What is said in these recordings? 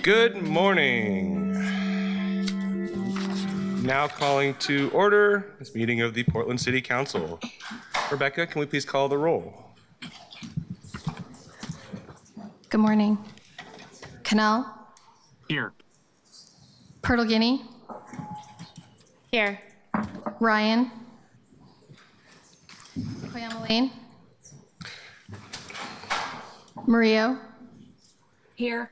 Good morning. Now calling to order this meeting of the Portland City Council. Rebecca, can we please call the roll? Good morning. Cannell? Here. Pertlegini? Here. Ryan? Koyama-Lane? Murillo? Here.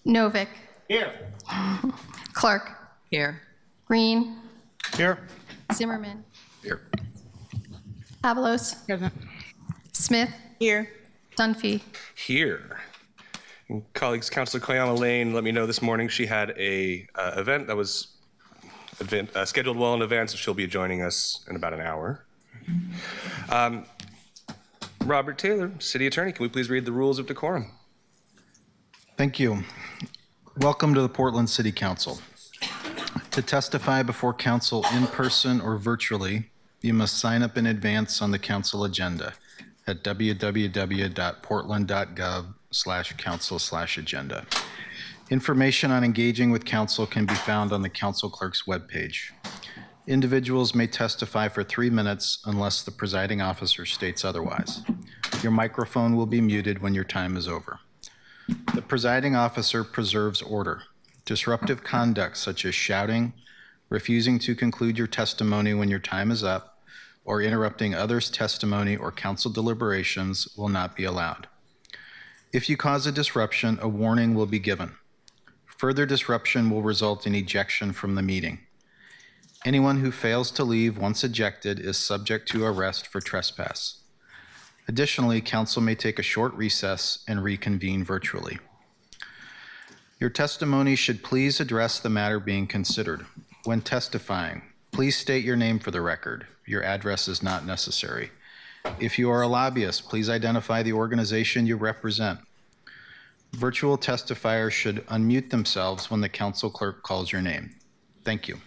Novick? Here. Clark? Here. Green? Here. Zimmerman? Here. Avalos? Present. Smith? Here. Dunphy? Here. And colleagues, Councilor Koyama-Lane let me know this morning she had a event that was scheduled well in advance, so she'll be joining us in about an hour. Robert Taylor, City Attorney, can we please read the rules of decorum? Thank you. Welcome to the Portland City Council. To testify before council in person or virtually, you must sign up in advance on the council agenda at www.portland.gov/council/agenda. Information on engaging with council can be found on the council clerk's webpage. Individuals may testify for 3 minutes unless the presiding officer states otherwise. Your microphone will be muted when your time is over. The presiding officer preserves order. Disruptive conduct such as shouting, refusing to conclude your testimony when your time is up, or interrupting others' testimony or council deliberations will not be allowed. If you cause a disruption, a warning will be given. Further disruption will result in ejection from the meeting. Anyone who fails to leave once ejected is subject to arrest for trespass. Additionally, council may take a short recess and reconvene virtually. Your testimony should please address the matter being considered. When testifying, please state your name for the record. Your address is not necessary. If you are a lobbyist, please identify the organization you represent. Virtual testifiers should unmute themselves when the council clerk calls your name. Thank you.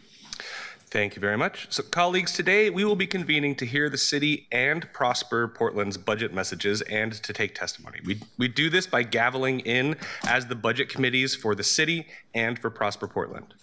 Thank you very much. So colleagues, today we will be convening to hear the city and Prosper Portland's budget messages and to take testimony. We do this by gaveling in as the budget committees for the city and for Prosper Portland.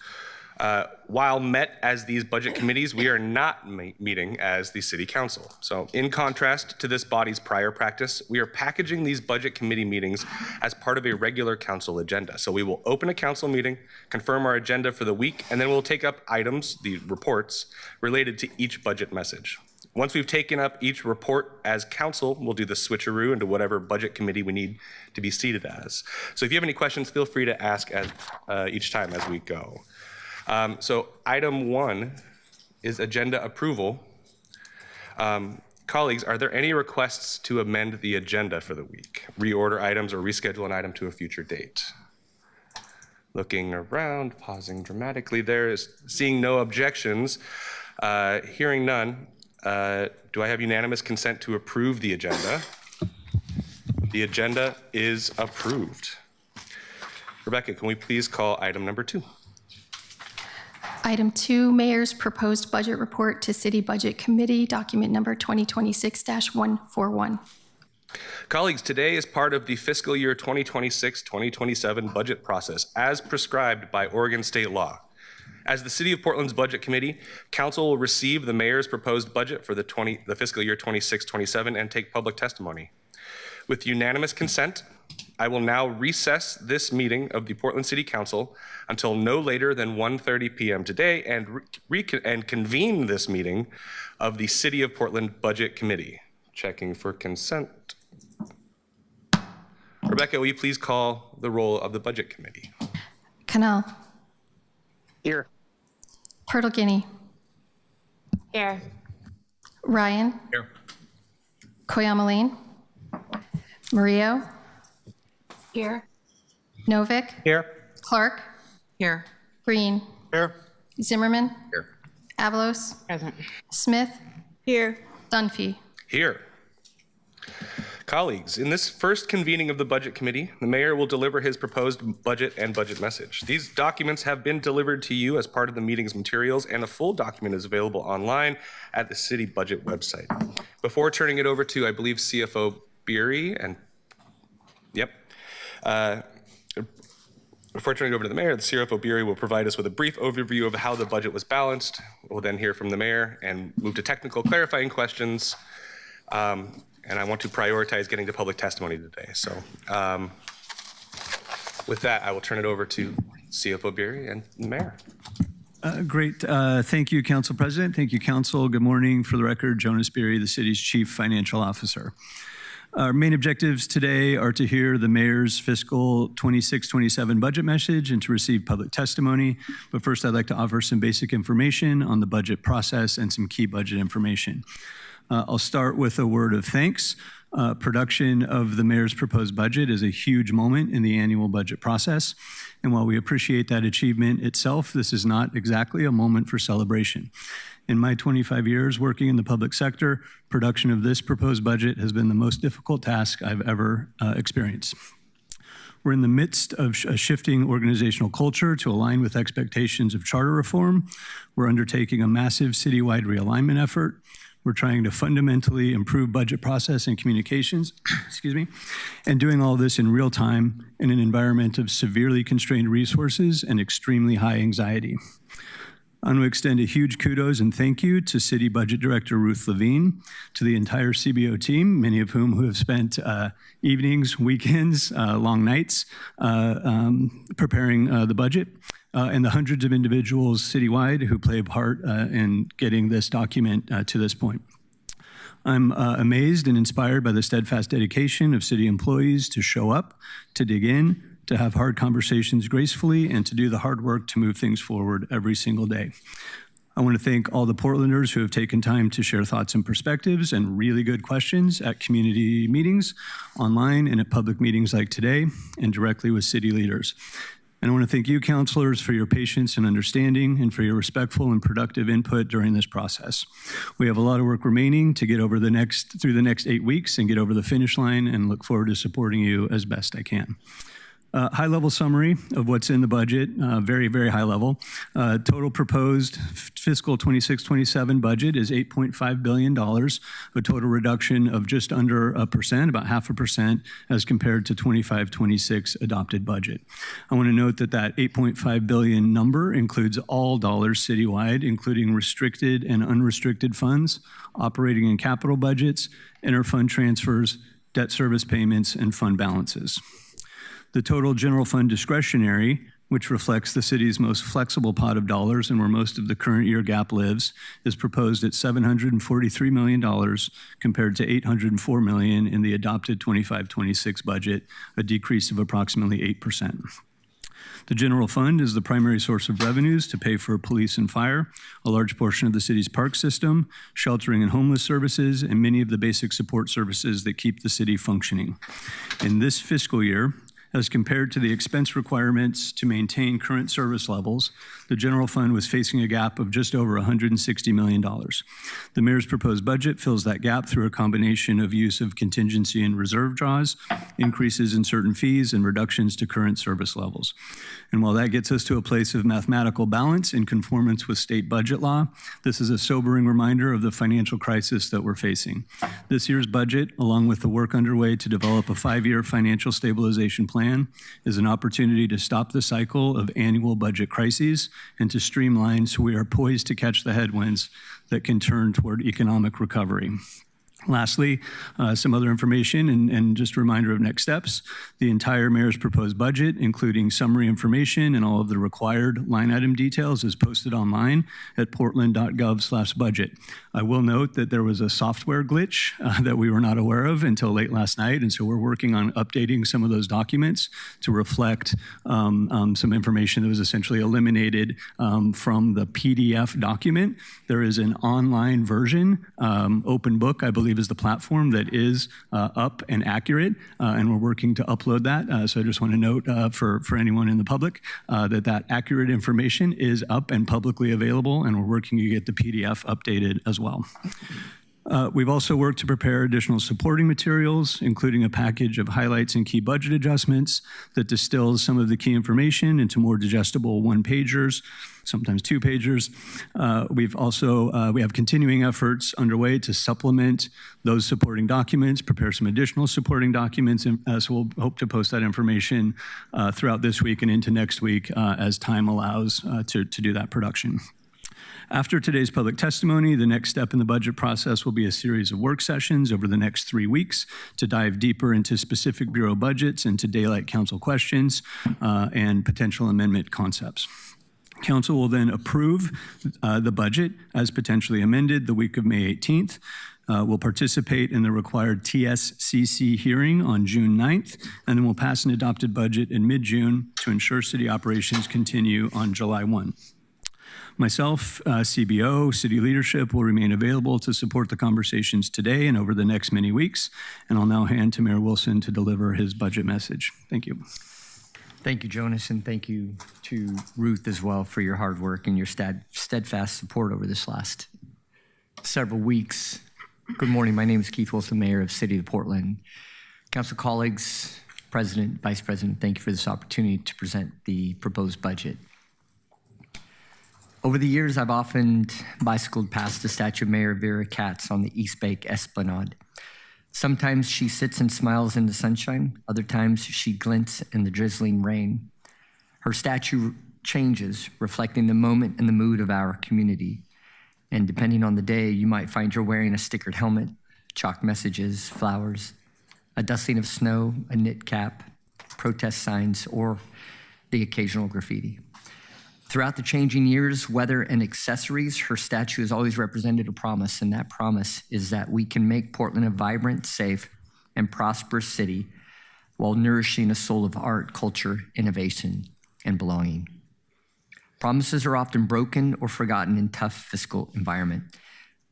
While met as these budget committees, we are not meeting as the city council. So in contrast to this body's prior practice, we are packaging these budget committee meetings as part of a regular council agenda. So we will open a council meeting, confirm our agenda for the week, and then we'll take up items, the reports, related to each budget message. Once we've taken up each report as council, we'll do the switcheroo into whatever budget committee we need to be seated as. So if you have any questions, feel free to ask each time as we go. So item 1 is agenda approval. Colleagues, are there any requests to amend the agenda for the week? Reorder items or reschedule an item to a future date? Looking around, pausing dramatically there, is seeing no objections. Hearing none, do I have unanimous consent to approve the agenda? The agenda is approved. Rebecca, can we please call item number 2? Item 2, Mayor's Proposed Budget Report to City Budget Committee, document number 2026-141. Colleagues, today is part of the fiscal year 2026-2027 budget process as prescribed by Oregon state law. As the City of Portland's Budget Committee, Council will receive the Mayor's proposed budget for the fiscal year 26-27 and take public testimony. With unanimous consent, I will now recess this meeting of the Portland City Council until no later than 1:30 p.m. today and convene this meeting of the City of Portland Budget Committee. Checking for consent. Rebecca, will you please call the roll of the Budget Committee? Canal. Here. Pirtle-Guinea. Here. Ryan. Here. Koyamaline. Murillo. Here. Novick. Here. Clark. Here. Green. Here. Zimmerman. Here. Avalos. Present. Smith. Here. Dunphy. Here. Colleagues, in this first convening of the Budget Committee, the Mayor will deliver his proposed budget and budget message. These documents have been delivered to you as part of the meeting's materials, and a full document is available online at the City Budget website. Before turning it over to, I believe, CFO Beery and, before turning it over to the Mayor, the CFO Beery will provide us with a brief overview of how the budget was balanced. We'll then hear from the Mayor and move to technical clarifying questions. And I want to prioritize getting to public testimony today. So with that, I will turn it over to CFO Beery and the Mayor. Great. Thank you, Council President. Thank you, Council. Good morning. For the record, Jonas Beery, the city's Chief Financial Officer. Our main objectives today are to hear the Mayor's fiscal 26-27 budget message and to receive public testimony. But first, I'd like to offer some basic information on the budget process and some key budget information. I'll start with a word of thanks. Production of the Mayor's proposed budget is a huge moment in the annual budget process. And while we appreciate that achievement itself, this is not exactly a moment for celebration. In my 25 years working in the public sector, production of this proposed budget has been the most difficult task I've ever experienced. We're in the midst of a shifting organizational culture to align with expectations of charter reform. We're undertaking a massive citywide realignment effort. We're trying to fundamentally improve budget process and communications, and doing all this in real time in an environment of severely constrained resources and extremely high anxiety. I want to extend a huge kudos and thank you to City Budget Director Ruth Levine, to the entire CBO team, many of whom who have spent evenings, weekends, long nights preparing the budget, and the hundreds of individuals citywide who play a part in getting this document to this point. I'm amazed and inspired by the steadfast dedication of city employees to show up, to dig in, to have hard conversations gracefully, and to do the hard work to move things forward every single day. I want to thank all the Portlanders who have taken time to share thoughts and perspectives and really good questions at community meetings, online, and at public meetings like today, and directly with city leaders. And I want to thank you, councilors, for your patience and understanding and for your respectful and productive input during this process. We have a lot of work remaining to get over through the next 8 weeks and get over the finish line, and look forward to supporting you as best I can. High-level summary of what's in the budget, very, very high level. Total proposed fiscal 26-27 budget is $8.5 billion, a total reduction of just under 1%, about 0.5%, as compared to 25-26 adopted budget. I want to note that that $8.5 billion number includes all dollars citywide, including restricted and unrestricted funds, operating and capital budgets, interfund transfers, debt service payments, and fund balances. The total general fund discretionary, which reflects the city's most flexible pot of dollars and where most of the current year gap lives, is proposed at $743 million compared to $804 million in the adopted 25-26 budget, a decrease of approximately 8%. The general fund is the primary source of revenues to pay for police and fire, a large portion of the city's park system, sheltering and homeless services, and many of the basic support services that keep the city functioning. In this fiscal year, as compared to the expense requirements to maintain current service levels, the general fund was facing a gap of just over $160 million. The mayor's proposed budget fills that gap through a combination of use of contingency and reserve draws, increases in certain fees, and reductions to current service levels. And while that gets us to a place of mathematical balance in conformance with state budget law, this is a sobering reminder of the financial crisis that we're facing. This year's budget, along with the work underway to develop a 5-year financial stabilization plan, is an opportunity to stop the cycle of annual budget crises and to streamline so we are poised to catch the headwinds that can turn toward economic recovery. Lastly, some other information and just a reminder of next steps. The entire mayor's proposed budget, including summary information and all of the required line item details, is posted online at portland.gov/budget. I will note that there was a software glitch that we were not aware of until late last night, and so we're working on updating some of those documents to reflect some information that was essentially eliminated from the PDF document. There is an online version, open book, I believe, is the platform that is up and accurate, and we're working to upload that. So I just want to note for anyone in the public that accurate information is up and publicly available, and we're working to get the PDF updated as well. We've also worked to prepare additional supporting materials, including a package of highlights and key budget adjustments that distills some of the key information into more digestible one-pagers, sometimes two-pagers. We have continuing efforts underway to supplement those supporting documents, prepare some additional supporting documents, and so we'll hope to post that information throughout this week and into next week as time allows to do that production. After today's public testimony, the next step in the budget process will be a series of work sessions over the next 3 weeks to dive deeper into specific bureau budgets and to daylight council questions and potential amendment concepts. Council will then approve the budget as potentially amended the week of May 18th. We'll participate in the required TSCC hearing on June 9th, and then we'll pass an adopted budget in mid-June to ensure city operations continue on July 1. Myself, CBO, city leadership will remain available to support the conversations today and over the next many weeks. And I'll now hand to Mayor Wilson to deliver his budget message. Thank you. Thank you, Jonas, and thank you to Ruth as well for your hard work and your steadfast support over this last several weeks. Good morning. My name is Keith Wilson, Mayor of City of Portland. Council colleagues, President, Vice President, thank you for this opportunity to present the proposed budget. Over the years, I've often bicycled past the statue of Mayor Vera Katz on the East Bank Esplanade. Sometimes she sits and smiles in the sunshine. Other times she glints in the drizzling rain. Her statue changes, reflecting the moment and the mood of our community. And depending on the day, you might find her wearing a stickered helmet, chalk messages, flowers, a dusting of snow, a knit cap, protest signs, or the occasional graffiti. Throughout the changing years, weather, and accessories, her statue has always represented a promise, and that promise is that we can make Portland a vibrant, safe, and prosperous city while nourishing a soul of art, culture, innovation, and belonging. Promises are often broken or forgotten in tough fiscal environment.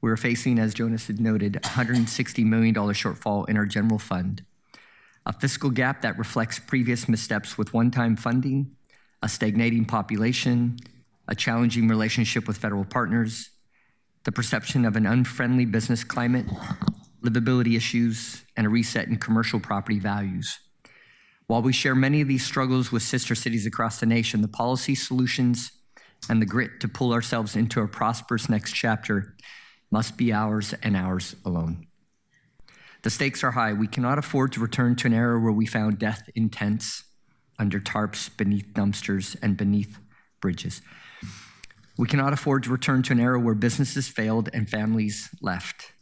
We're facing, as Jonas had noted, a $160 million shortfall in our general fund, a fiscal gap that reflects previous missteps with one-time funding, a stagnating population, a challenging relationship with federal partners, the perception of an unfriendly business climate, livability issues, and a reset in commercial property values. While we share many of these struggles with sister cities across the nation, the policy solutions and the grit to pull ourselves into a prosperous next chapter must be ours and ours alone. The stakes are high. We cannot afford to return to an era where we found death in tents, under tarps, beneath dumpsters, and beneath bridges. We cannot afford to return to an era where businesses failed and families left.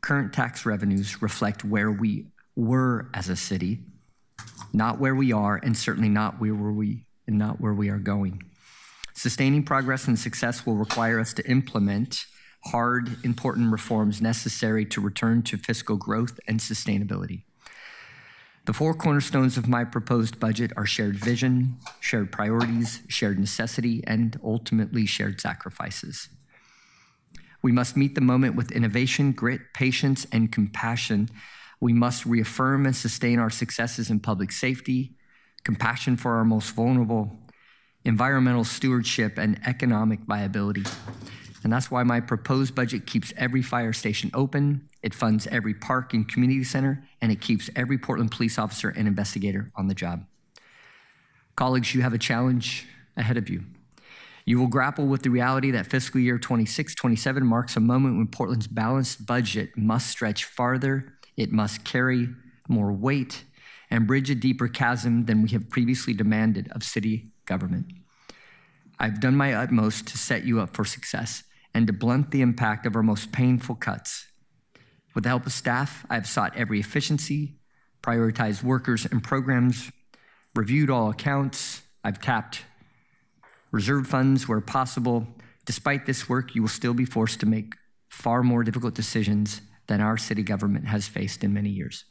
Current tax revenues reflect where we were as a city, not where we are, and certainly not where we are going. Sustaining progress and success will require us to implement hard, important reforms necessary to return to fiscal growth and sustainability. The four cornerstones of my proposed budget are shared vision, shared priorities, shared necessity, and ultimately shared sacrifices. We must meet the moment with innovation, grit, patience, and compassion. We must reaffirm and sustain our successes in public safety, compassion for our most vulnerable, environmental stewardship, and economic viability. And that's why my proposed budget keeps every fire station open, it funds every park and community center, and it keeps every Portland police officer and investigator on the job. Colleagues, you have a challenge ahead of you. You will grapple with the reality that fiscal year 26-27 marks a moment when Portland's balanced budget must stretch farther, it must carry more weight, and bridge a deeper chasm than we have previously demanded of city government. I've done my utmost to set you up for success and to blunt the impact of our most painful cuts. With the help of staff, I have sought every efficiency, prioritized workers and programs, reviewed all accounts, I've tapped reserve funds where possible. Despite this work, you will still be forced to make far more difficult decisions than our city government has faced in many years.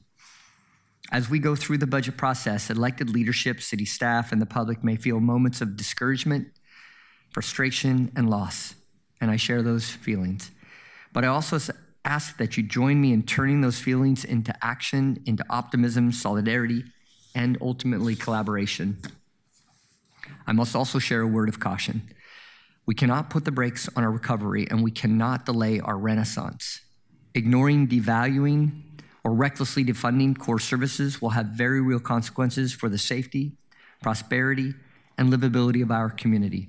As we go through the budget process, elected leadership, city staff, and the public may feel moments of discouragement, frustration, and loss, and I share those feelings. But I also ask that you join me in turning those feelings into action, into optimism, solidarity, and ultimately collaboration. I must also share a word of caution. We cannot put the brakes on our recovery, and we cannot delay our renaissance. Ignoring, devaluing, or recklessly defunding core services will have very real consequences for the safety, prosperity, and livability of our community.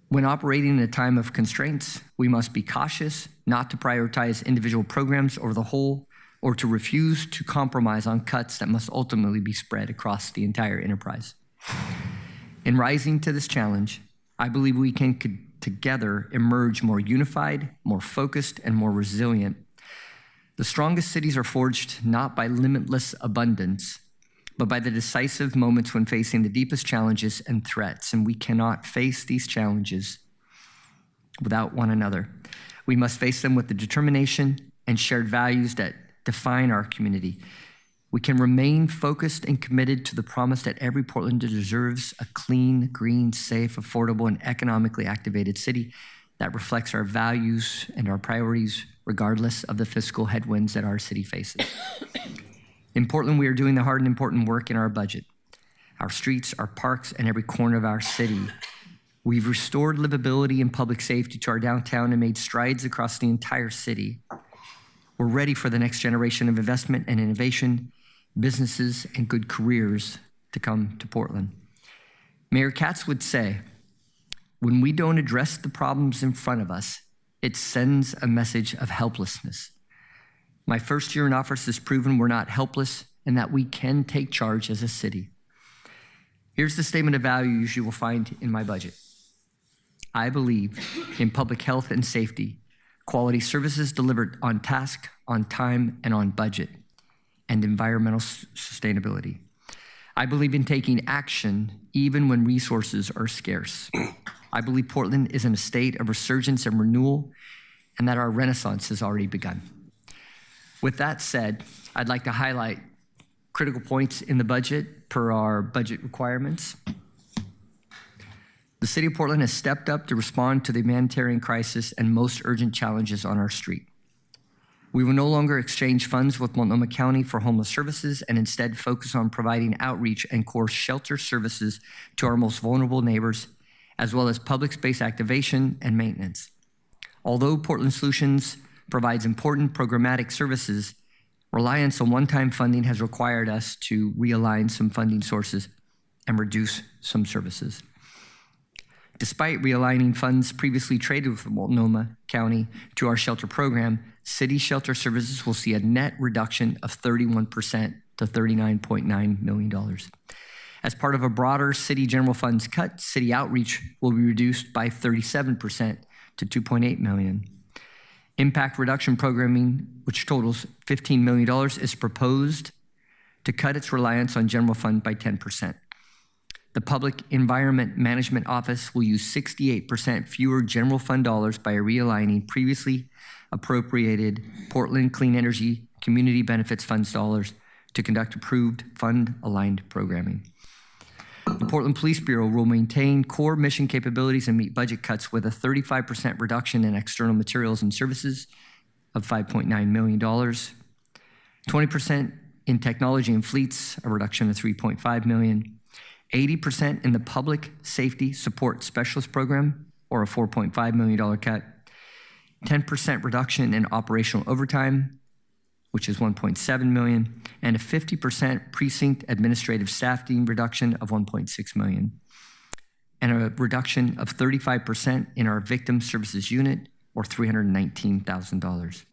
When operating in a time of constraints, we must be cautious not to prioritize individual programs over the whole, or to refuse to compromise on cuts that must ultimately be spread across the entire enterprise. In rising to this challenge, I believe we can together emerge more unified, more focused, and more resilient. The strongest cities are forged not by limitless abundance, but by the decisive moments when facing the deepest challenges and threats, and we cannot face these challenges without one another. We must face them with the determination and shared values that define our community. We can remain focused and committed to the promise that every Portlander deserves a clean, green, safe, affordable, and economically activated city that reflects our values and our priorities, regardless of the fiscal headwinds that our city faces. In Portland, we are doing the hard and important work in our budget. Our streets, our parks, and every corner of our city. We've restored livability and public safety to our downtown and made strides across the entire city. We're ready for the next generation of investment and innovation, businesses, and good careers to come to Portland. Mayor Katz would say, when we don't address the problems in front of us, it sends a message of helplessness. My first year in office has proven we're not helpless and that we can take charge as a city. Here's the statement of values you will find in my budget. I believe in public health and safety, quality services delivered on task, on time, and on budget, and environmental sustainability. I believe in taking action even when resources are scarce. I believe Portland is in a state of resurgence and renewal, and that our renaissance has already begun. With that said, I'd like to highlight critical points in the budget per our budget requirements. The City of Portland has stepped up to respond to the humanitarian crisis and most urgent challenges on our street. We will no longer exchange funds with Multnomah County for homeless services and instead focus on providing outreach and core shelter services to our most vulnerable neighbors, as well as public space activation and maintenance. Although Portland Solutions provides important programmatic services, reliance on one-time funding has required us to realign some funding sources and reduce some services. Despite realigning funds previously traded with Multnomah County to our shelter program, city shelter services will see a net reduction of 31% to $39.9 million. As part of a broader city general funds cut, city outreach will be reduced by 37% to $2.8 million. Impact reduction programming, which totals $15 million, is proposed to cut its reliance on general fund by 10%. The Public Environment Management Office will use 68% fewer general fund dollars by realigning previously appropriated Portland Clean Energy Community Benefits Funds dollars to conduct approved fund-aligned programming. The Portland Police Bureau will maintain core mission capabilities and meet budget cuts with a 35% reduction in external materials and services of $5.9 million, 20% in technology and fleets, a reduction of $3.5 million, 80% in the Public Safety Support Specialist Program, or a $4.5 million cut, 10% reduction in operational overtime, which is $1.7 million, and a 50% precinct administrative staffing reduction of $1.6 million, and a reduction of 35% in our Victim Services Unit, or $319,000.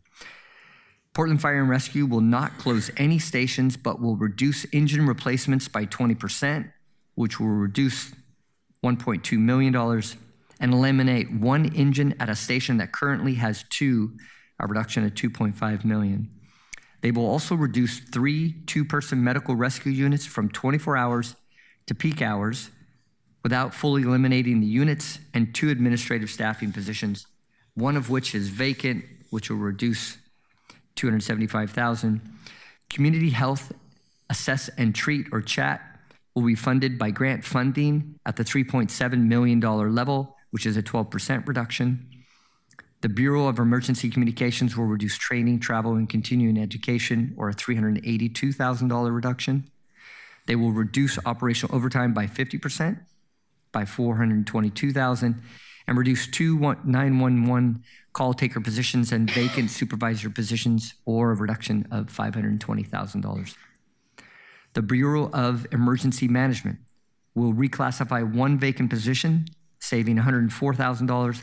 Portland Fire and Rescue will not close any stations, but will reduce engine replacements by 20%, which will reduce $1.2 million, and eliminate one engine at a station that currently has two, a reduction of $2.5 million. They will also reduce 3 two-person medical rescue units from 24 hours to peak hours without fully eliminating the units, and 2 administrative staffing positions, one of which is vacant, which will reduce $275,000. Community Health Assess and Treat, or CHAT, will be funded by grant funding at the $3.7 million level, which is a 12% reduction. The Bureau of Emergency Communications will reduce training, travel, and continuing education, or a $382,000 reduction. They will reduce operational overtime by 50%, by $422,000, and reduce 2 911 call taker positions and vacant supervisor positions, or a reduction of $520,000. The Bureau of Emergency Management will reclassify 1 vacant position, saving $104,000,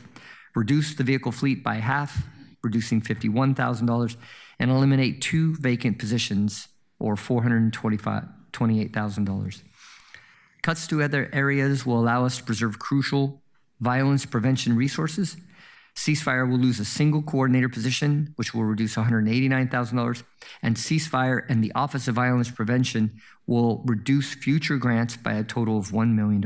reduce the vehicle fleet by half, reducing $51,000, and eliminate 2 vacant positions, or $428,000. Cuts to other areas will allow us to preserve crucial violence prevention resources. Ceasefire will lose a single coordinator position, which will reduce $189,000, and Ceasefire and the Office of Violence Prevention will reduce future grants by a total of $1 million.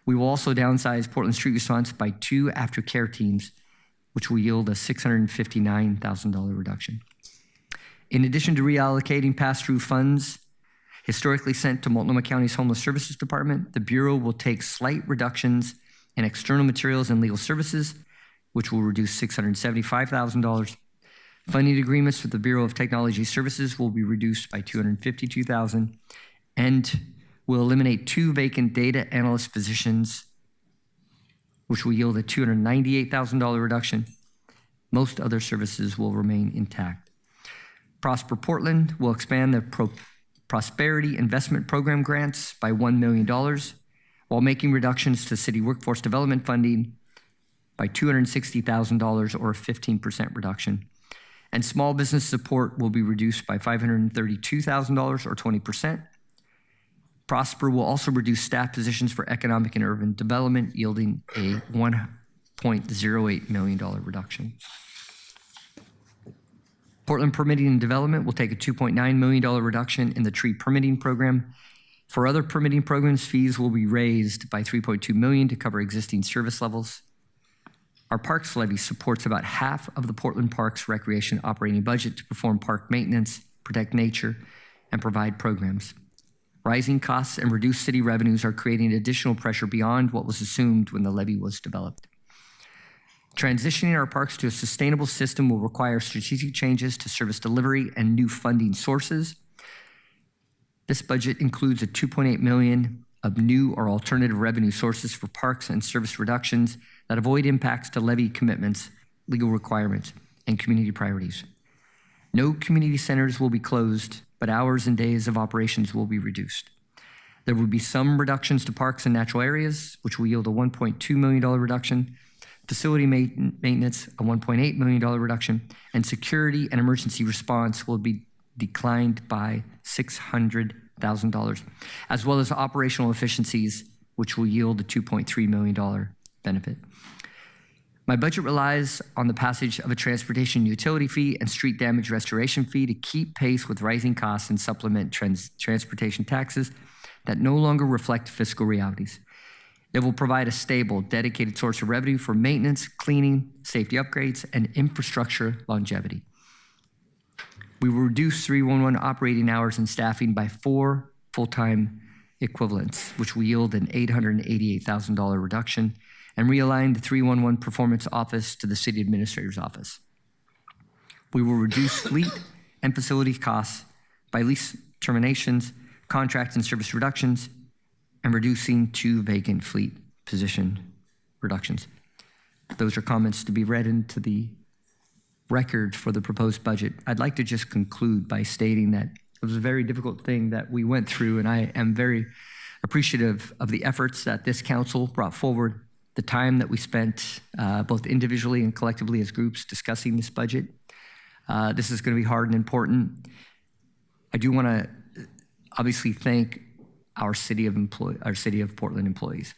We will also downsize Portland Street Response by 2 aftercare teams, which will yield a $659,000 reduction. In addition to reallocating pass-through funds historically sent to Multnomah County's Homeless Services Department, the Bureau will take slight reductions in external materials and legal services, which will reduce $675,000. Funding agreements with the Bureau of Technology Services will be reduced by $252,000, and will eliminate 2 vacant data analyst positions, which will yield a $298,000 reduction. Most other services will remain intact. Prosper Portland will expand the Prosperity Investment Program grants by $1 million, while making reductions to city workforce development funding by $260,000, or a 15% reduction. And small business support will be reduced by $532,000, or 20%. Prosper will also reduce staff positions for economic and urban development, yielding a $1.08 million reduction. Portland Permitting and Development will take a $2.9 million reduction in the tree permitting program. For other permitting programs, fees will be raised by $3.2 million to cover existing service levels. Our parks levy supports about half of the Portland Parks Recreation operating budget to perform park maintenance, protect nature, and provide programs. Rising costs and reduced city revenues are creating additional pressure beyond what was assumed when the levy was developed. Transitioning our parks to a sustainable system will require strategic changes to service delivery and new funding sources. This budget includes a $2.8 million of new or alternative revenue sources for parks and service reductions that avoid impacts to levy commitments, legal requirements, and community priorities. No community centers will be closed, but hours and days of operations will be reduced. There will be some reductions to parks and natural areas, which will yield a $1.2 million reduction, facility maintenance, a $1.8 million reduction, and security and emergency response will be declined by $600,000, as well as operational efficiencies, which will yield a $2.3 million benefit. My budget relies on the passage of a transportation utility fee and street damage restoration fee to keep pace with rising costs and supplement transportation taxes that no longer reflect fiscal realities. It will provide a stable, dedicated source of revenue for maintenance, cleaning, safety upgrades, and infrastructure longevity. We will reduce 311 operating hours and staffing by 4 full-time equivalents, which will yield an $888,000 reduction, and realign the 311 Performance Office to the City Administrator's Office. We will reduce fleet and facility costs by lease terminations, contract and service reductions, and reducing 2 vacant fleet position reductions. Those are comments to be read into the record for the proposed budget. I'd like to just conclude by stating that it was a very difficult thing that we went through, and I am very appreciative of the efforts that this council brought forward, the time that we spent both individually and collectively as groups discussing this budget. This is going to be hard and important. I do want to obviously thank our city of Portland employees.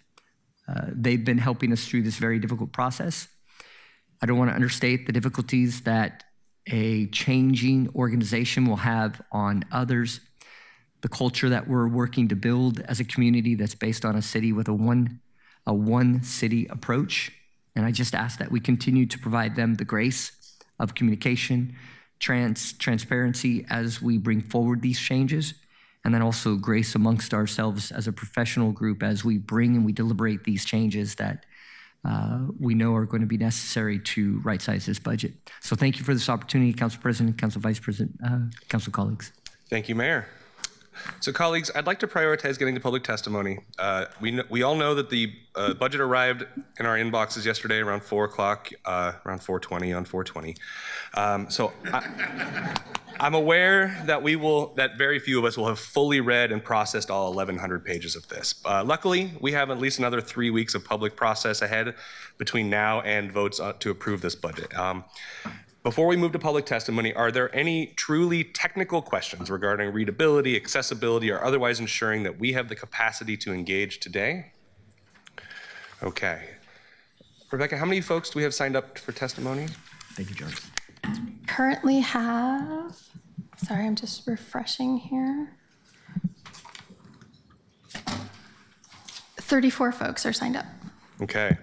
They've been helping us through this very difficult process. I don't want to understate the difficulties that a changing organization will have on others, the culture that we're working to build as a community that's based on a city with a one city approach. And I just ask that we continue to provide them the grace of communication, transparency as we bring forward these changes, and then also grace amongst ourselves as a professional group as we bring and we deliberate these changes that we know are going to be necessary to right-size this budget. So thank you for this opportunity, Council President, Council Vice President, Council colleagues. Thank you, Mayor. So colleagues, I'd like to prioritize getting to public testimony. We all know that the budget arrived in our inboxes yesterday around 4 o'clock, around 4:20 on 4/20. So I'm aware that very few of us will have fully read and processed all 1,100 pages of this. Luckily, we have at least another 3 weeks of public process ahead between now and votes to approve this budget. Before we move to public testimony, are there any truly technical questions regarding readability, accessibility, or otherwise ensuring that we have the capacity to engage today? Okay. Rebecca, how many folks do we have signed up for testimony? Thank you, John. Currently have, sorry, I'm just refreshing here. 34 folks are signed up. Okay.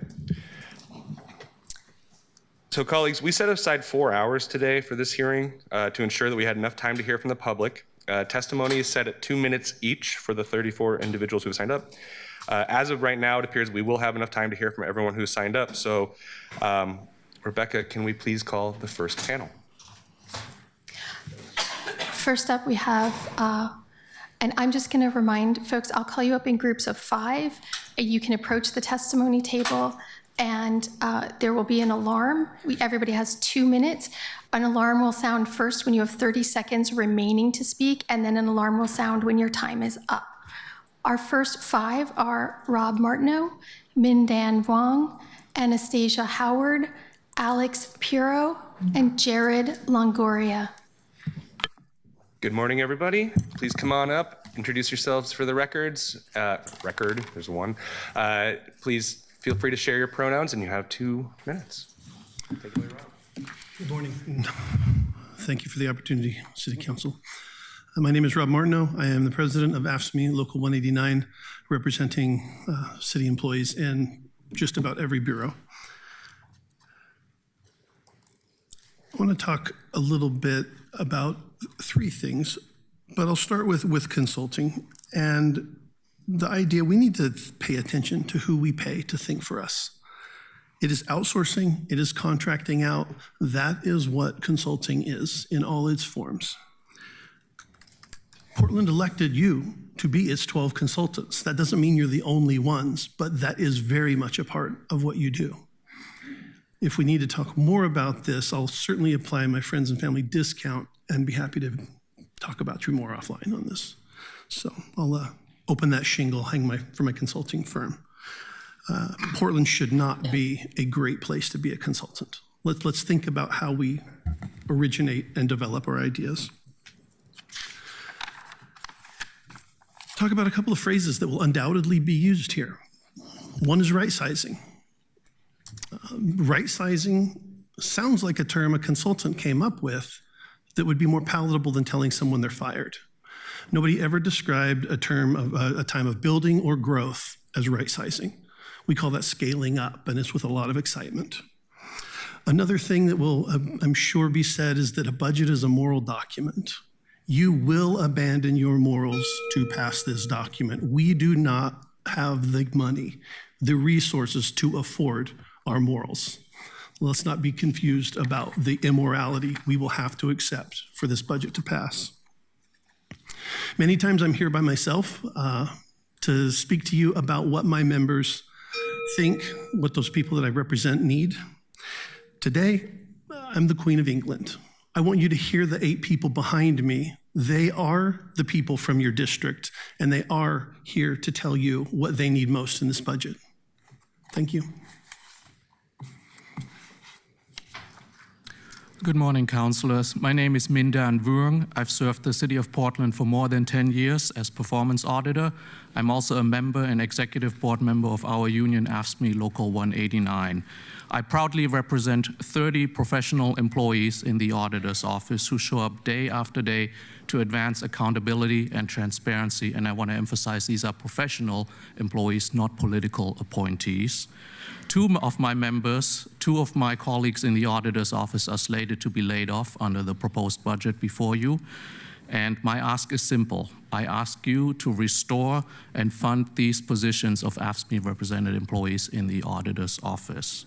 So colleagues, we set aside 4 hours today for this hearing to ensure that we had enough time to hear from the public. Testimony is set at 2 minutes each for the 34 individuals who have signed up. As of right now, it appears we will have enough time to hear from everyone who signed up. So Rebecca, can we please call the first panel? First up, we have, and I'm just going to remind folks, I'll call you up in groups of 5. You can approach the testimony table, and there will be an alarm. Everybody has 2 minutes. An alarm will sound first when you have 30 seconds remaining to speak, and then an alarm will sound when your time is up. Our first 5 are Rob Martineau, Mindan Vuong, Anastasia Howard, Alex Puro, and Jared Longoria. Good morning, everybody. Please come on up, introduce yourselves for the records. There's one. Please feel free to share your pronouns, and you have 2 minutes. Take it away, Rob. Good morning. Thank you for the opportunity, City Council. My name is Rob Martineau. I am the president of AFSCME Local 189, representing city employees in just about every bureau. I want to talk a little bit about 3 things, but I'll start with consulting and the idea we need to pay attention to who we pay to think for us. It is outsourcing, it is contracting out. That is what consulting is in all its forms. Portland elected you to be its 12 consultants. That doesn't mean you're the only ones, but that is very much a part of what you do. If we need to talk more about this, I'll certainly apply my friends and family discount and be happy to talk about you more offline on this. So I'll open that shingle, for my consulting firm. Portland should not be a great place to be a consultant. Let's think about how we originate and develop our ideas. Talk about a couple of phrases that will undoubtedly be used here. One is right sizing. Right sizing sounds like a term a consultant came up with that would be more palatable than telling someone they're fired. Nobody ever described a time of building or growth as right-sizing. We call that scaling up, and it's with a lot of excitement. Another thing that will, I'm sure, be said is that a budget is a moral document. You will abandon your morals to pass this document. We do not have the money, the resources to afford our morals. Let's not be confused about the immorality we will have to accept for this budget to pass. Many times I'm here by myself to speak to you about what my members think, what those people that I represent need. Today, I'm the Queen of England. I want you to hear the 8 people behind me. They are the people from your district, and they are here to tell you what they need most in this budget. Thank you. Good morning, councillors. My name is Mindan Wurng. I've served the City of Portland for more than 10 years as performance auditor. I'm also a member and executive board member of our union, AFSCME Local 189. I proudly represent 30 professional employees in the auditor's office who show up day after day to advance accountability and transparency, and I want to emphasize these are professional employees, not political appointees. 2 of my members, 2 of my colleagues in the auditor's office are slated to be laid off under the proposed budget before you. And my ask is simple. I ask you to restore and fund these positions of AFSCME represented employees in the auditor's office.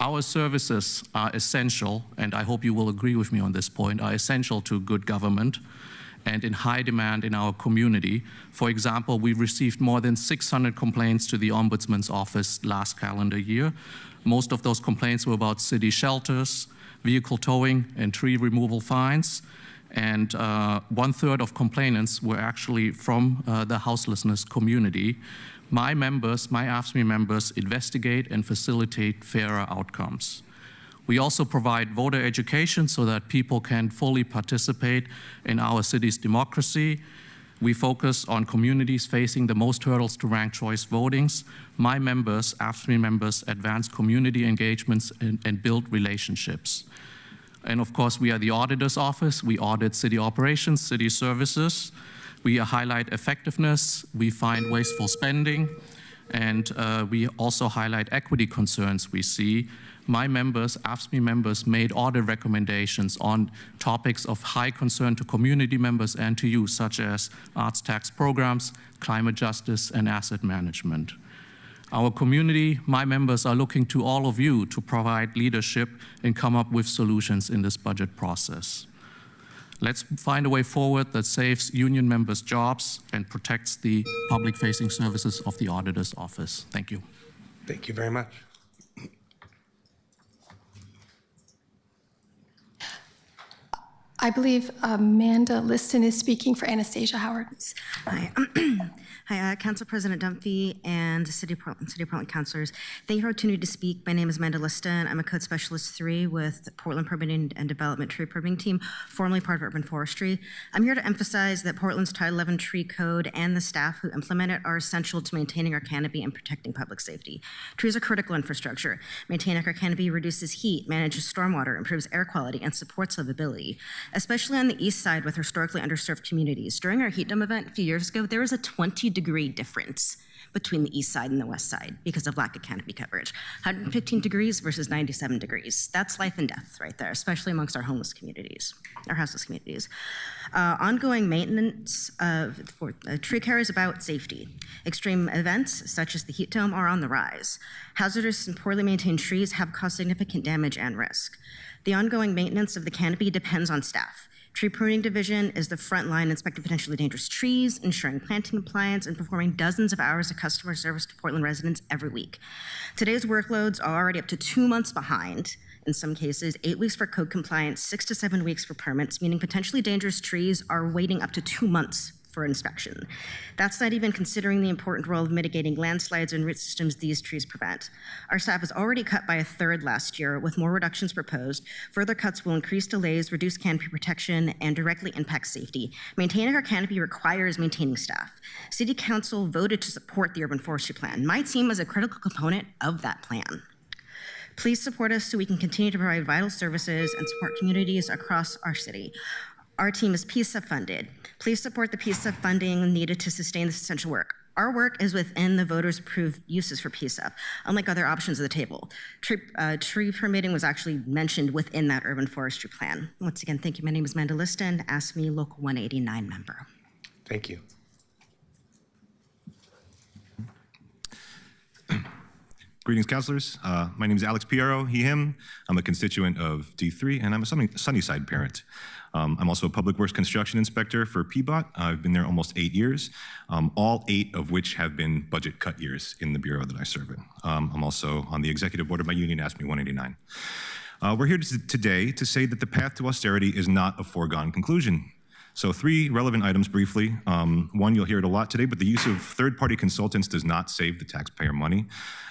Our services are essential, and I hope you will agree with me on this point, are essential to good government and in high demand in our community. For example, we received more than 600 complaints to the Ombudsman's office last calendar year. Most of those complaints were about city shelters, vehicle towing, and tree removal fines. And 1/3 of complainants were actually from the houselessness community. My members, my AFSCME members, investigate and facilitate fairer outcomes. We also provide voter education so that people can fully participate in our city's democracy. We focus on communities facing the most hurdles to ranked choice votings. My members, AFSCME members, advance community engagements and build relationships. And of course, we are the auditor's office. We audit city operations, city services. We highlight effectiveness. We find wasteful spending. And we also highlight equity concerns we see. My members, AFSCME members, made audit recommendations on topics of high concern to community members and to you, such as arts tax programs, climate justice, and asset management. Our community, my members, are looking to all of you to provide leadership and come up with solutions in this budget process. Let's find a way forward that saves union members' jobs and protects the public-facing services of the auditor's office. Thank you. Thank you very much. I believe Amanda Liston is speaking for Anastasia Howard. Hi. Hi, Council President Dunphy and City of Portland councilors. Thank you for the opportunity to speak. My name is Amanda Liston. I'm a Code Specialist 3 with Portland Permitting and Development Tree Permitting Team, formerly part of Urban Forestry. I'm here to emphasize that Portland's Title 11 Tree Code and the staff who implement it are essential to maintaining our canopy and protecting public safety. Trees are critical infrastructure. Maintaining our canopy reduces heat, manages stormwater, improves air quality, and supports livability, especially on the east side with historically underserved communities. During our heat dome event a few years ago, there was a 20-degree difference between the east side and the west side because of lack of canopy coverage. 115 degrees versus 97 degrees. That's life and death right there, especially amongst our homeless communities, our houseless communities. Ongoing maintenance for tree care is about safety. Extreme events, such as the heat dome, are on the rise. Hazardous and poorly maintained trees have caused significant damage and risk. The ongoing maintenance of the canopy depends on staff. Tree Pruning Division is the front line inspecting potentially dangerous trees, ensuring planting compliance, and performing dozens of hours of customer service to Portland residents every week. Today's workloads are already up to 2 months behind, in some cases, 8 weeks for code compliance, 6 to 7 weeks for permits, meaning potentially dangerous trees are waiting up to 2 months for inspection. That's not even considering the important role of mitigating landslides and root systems these trees prevent. Our staff has already cut by 1/3 last year, with more reductions proposed. Further cuts will increase delays, reduce canopy protection, and directly impact safety. Maintaining our canopy requires maintaining staff. City Council voted to support the Urban Forestry Plan. My team is a critical component of that plan. Please support us so we can continue to provide vital services and support communities across our city. Our team is PISA funded. Please support the PISA funding needed to sustain this essential work. Our work is within the voters' approved uses for PISA, unlike other options at the table. Tree permitting was actually mentioned within that urban forestry plan. Once again, thank you. My name is Amanda Liston, ASME Local 189 member. Thank you. Greetings, councilors. My name is Alex Piero, he, him. I'm a constituent of D3, and I'm a Sunnyside parent. I'm also a public works construction inspector for PBOT. I've been there almost 8 years, all 8 of which have been budget cut years in the bureau that I serve in. I'm also on the executive board of my union, ASME 189. We're here today to say that the path to austerity is not a foregone conclusion. So 3 relevant items briefly. One, you'll hear it a lot today, but the use of third-party consultants does not save the taxpayer money.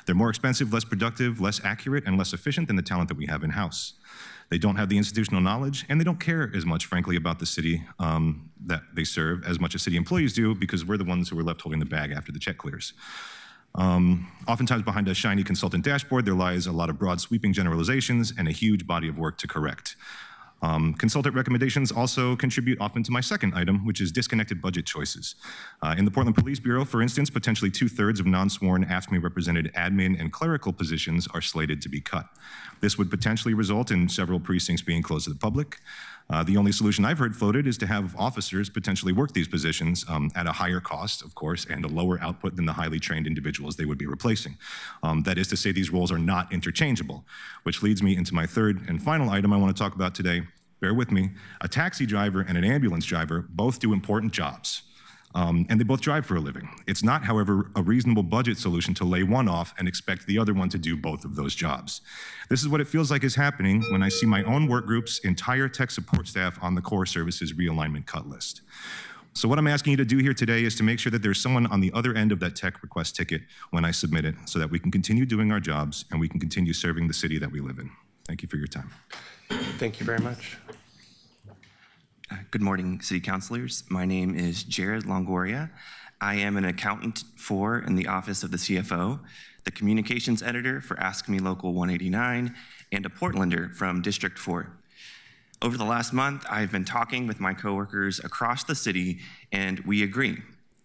They're more expensive, less productive, less accurate, and less efficient than the talent that we have in-house. They don't have the institutional knowledge, and they don't care as much, frankly, about the city that they serve as much as city employees do, because we're the ones who are left holding the bag after the check clears. Oftentimes behind a shiny consultant dashboard, there lies a lot of broad sweeping generalizations and a huge body of work to correct. Consultant recommendations also contribute often to my second item, which is disconnected budget choices. In the Portland Police Bureau, for instance, potentially 2/3 of non-sworn AFSCME-represented admin and clerical positions are slated to be cut. This would potentially result in several precincts being closed to the public. The only solution I've heard floated is to have officers potentially work these positions at a higher cost, of course, and a lower output than the highly trained individuals they would be replacing. That is to say, these roles are not interchangeable, which leads me into my third and final item I want to talk about today. Bear with me. A taxi driver and an ambulance driver both do important jobs. And they both drive for a living. It's not, however, a reasonable budget solution to lay one off and expect the other one to do both of those jobs. This is what it feels like is happening when I see my own work group's entire tech support staff on the core services realignment cut list. So what I'm asking you to do here today is to make sure that there's someone on the other end of that tech request ticket when I submit it, so that we can continue doing our jobs and we can continue serving the city that we live in. Thank you for your time. Thank you very much. Good morning, City Councilors. My name is Jared Longoria. I am an accountant in the Office of the CFO, the Communications Editor for Ask Me Local 189, and a Portlander from District 4. Over the last month, I've been talking with my coworkers across the city, and we agree.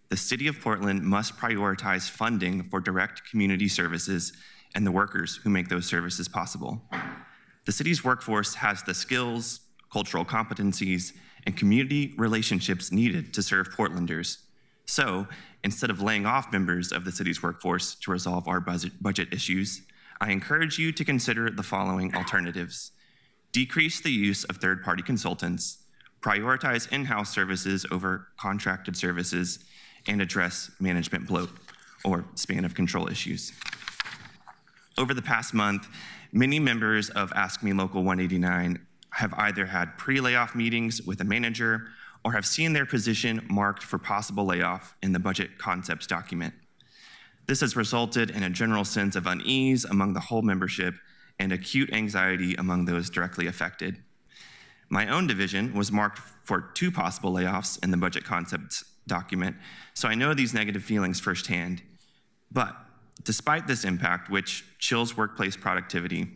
The City of Portland must prioritize funding for direct community services and the workers who make those services possible. The city's workforce has the skills, cultural competencies, and community relationships needed to serve Portlanders. So, instead of laying off members of the city's workforce to resolve our budget issues, I encourage you to consider the following alternatives. Decrease the use of third-party consultants, prioritize in-house services over contracted services, and address management bloat, or span of control issues. Over the past month, many members of Ask Me Local 189 have either had pre-layoff meetings with a manager or have seen their position marked for possible layoff in the budget concepts document. This has resulted in a general sense of unease among the whole membership and acute anxiety among those directly affected. My own division was marked for 2 possible layoffs in the budget concepts document, so I know these negative feelings firsthand. But despite this impact, which chills workplace productivity,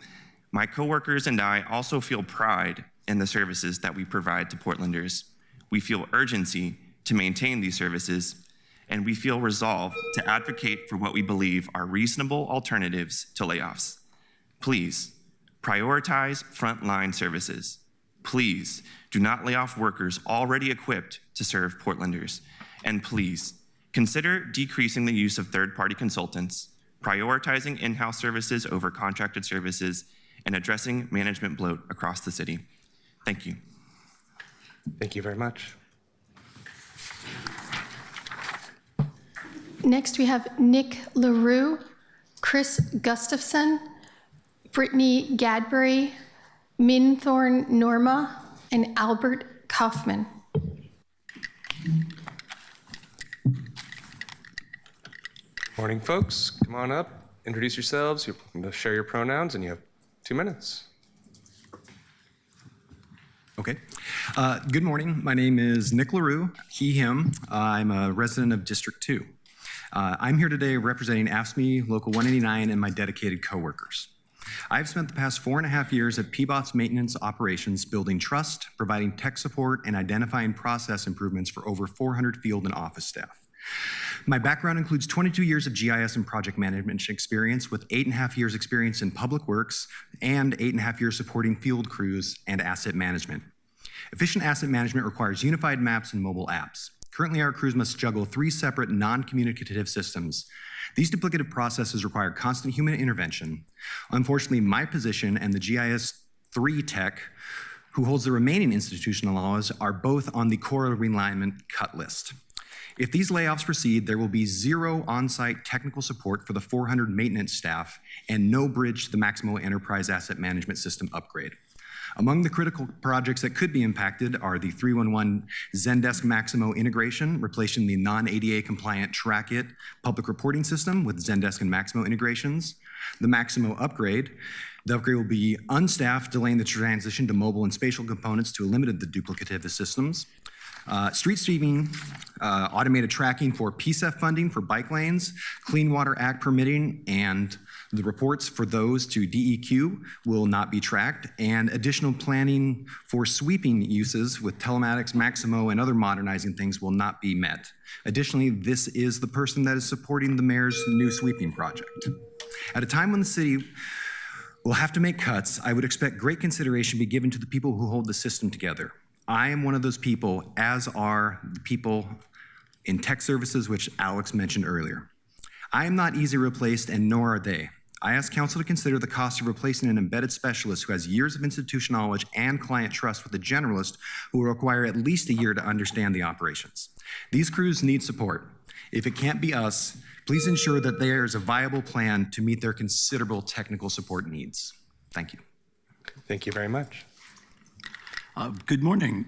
my coworkers and I also feel pride in the services that we provide to Portlanders. We feel urgency to maintain these services, and we feel resolve to advocate for what we believe are reasonable alternatives to layoffs. Please, prioritize frontline services. Please, do not lay off workers already equipped to serve Portlanders. And please, consider decreasing the use of third-party consultants, prioritizing in-house services over contracted services, and addressing management bloat across the city. Thank you. Thank you very much. Next, we have Nick LaRue, Chris Gustafson, Brittany Gadbury, Min Thorne Norma, and Albert Kaufman. Morning, folks. Come on up, introduce yourselves, share your pronouns, and you have 2 minutes. Okay. Good morning. My name is Nick LaRue, he, him. I'm a resident of District 2. I'm here today representing AFSCME Local 189 and my dedicated coworkers. I've spent the past 4.5 years at PBOT's maintenance operations building trust, providing tech support, and identifying process improvements for over 400 field and office staff. My background includes 22 years of GIS and project management experience with 8.5 years experience in public works and 8.5 years supporting field crews and asset management. Efficient asset management requires unified maps and mobile apps. Currently, our crews must juggle 3 separate non-communicative systems. These duplicative processes require constant human intervention. Unfortunately, my position and the GIS 3 tech, who holds the remaining institutional knowledge, are both on the core realignment cut list. If these layoffs proceed, there will be 0 on-site technical support for the 400 maintenance staff and no bridge to the Maximo Enterprise Asset Management System upgrade. Among the critical projects that could be impacted are the 311 Zendesk Maximo integration, replacing the non-ADA compliant TrackIt public reporting system with Zendesk and Maximo integrations. The Maximo upgrade. The upgrade will be unstaffed, delaying the transition to mobile and spatial components to eliminate the duplicative systems. Street sweeping, automated tracking for PSEF funding for bike lanes, Clean Water Act permitting, and the reports for those to DEQ will not be tracked, and additional planning for sweeping uses with telematics, Maximo, and other modernizing things will not be met. Additionally, this is the person that is supporting the mayor's new sweeping project. At a time when the city will have to make cuts, I would expect great consideration be given to the people who hold the system together. I am one of those people, as are the people in tech services, which Alex mentioned earlier. I am not easily replaced, and nor are they. I ask council to consider the cost of replacing an embedded specialist who has years of institutional knowledge and client trust with a generalist who will require at least a year to understand the operations. These crews need support. If it can't be us, please ensure that there is a viable plan to meet their considerable technical support needs. Thank you. Thank you very much. Good morning.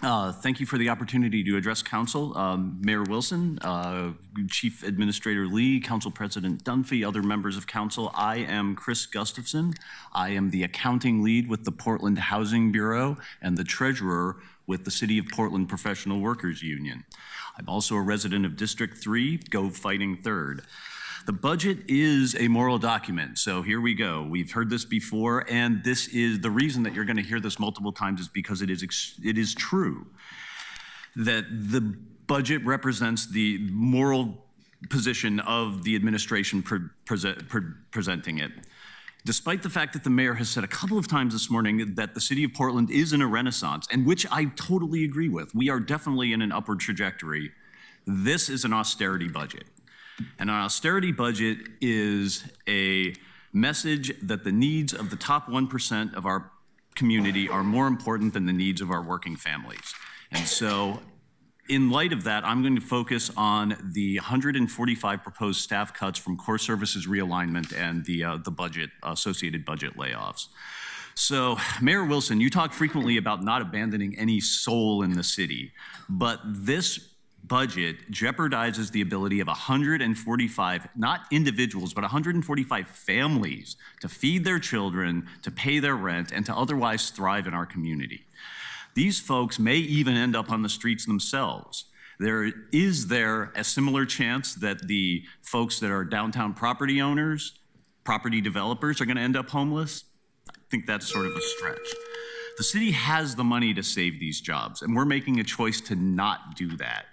Thank you for the opportunity to address council. Mayor Wilson, Chief Administrator Lee, Council President Dunphy, other members of council. I am Chris Gustafson. I am the accounting lead with the Portland Housing Bureau and the treasurer with the City of Portland Professional Workers Union. I'm also a resident of District 3, Go Fighting Third. The budget is a moral document, so here we go. We've heard this before, and this is the reason that you're going to hear this multiple times is because it is true that the budget represents the moral position of the administration presenting it. Despite the fact that the mayor has said a couple of times this morning that the city of Portland is in a renaissance, and which I totally agree with, we are definitely in an upward trajectory. This is an austerity budget. And an austerity budget is a message that the needs of the top 1% of our community are more important than the needs of our working families. And so in light of that, I'm going to focus on the 145 proposed staff cuts from core services realignment and the budget, associated budget layoffs. So, Mayor Wilson, you talk frequently about not abandoning any soul in the city, but this budget jeopardizes the ability of 145, not individuals, but 145 families to feed their children, to pay their rent, and to otherwise thrive in our community. These folks may even end up on the streets themselves. Is there a similar chance that the folks that are downtown property owners, property developers are going to end up homeless? I think that's sort of a stretch. The city has the money to save these jobs, and we're making a choice to not do that.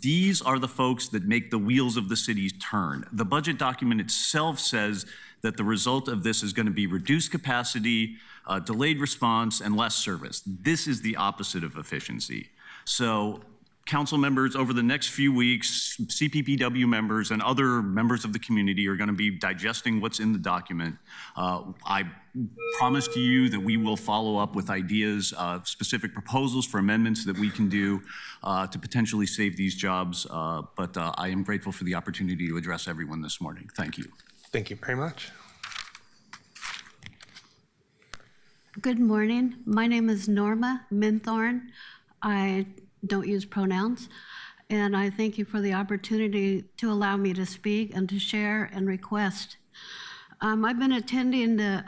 These are the folks that make the wheels of the city turn. The budget document itself says that the result of this is going to be reduced capacity, delayed response, and less service. This is the opposite of efficiency. So, council members, over the next few weeks, CPPW members and other members of the community are going to be digesting what's in the document. I promise to you that we will follow up with ideas, specific proposals for amendments that we can do to potentially save these jobs. But I am grateful for the opportunity to address everyone this morning. Thank you. Thank you very much. Good morning. My name is Norma Minthorn. I don't use pronouns. And I thank you for the opportunity to allow me to speak and to share and request. I've been attending the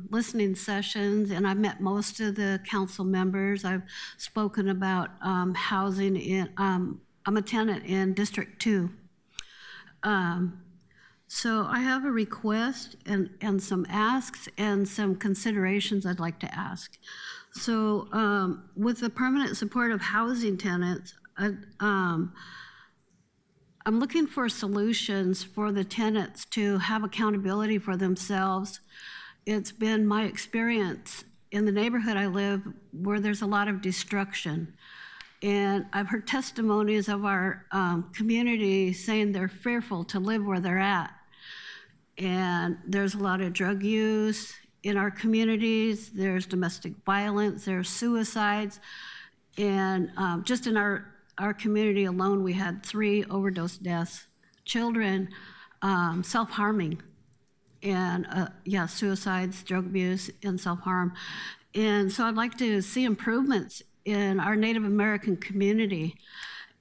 listening sessions, and I've met most of the council members. I've spoken about housing in, I'm a tenant in District 2. So I have a request and some asks and some considerations I'd like to ask. So with the permanent supportive housing tenants, I'm looking for solutions for the tenants to have accountability for themselves. It's been my experience in the neighborhood I live where there's a lot of destruction. And I've heard testimonies of our community saying they're fearful to live where they're at. And there's a lot of drug use in our communities. There's domestic violence, there's suicides. And just in our community alone, we had 3 overdose deaths, children self-harming, and suicides, drug abuse, and self-harm. And so I'd like to see improvements in our Native American community.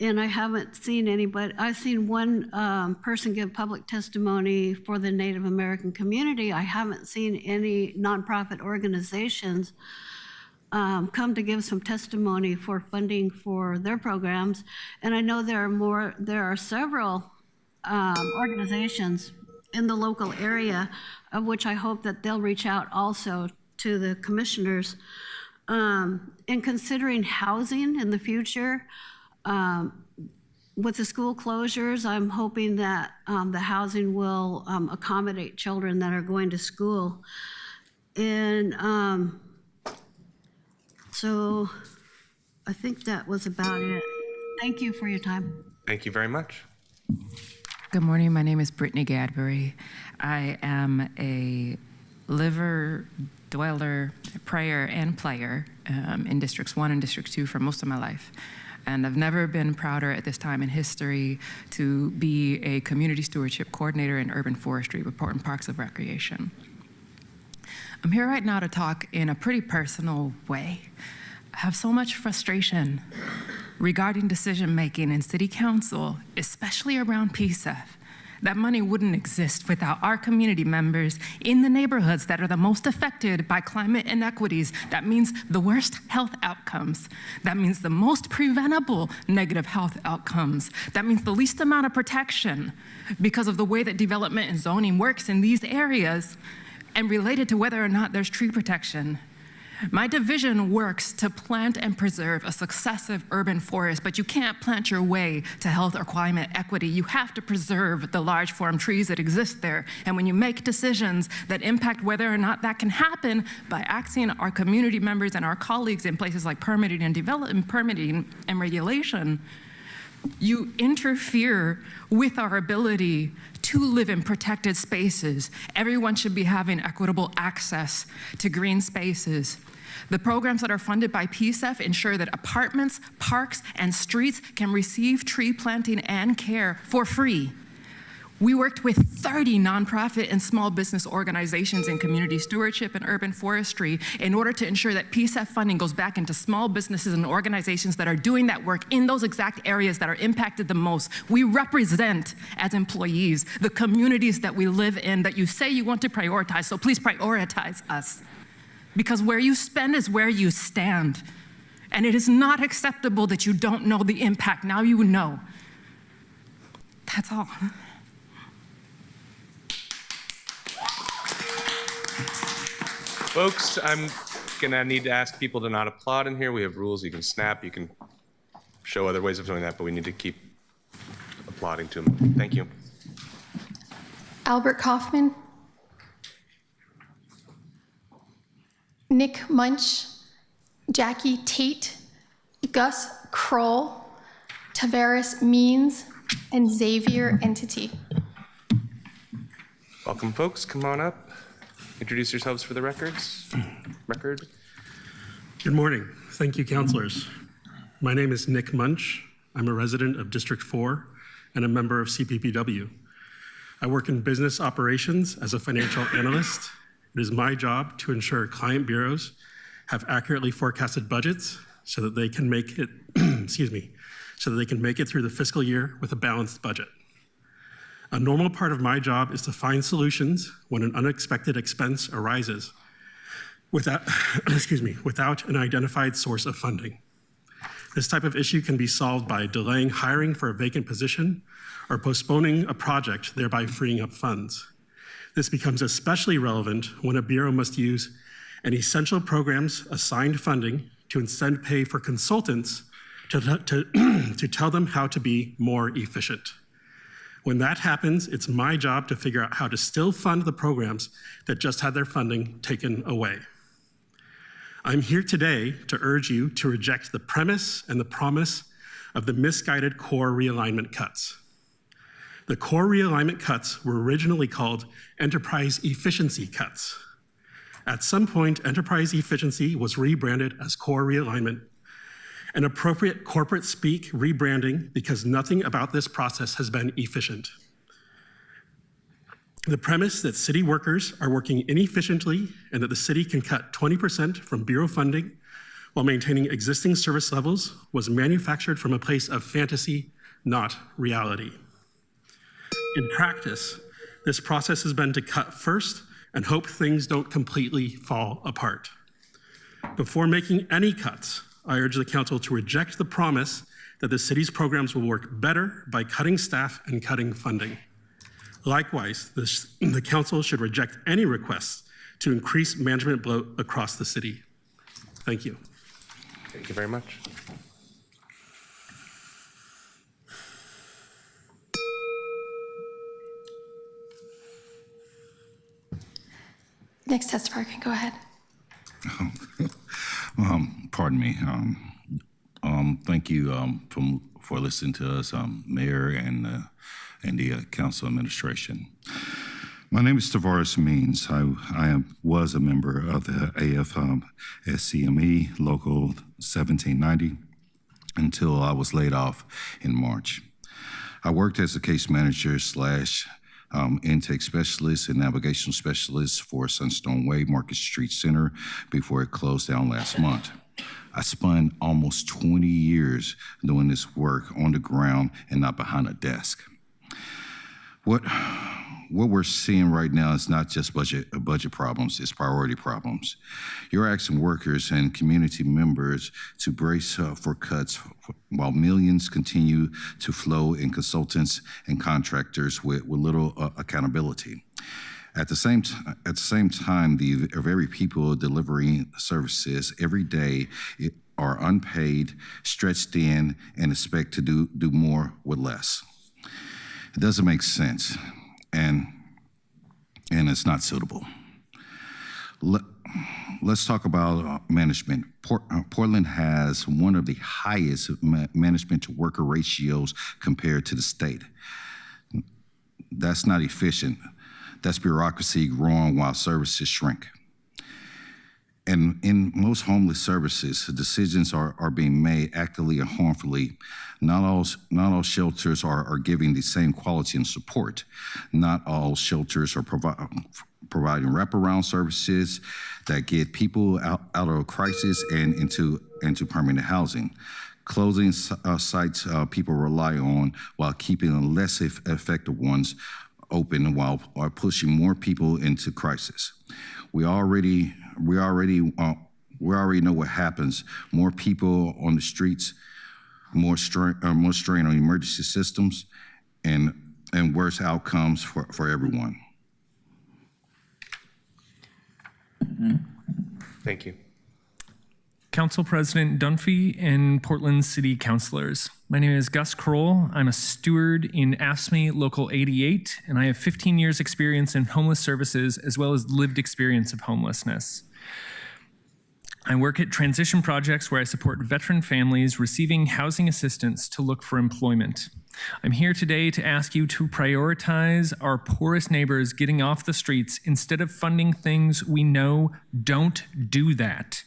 And I haven't seen anybody. I've seen one person give public testimony for the Native American community. I haven't seen any nonprofit organizations come to give some testimony for funding for their programs. And I know there are several organizations in the local area, of which I hope that they'll reach out also to the commissioners. In considering housing in the future, with the school closures, I'm hoping that the housing will accommodate children that are going to school. And so I think that was about it. Thank you for your time. Thank you very much. Good morning. My name is Brittany Gadbury. I am a liver dweller, prayer, and player in Districts 1 and District 2 for most of my life. And I've never been prouder at this time in history to be a community stewardship coordinator in urban forestry with Portland Parks of Recreation. I'm here right now to talk in a pretty personal way. I have so much frustration regarding decision-making in City Council, especially around PSEF. That money wouldn't exist without our community members in the neighborhoods that are the most affected by climate inequities. That means the worst health outcomes. That means the most preventable negative health outcomes. That means the least amount of protection because of the way that development and zoning works in these areas and related to whether or not there's tree protection. My division works to plant and preserve a successive urban forest, but you can't plant your way to health or climate equity. You have to preserve the large form trees that exist there. And when you make decisions that impact whether or not that can happen by asking our community members and our colleagues in places like permitting and development, permitting and regulation, you interfere with our ability to live in protected spaces. Everyone should be having equitable access to green spaces. The programs that are funded by PSEF ensure that apartments, parks, and streets can receive tree planting and care for free. We worked with 30 nonprofit and small business organizations in community stewardship and urban forestry in order to ensure that PSEF funding goes back into small businesses and organizations that are doing that work in those exact areas that are impacted the most. We represent, as employees, the communities that we live in that you say you want to prioritize, so please prioritize us. Because where you spend is where you stand. And it is not acceptable that you don't know the impact. Now you know. That's all. Folks, I'm gonna need to ask people to not applaud in here. We have rules. You can snap, you can show other ways of doing that, but we need to keep applauding to them. Thank you. Albert Kaufman. Nick Munch, Jackie Tate, Gus Kroll, Tavares Means, and Xavier Entity. Welcome, folks. Come on up. Introduce yourselves for the record. Good morning. Thank you, councilors. My name is Nick Munch. I'm a resident of District 4 and a member of CPPW. I work in business operations as a financial analyst. It is my job to ensure client bureaus have accurately forecasted budgets so that they can make it, so that they can make it through the fiscal year with a balanced budget. A normal part of my job is to find solutions when an unexpected expense arises without an identified source of funding. This type of issue can be solved by delaying hiring for a vacant position or postponing a project, thereby freeing up funds. This becomes especially relevant when a bureau must use an essential program's assigned funding to instead pay for consultants to tell them how to be more efficient. When that happens, it's my job to figure out how to still fund the programs that just had their funding taken away. I'm here today to urge you to reject the premise and the promise of the misguided core realignment cuts. The core realignment cuts were originally called enterprise efficiency cuts. At some point, enterprise efficiency was rebranded as core realignment, an appropriate corporate speak rebranding because nothing about this process has been efficient. The premise that city workers are working inefficiently and that the city can cut 20% from bureau funding while maintaining existing service levels was manufactured from a place of fantasy, not reality. In practice, this process has been to cut first and hope things don't completely fall apart. Before making any cuts, I urge the council to reject the promise that the city's programs will work better by cutting staff and cutting funding. Likewise, the council should reject any requests to increase management bloat across the city. Thank you. Thank you very much. Next testifier can go ahead. Pardon me. Thank you for listening to us, Mayor and the Council Administration. My name is Tavares Means. I was a member of the AFSCME Local 1790 until I was laid off in March. I worked as a case manager / intake specialist and navigational specialist for Sunstone Way Market Street Center before it closed down last month. I spent almost 20 years doing this work on the ground and not behind a desk. What we're seeing right now is not just budget problems, it's priority problems. You're asking workers and community members to brace for cuts while millions continue to flow in consultants and contractors with little accountability. At the same time, the very people delivering services every day are unpaid, stretched thin, and expect to do more with less. It doesn't make sense, and it's not suitable. Let's talk about management. Portland has one of the highest management to worker ratios compared to the state. That's not efficient. That's bureaucracy growing while services shrink. And in most homeless services, decisions are being made actively and harmfully. Not all shelters are giving the same quality and support. Not all shelters are providing wraparound services that get people out of crisis and into permanent housing. Closing sites people rely on while keeping the less effective ones open while pushing more people into crisis. We already know what happens. More people on the streets, more strain on emergency systems, and worse outcomes for everyone. Thank you. Council President Dunphy and Portland City Councilors. My name is Gus Kroll. I'm a steward in AFSCME Local 88, and I have 15 years experience in homeless services as well as lived experience of homelessness. I work at transition projects where I support veteran families receiving housing assistance to look for employment. I'm here today to ask you to prioritize our poorest neighbors getting off the streets instead of funding things we know don't do that.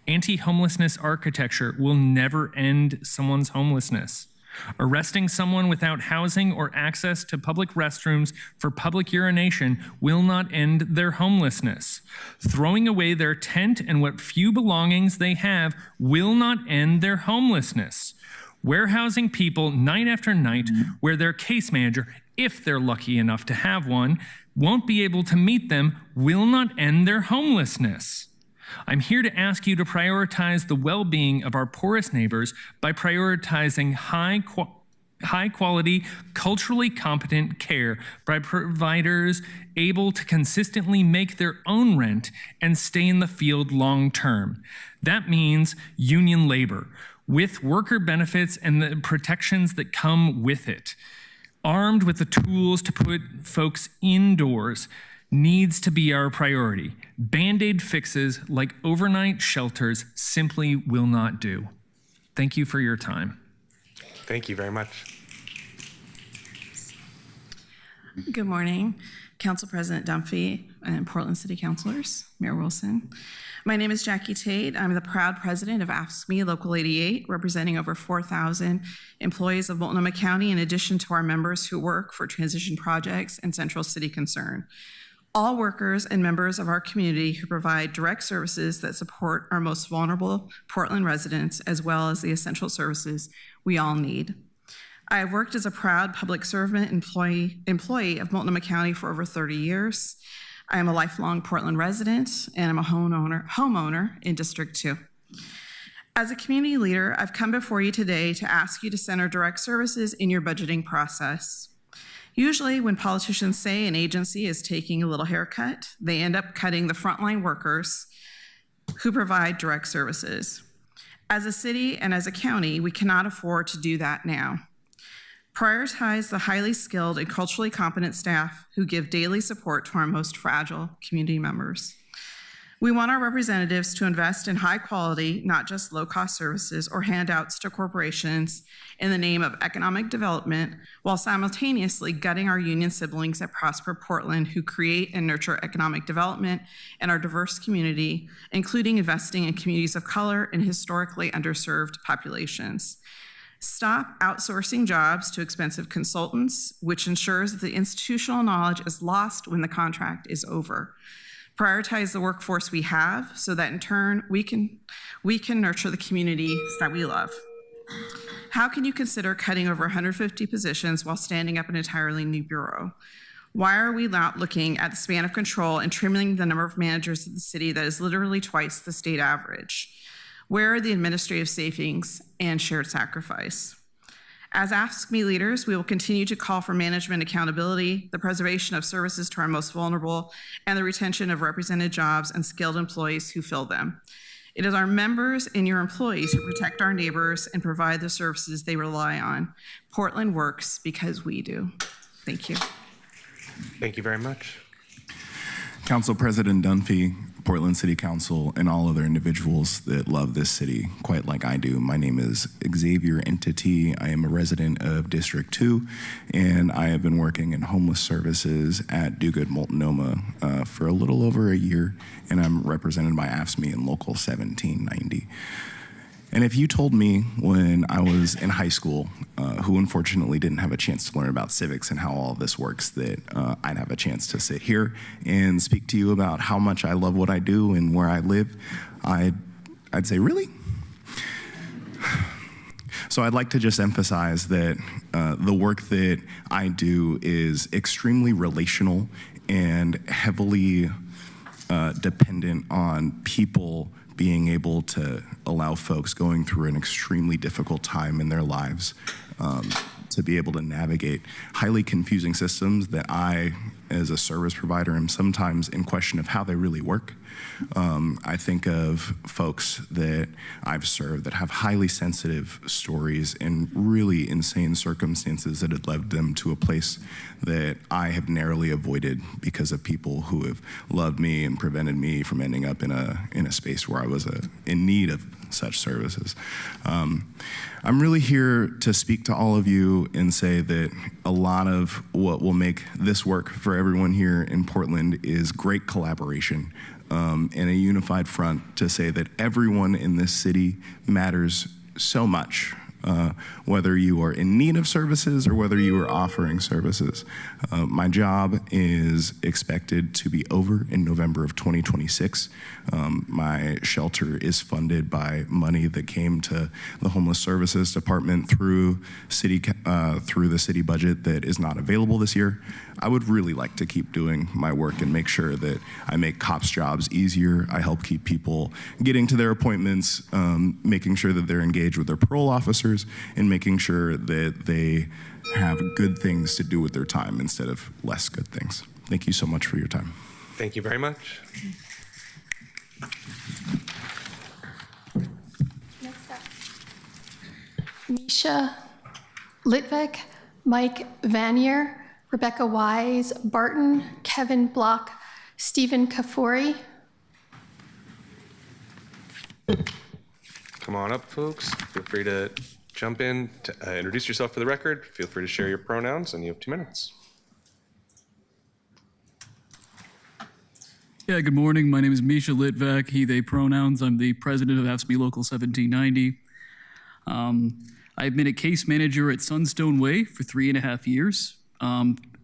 Anti-homelessness architecture will never end someone's homelessness. Arresting someone without housing or access to public restrooms for public urination will not end their homelessness. Throwing away their tent and what few belongings they have will not end their homelessness. Warehousing people night after night where their case manager, if they're lucky enough to have one, won't be able to meet them will not end their homelessness. I'm here to ask you to prioritize the well-being of our poorest neighbors by prioritizing high-quality, culturally competent care by providers able to consistently make their own rent and stay in the field long-term. That means union labor, with worker benefits and the protections that come with it. Armed with the tools to put folks indoors needs to be our priority. Band-aid fixes like overnight shelters simply will not do. Thank you for your time. Thank you very much. Good morning, Council President Dunphy and Portland City Councilors, Mayor Wilson. My name is Jackie Tate. I'm the proud president of AFSCME Local 88, representing over 4,000 employees of Multnomah County, in addition to our members who work for transition projects and Central City Concern. All workers and members of our community who provide direct services that support our most vulnerable Portland residents, as well as the essential services we all need. I have worked as a proud public servant employee of Multnomah County for over 30 years. I am a lifelong Portland resident, and I'm a homeowner in District 2. As a community leader, I've come before you today to ask you to center direct services in your budgeting process. Usually when politicians say an agency is taking a little haircut, they end up cutting the frontline workers who provide direct services. As a city and as a county, we cannot afford to do that now. Prioritize the highly skilled and culturally competent staff who give daily support to our most fragile community members. We want our representatives to invest in high quality, not just low-cost services or handouts to corporations in the name of economic development, while simultaneously gutting our union siblings at Prosper Portland who create and nurture economic development in our diverse community, including investing in communities of color and historically underserved populations. Stop outsourcing jobs to expensive consultants, which ensures that the institutional knowledge is lost when the contract is over. Prioritize the workforce we have so that in turn we can nurture the communities that we love. How can you consider cutting over 150 positions while standing up an entirely new bureau? Why are we not looking at the span of control and trimming the number of managers of the city that is literally twice the state average? Where are the administrative savings and shared sacrifice? As AFSCME leaders, we will continue to call for management accountability, the preservation of services to our most vulnerable, and the retention of represented jobs and skilled employees who fill them. It is our members and your employees who protect our neighbors and provide the services they rely on. Portland works because we do. Thank you. Thank you very much. Council President Dunphy, Portland City Council, and all other individuals that love this city quite like I do. My name is Xavier Entity. I am a resident of District 2, and I have been working in homeless services at Do Good Multnomah for a little over a year, and I'm represented by AFSCME in Local 1790. And if you told me when I was in high school, who unfortunately didn't have a chance to learn about civics and how all this works, that I'd have a chance to sit here and speak to you about how much I love what I do and where I live, I'd say, really? So I'd like to just emphasize that the work that I do is extremely relational and heavily dependent on people being able to allow folks going through an extremely difficult time in their lives to be able to navigate highly confusing systems that I, as a service provider, am sometimes in question of how they really work. I think of folks that I've served that have highly sensitive stories and really insane circumstances that have led them to a place that I have narrowly avoided because of people who have loved me and prevented me from ending up in a space where I was in need of such services. I'm really here to speak to all of you and say that a lot of what will make this work for everyone here in Portland is great collaboration and a unified front to say that everyone in this city matters so much whether you are in need of services or whether you are offering services. My job is expected to be over in November of 2026. My shelter is funded by money that came to the Homeless Services Department through the city budget that is not available this year. I would really like to keep doing my work and make sure that I make cops' jobs easier. I help keep people getting to their appointments, making sure that they're engaged with their parole officers, and making sure that they have good things to do with their time instead of less good things. Thank you so much for your time. Thank you very much. Next up, Misha Litvek, Mike Vanier, Rebecca Wise Barton, Kevin Block, Stephen Kafori. Come on up, folks. Feel free to jump in, to, introduce yourself for the record. Feel free to share your pronouns, and you have 2 minutes. Yeah, good morning. My name is Misha Litvak, he, they pronouns. I'm the president of AFSCME Local 1790. I've been a case manager at Sunstone Way for 3.5 years.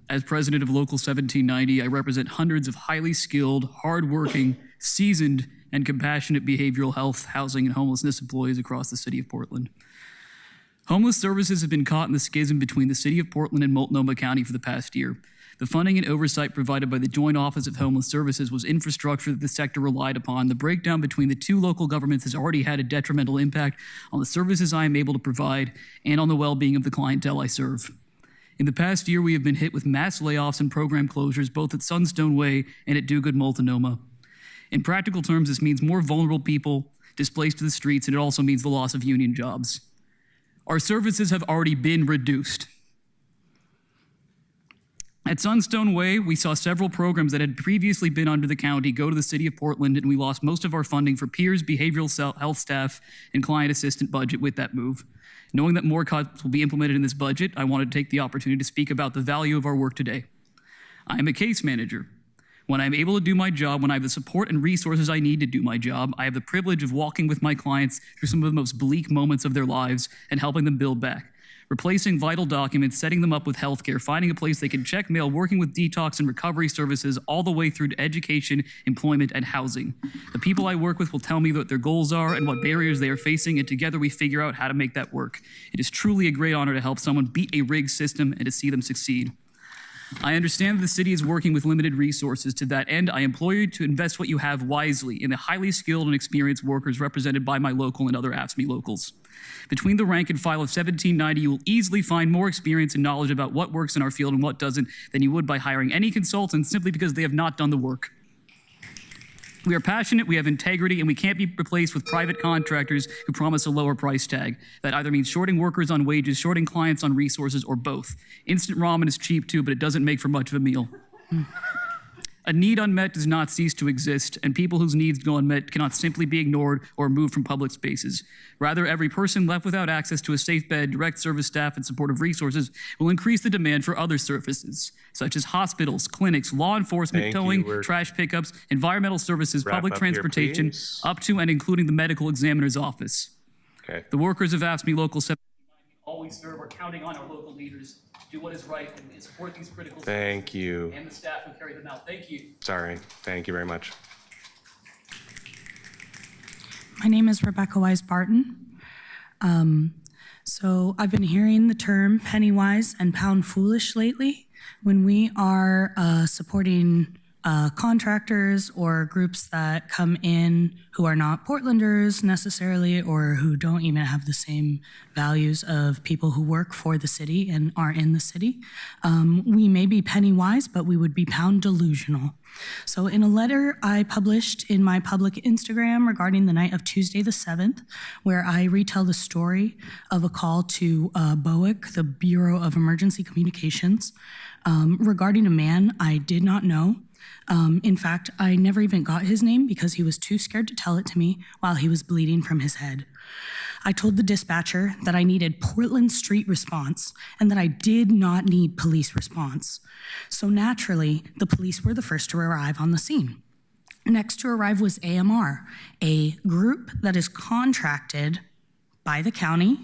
As president of Local 1790, I represent hundreds of highly skilled, hardworking, seasoned, and compassionate behavioral health, housing, and homelessness employees across the city of Portland. Homeless services have been caught in the schism between the city of Portland and Multnomah County for the past year. The funding and oversight provided by the Joint Office of Homeless Services was infrastructure that the sector relied upon. The breakdown between the two local governments has already had a detrimental impact on the services I am able to provide and on the well-being of the clientele I serve. In the past year, we have been hit with mass layoffs and program closures both at Sunstone Way and at Do Good Multnomah. In practical terms, this means more vulnerable people displaced to the streets, and it also means the loss of union jobs. Our services have already been reduced. At Sunstone Way, we saw several programs that had previously been under the county go to the city of Portland, and we lost most of our funding for peers, behavioral health staff, and client assistant budget with that move. Knowing that more cuts will be implemented in this budget, I wanted to take the opportunity to speak about the value of our work today. I am a case manager. When I'm able to do my job, when I have the support and resources I need to do my job, I have the privilege of walking with my clients through some of the most bleak moments of their lives and helping them build back. Replacing vital documents, setting them up with healthcare, finding a place they can check mail, working with detox and recovery services, all the way through to education, employment, and housing. The people I work with will tell me what their goals are and what barriers they are facing, and together we figure out how to make that work. It is truly a great honor to help someone beat a rigged system and to see them succeed. I understand that the city is working with limited resources. To that end, I implore you to invest what you have wisely in the highly skilled and experienced workers represented by my local and other AFSCME locals. Between the rank and file of 1790, you will easily find more experience and knowledge about what works in our field and what doesn't than you would by hiring any consultant simply because they have not done the work. We are passionate, we have integrity, and we can't be replaced with private contractors who promise a lower price tag. That either means shorting workers on wages, shorting clients on resources, or both. Instant ramen is cheap too, but it doesn't make for much of a meal. A need unmet does not cease to exist, and people whose needs go unmet cannot simply be ignored or removed from public spaces. Rather, every person left without access to a safe bed, direct service staff, and supportive resources will increase the demand for other services, such as hospitals, clinics, law enforcement, towing, trash pickups, environmental services, public transportation, up to and including the medical examiner's office. Okay. The workers of AFSCME Local 7 always serve are counting on our local leaders to do what is right and support these critical Thank you. and the staff who carry them out. Thank you. Sorry. Thank you very much. My name is Rebecca Wise Barton. So I've been hearing the term penny wise and pound foolish lately when we are supporting contractors or groups that come in who are not Portlanders necessarily or who don't even have the same values of people who work for the city and are in the city. We may be penny wise, but we would be pound delusional. So in a letter I published in my public Instagram regarding the night of Tuesday the 7th, where I retell the story of a call to BOIC, the Bureau of Emergency Communications, regarding a man I did not know. In fact, I never even got his name because he was too scared to tell it to me while he was bleeding from his head. I told the dispatcher that I needed Portland Street response and that I did not need police response. So naturally, the police were the first to arrive on the scene. Next to arrive was AMR, a group that is contracted by the county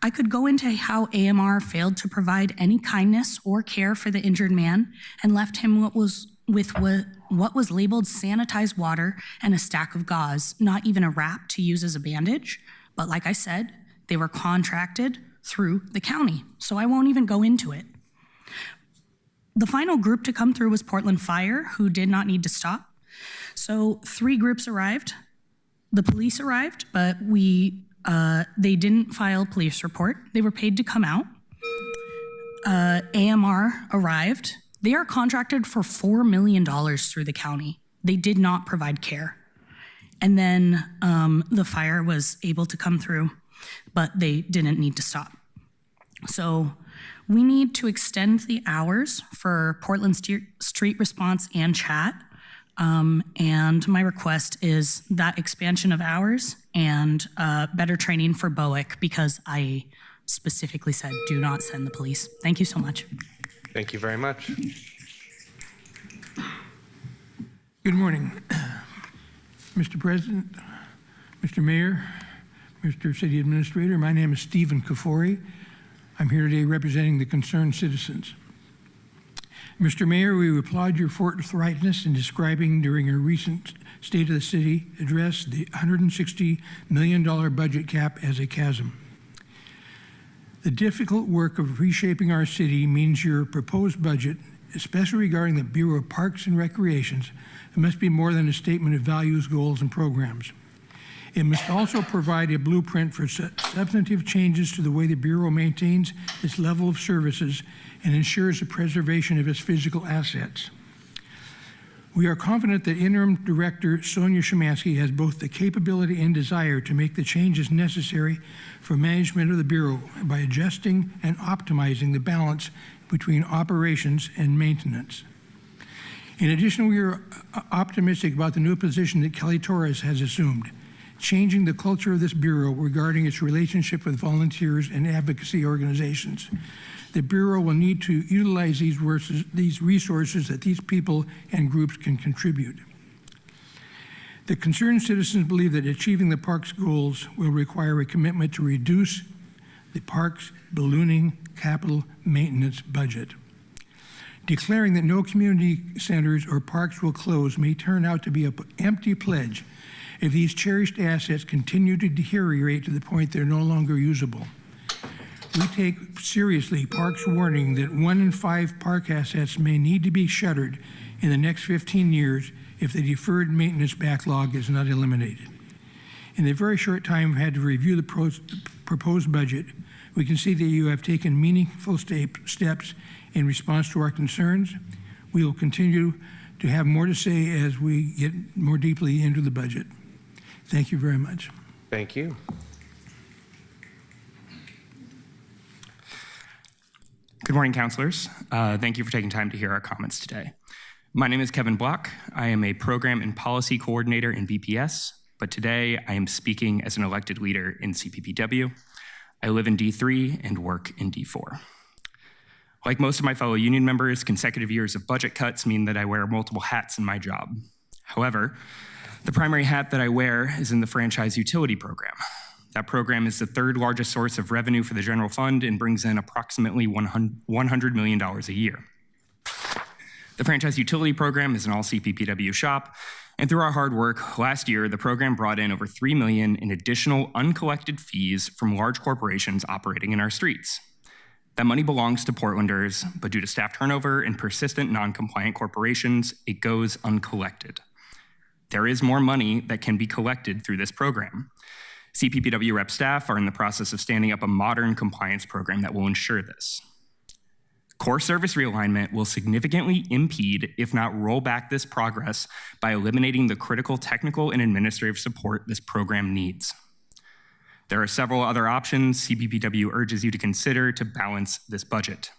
I could go into how AMR failed to provide any kindness or care for the injured man and left him what was labeled sanitized water and a stack of gauze, not even a wrap to use as a bandage. But like I said, they were contracted through the county, so I won't even go into it. The final group to come through was Portland Fire, who did not need to stop. So 3 groups arrived. The police arrived, but they didn't file a police report. They were paid to come out. AMR arrived. They are contracted for $4 million through the county. They did not provide care. And then the fire was able to come through, but they didn't need to stop. So we need to extend the hours for Portland Street Response and chat. And my request is that expansion of hours and better training for BOIC, because I specifically said do not send the police. Thank you so much. Thank you very much. Good morning, Mr. President, Mr. Mayor, Mr. City Administrator. My name is Stephen Kafori. I'm here today representing the concerned citizens. Mr. Mayor, we applaud your forthrightness in describing during your recent State of the City address the $160 million budget cap as a chasm. The difficult work of reshaping our city means your proposed budget, especially regarding the Bureau of Parks and Recreations, must be more than a statement of values, goals, and programs. It must also provide a blueprint for substantive changes to the way the Bureau maintains its level of services and ensures the preservation of its physical assets. We are confident that Interim Director Sonia Szymanski has both the capability and desire to make the changes necessary for management of the Bureau by adjusting and optimizing the balance between operations and maintenance. In addition, we are optimistic about the new position that Kelly Torres has assumed, changing the culture of this Bureau regarding its relationship with volunteers and advocacy organizations. The Bureau will need to utilize these resources that these people and groups can contribute. The concerned citizens believe that achieving the park's goals will require a commitment to reduce the park's ballooning capital maintenance budget. Declaring that no community centers or parks will close may turn out to be an empty pledge if these cherished assets continue to deteriorate to the point they're no longer usable. We take seriously Parks' warning that 1 in 5 park assets may need to be shuttered in the next 15 years if the deferred maintenance backlog is not eliminated. In the very short time I've had to review the proposed budget, we can see that you have taken meaningful steps in response to our concerns. We will continue to have more to say as we get more deeply into the budget. Thank you very much. Thank you. Good morning, councilors. Thank you for taking time to hear our comments today. My name is Kevin Block. I am a program and policy coordinator in BPS, but today I am speaking as an elected leader in CPPW. I live in D3 and work in D4. Like most of my fellow union members, consecutive years of budget cuts mean that I wear multiple hats in my job. However, the primary hat that I wear is in the franchise utility program. That program is the 3rd largest source of revenue for the general fund and brings in approximately $100 million a year. The franchise utility program is an all CPPW shop, and through our hard work, last year, the program brought in over $3 million in additional uncollected fees from large corporations operating in our streets. That money belongs to Portlanders, but due to staff turnover and persistent non-compliant corporations, it goes uncollected. There is more money that can be collected through this program. CPPW rep staff are in the process of standing up a modern compliance program that will ensure this. Core service realignment will significantly impede, if not roll back this progress by eliminating the critical technical and administrative support this program needs. There are several other options CPPW urges you to consider to balance this budget.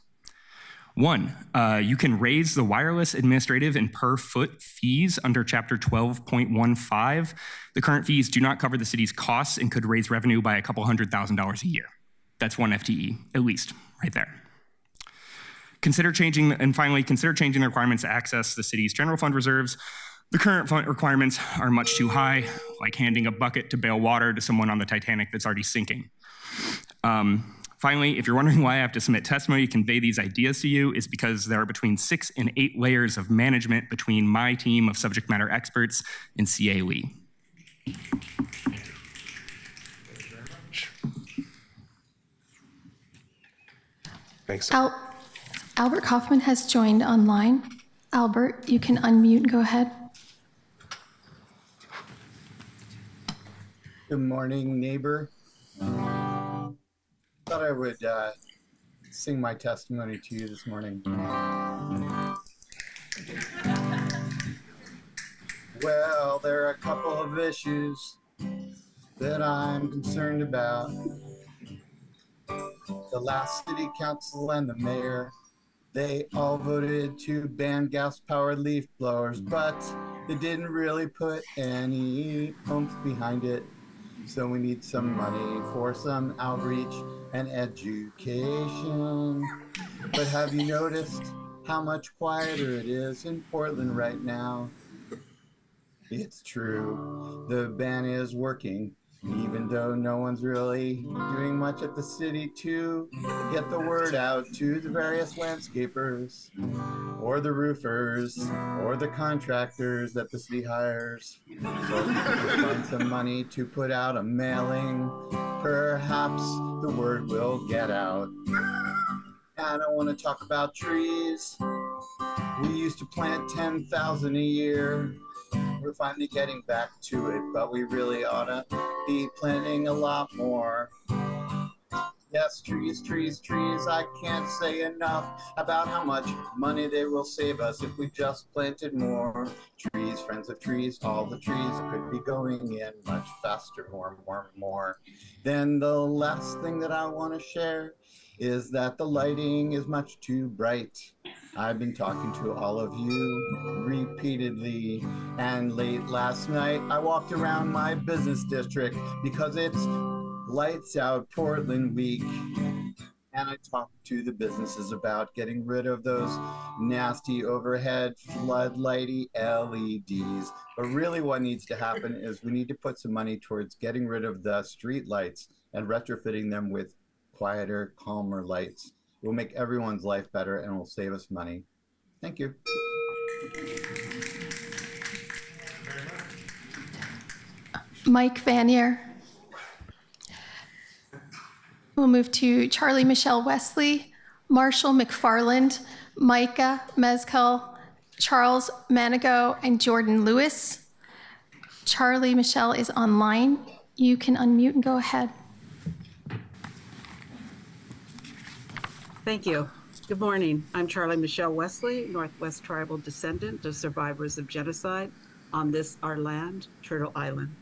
1, you can raise the wireless administrative and per foot fees under Chapter 12.15. The current fees do not cover the city's costs and could raise revenue by a couple $100,000 a year. That's 1 FTE, at least, right there. Finally, consider changing the requirements to access the city's general fund reserves. The current fund requirements are much too high, like handing a bucket to bail water to someone on the Titanic that's already sinking. Finally, if you're wondering why I have to submit testimony to convey these ideas to you, is because there are between 6 and 8 layers of management between my team of subject matter experts and CA Lee. Thanks. Albert Kaufman has joined online. Albert, you can unmute and go ahead. Good morning, neighbor. Thought I would sing my testimony to you this morning. Well, there are a couple of issues that I'm concerned about. The last city council and the mayor, they all voted to ban gas-powered leaf blowers, but they didn't really put any oomph behind it. So we need some money for some outreach and education. But have you noticed how much quieter it is in Portland right now? It's true, the ban is working, even though no one's really doing much at the city to get the word out to the various landscapers, or the roofers, or the contractors that the city hires. So if we could find some money to put out a mailing, perhaps the word will get out. And I want to talk about trees. We used to plant 10,000 a year. We're finally getting back to it, but we really ought to be planting a lot more. Yes, trees, trees, trees. I can't say enough about how much money they will save us if we just planted more. Trees, friends of trees, all the trees could be going in much faster, more. Then the last thing that I want to share is that the lighting is much too bright. I've been talking to all of you repeatedly, and late last night I walked around my business district because it's Lights Out Portland Week, and I talked to the businesses about getting rid of those nasty overhead floodlighty LEDs. But really what needs to happen is we need to put some money towards getting rid of the street lights and retrofitting them with quieter, calmer lights. It will make everyone's life better and will save us money. Thank you. Mike Vanier. We'll move to Charlie Michelle Wesley, Marshall McFarland, Micah Mezcal, Charles Manigo, and Jordan Lewis. Charlie Michelle is online. You can unmute and go ahead. Thank you. Good morning. I'm Charlie Michelle Wesley, Northwest Tribal descendant of survivors of genocide on this, our land, Turtle Island.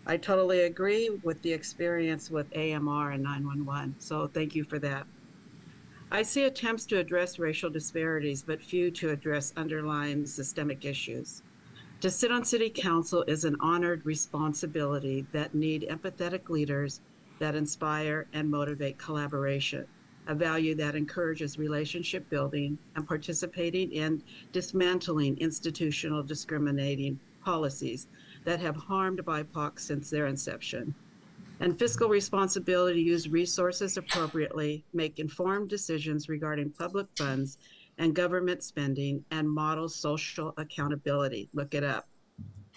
I totally agree with the experience with AMR and 911, so thank you for that. I see attempts to address racial disparities, but few to address underlying systemic issues. To sit on city council is an honored responsibility that need empathetic leaders that inspire and motivate collaboration, a value that encourages relationship building and participating in dismantling institutional discriminating policies that have harmed BIPOC since their inception. And fiscal responsibility to use resources appropriately, make informed decisions regarding public funds and government spending, and model social accountability. Look it up.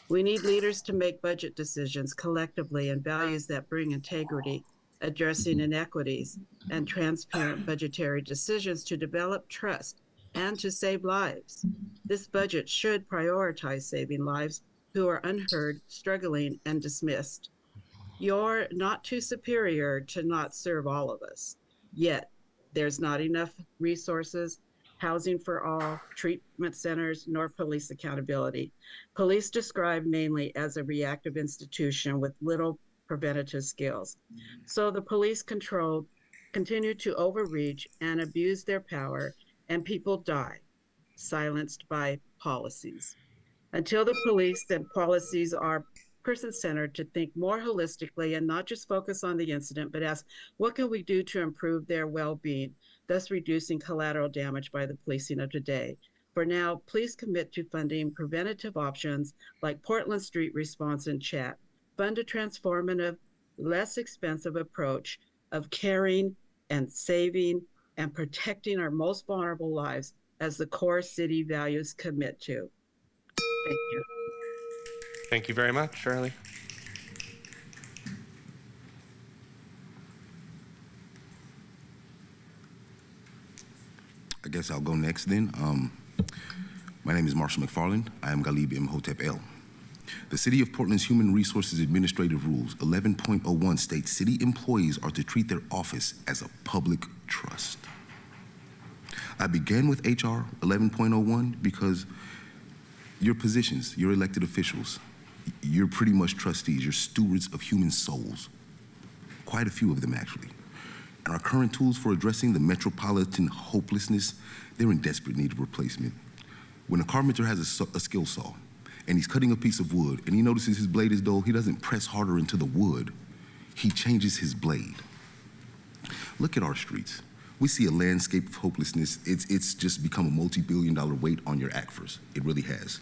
We need leaders to make budget decisions collectively and values that bring integrity, addressing inequities, and transparent budgetary decisions to develop trust and to save lives. This budget should prioritize saving lives who are unheard, struggling, and dismissed. You're not too superior to not serve all of us. Yet, there's not enough resources, housing for all, treatment centers, nor police accountability. Police described mainly as a reactive institution with little preventative skills. So the police continue to overreach and abuse their power, and people die, silenced by policies. Until the police and policies are person-centered, to think more holistically and not just focus on the incident, but ask, what can we do to improve their well-being, thus reducing collateral damage by the policing of today? For now, please commit to funding preventative options like Portland Street Response and Chat. Fund a transformative, less expensive approach of caring and saving and protecting our most vulnerable lives as the core city values commit to. Thank you. Thank you very much, Charlie. I guess I'll go next then. My name is Marshall McFarland. I am Galib Imhotep El. The City of Portland's Human Resources Administrative Rules 11.01 states city employees are to treat their office as a public trust. I began with HR 11.01 because your positions, your elected officials, you're pretty much trustees, you're stewards of human souls. Quite a few of them, actually. And our current tools for addressing the metropolitan hopelessness, they're in desperate need of replacement. When a carpenter has a skill saw and he's cutting a piece of wood and he notices his blade is dull, he doesn't press harder into the wood, he changes his blade. Look at our streets. We see a landscape of hopelessness. It's just become a multi-billion-dollar weight on your aquifers. It really has.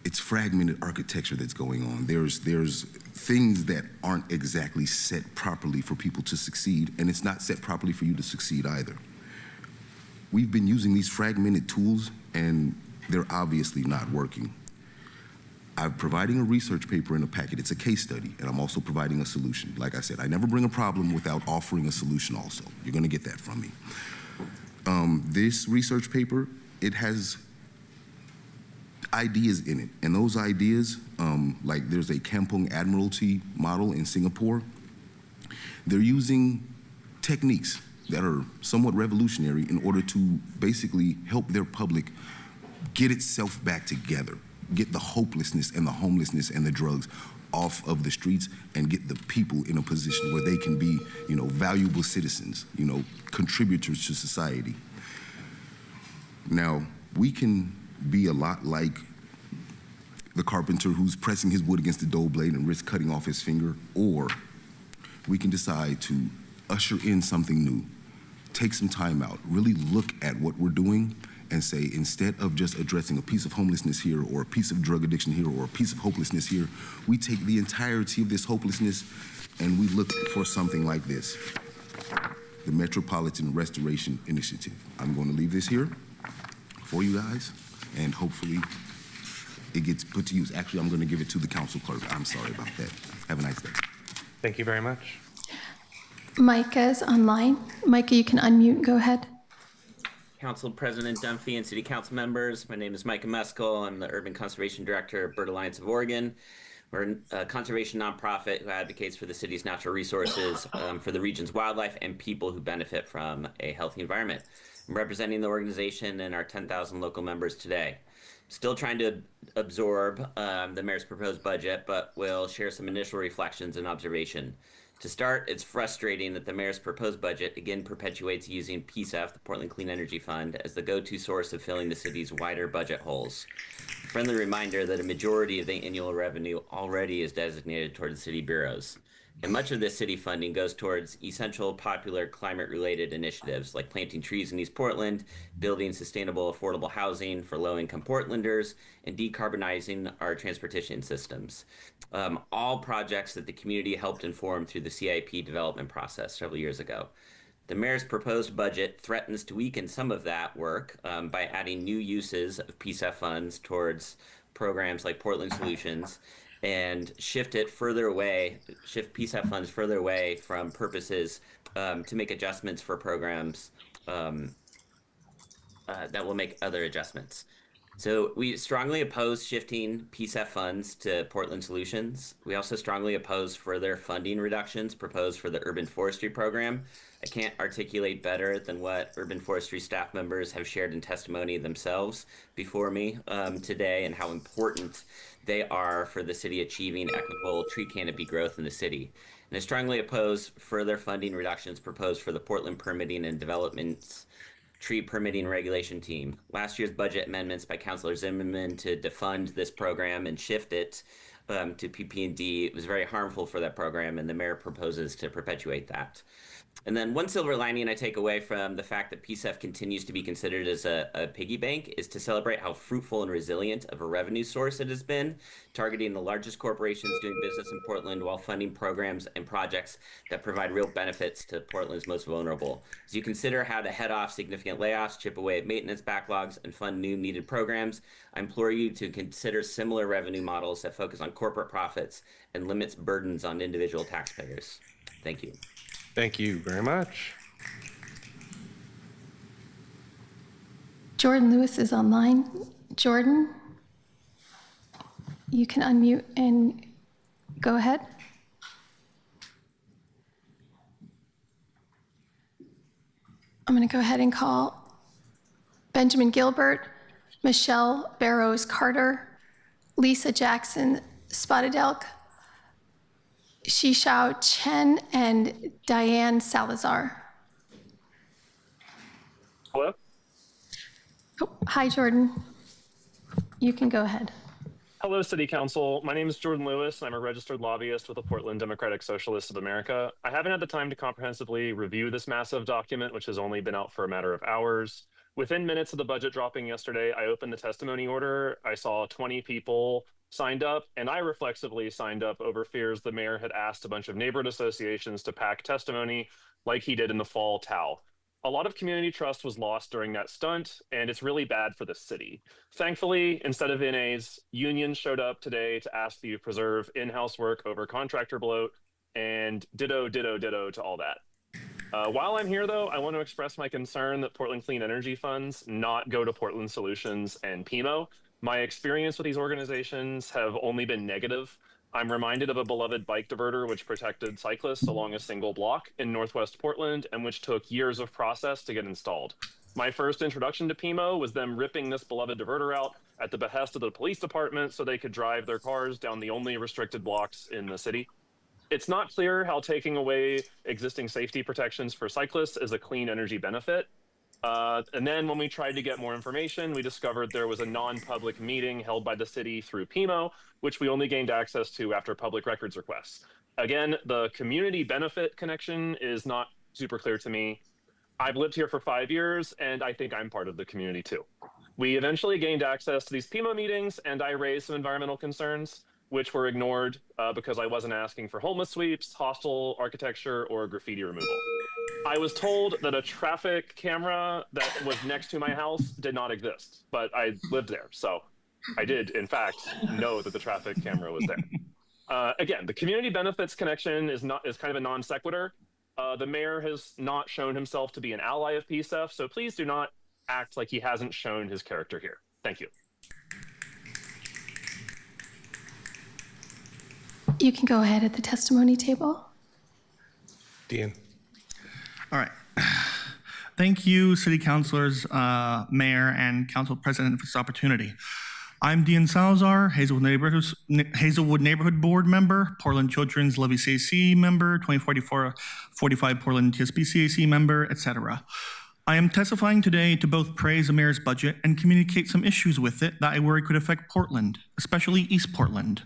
It's fragmented architecture that's going on. There's things that aren't exactly set properly for people to succeed, and it's not set properly for you to succeed either. We've been using these fragmented tools, and they're obviously not working. I'm providing a research paper in a packet. It's a case study, and I'm also providing a solution. Like I said, I never bring a problem without offering a solution also. You're gonna get that from me. This research paper, it has ideas in it, and those ideas, like there's a Kampong Admiralty model in Singapore. They're using techniques that are somewhat revolutionary in order to basically help their public get itself back together, get the hopelessness and the homelessness and the drugs off of the streets, and get the people in a position where they can be, valuable citizens, contributors to society. Now, we can be a lot like the carpenter who's pressing his wood against the dull blade and risk cutting off his finger, or we can decide to usher in something new, take some time out, really look at what we're doing and say, instead of just addressing a piece of homelessness here or a piece of drug addiction here or a piece of hopelessness here, we take the entirety of this hopelessness and we look for something like this, the Metropolitan Restoration Initiative. I'm going to leave this here for you guys, and hopefully it gets put to use. Actually, I'm going to give it to the council clerk. I'm sorry about that. Have a nice day. Thank you very much. Micah is online. Micah, you can unmute and go ahead. Council President Dunphy and City Council members, my name is Micah Meskel. I'm the Urban Conservation Director of Bird Alliance of Oregon. We're a conservation nonprofit who advocates for the city's natural resources, for the region's wildlife, and people who benefit from a healthy environment. I'm representing the organization and our 10,000 local members today. Still trying to absorb the mayor's proposed budget, but we'll share some initial reflections and observation. To start, it's frustrating that the mayor's proposed budget again perpetuates using PSEF, the Portland Clean Energy Fund, as the go-to source of filling the city's wider budget holes. Friendly reminder that a majority of the annual revenue already is designated toward the city bureaus. And much of this city funding goes towards essential, popular climate-related initiatives like planting trees in East Portland, building sustainable, affordable housing for low-income Portlanders, and decarbonizing our transportation systems. All projects that the community helped inform through the CIP development process several years ago. The mayor's proposed budget threatens to weaken some of that work by adding new uses of PSEF funds towards programs like Portland Solutions, and shift PSEF funds further away from purposes to make adjustments for programs that will make other adjustments. So we strongly oppose shifting PSEF funds to Portland Solutions. We also strongly oppose further funding reductions proposed for the urban forestry program. I can't articulate better than what urban forestry staff members have shared in testimony themselves before me today, and how important they are for the city achieving equitable tree canopy growth in the city. And I strongly oppose further funding reductions proposed for the Portland Permitting and Development's tree permitting regulation team. Last year's budget amendments by Councilor Zimmerman to defund this program and shift it to PP&D was very harmful for that program, and the mayor proposes to perpetuate that. And then one silver lining I take away from the fact that PSEF continues to be considered as a piggy bank is to celebrate how fruitful and resilient of a revenue source it has been, targeting the largest corporations doing business in Portland while funding programs and projects that provide real benefits to Portland's most vulnerable. As you consider how to head off significant layoffs, chip away at maintenance backlogs, and fund new needed programs, I implore you to consider similar revenue models that focus on corporate profits and limits burdens on individual taxpayers. Thank you. Thank you very much. Jordan Lewis is online. Jordan, you can unmute and go ahead. I'm going to go ahead and call Benjamin Gilbert, Michelle Barrows Carter, Lisa Jackson Spotted Elk, Shishao Chen, and Diane Salazar. Hello? Oh, hi, Jordan. You can go ahead. Hello, City Council. My name is Jordan Lewis, and I'm a registered lobbyist with the Portland Democratic Socialists of America. I haven't had the time to comprehensively review this massive document, which has only been out for a matter of hours. Within minutes of the budget dropping yesterday, I opened the testimony order. I saw 20 people signed up, and I reflexively signed up over fears the mayor had asked a bunch of neighborhood associations to pack testimony like he did in the fall TOW. A lot of community trust was lost during that stunt, and it's really bad for the city. Thankfully, instead of NAs, unions showed up today to ask that you preserve in-house work over contractor bloat, and ditto, ditto, ditto to all that. While I'm here, though, I want to express my concern that Portland Clean Energy funds not go to Portland Solutions and PMO. My experience with these organizations have only been negative. I'm reminded of a beloved bike diverter which protected cyclists along a single block in Northwest Portland and which took years of process to get installed. My first introduction to PMO was them ripping this beloved diverter out at the behest of the police department so they could drive their cars down the only restricted blocks in the city. It's not clear how taking away existing safety protections for cyclists is a clean energy benefit. And then when we tried to get more information, we discovered there was a non-public meeting held by the city through PMO, which we only gained access to after public records requests. Again, the community benefit connection is not super clear to me. I've lived here for 5 years, and I think I'm part of the community too. We eventually gained access to these PMO meetings, and I raised some environmental concerns, which were ignored because I wasn't asking for homeless sweeps, hostile architecture, or graffiti removal. I was told that a traffic camera that was next to my house did not exist, but I lived there, so I did, in fact, know that the traffic camera was there. Again, the community benefits connection is kind of a non sequitur. The mayor has not shown himself to be an ally of PSEF, so please do not act like he hasn't shown his character here. Thank you. You can go ahead at the testimony table. Dean. All right. Thank you, City Councilors, Mayor, and Council President for this opportunity. I'm Dean Salazar, Hazelwood Neighborhood Board member, Portland Children's Levy CAC member, 2044-45 Portland TSP CAC member, etc. I am testifying today to both praise the mayor's budget and communicate some issues with it that I worry could affect Portland, especially East Portland.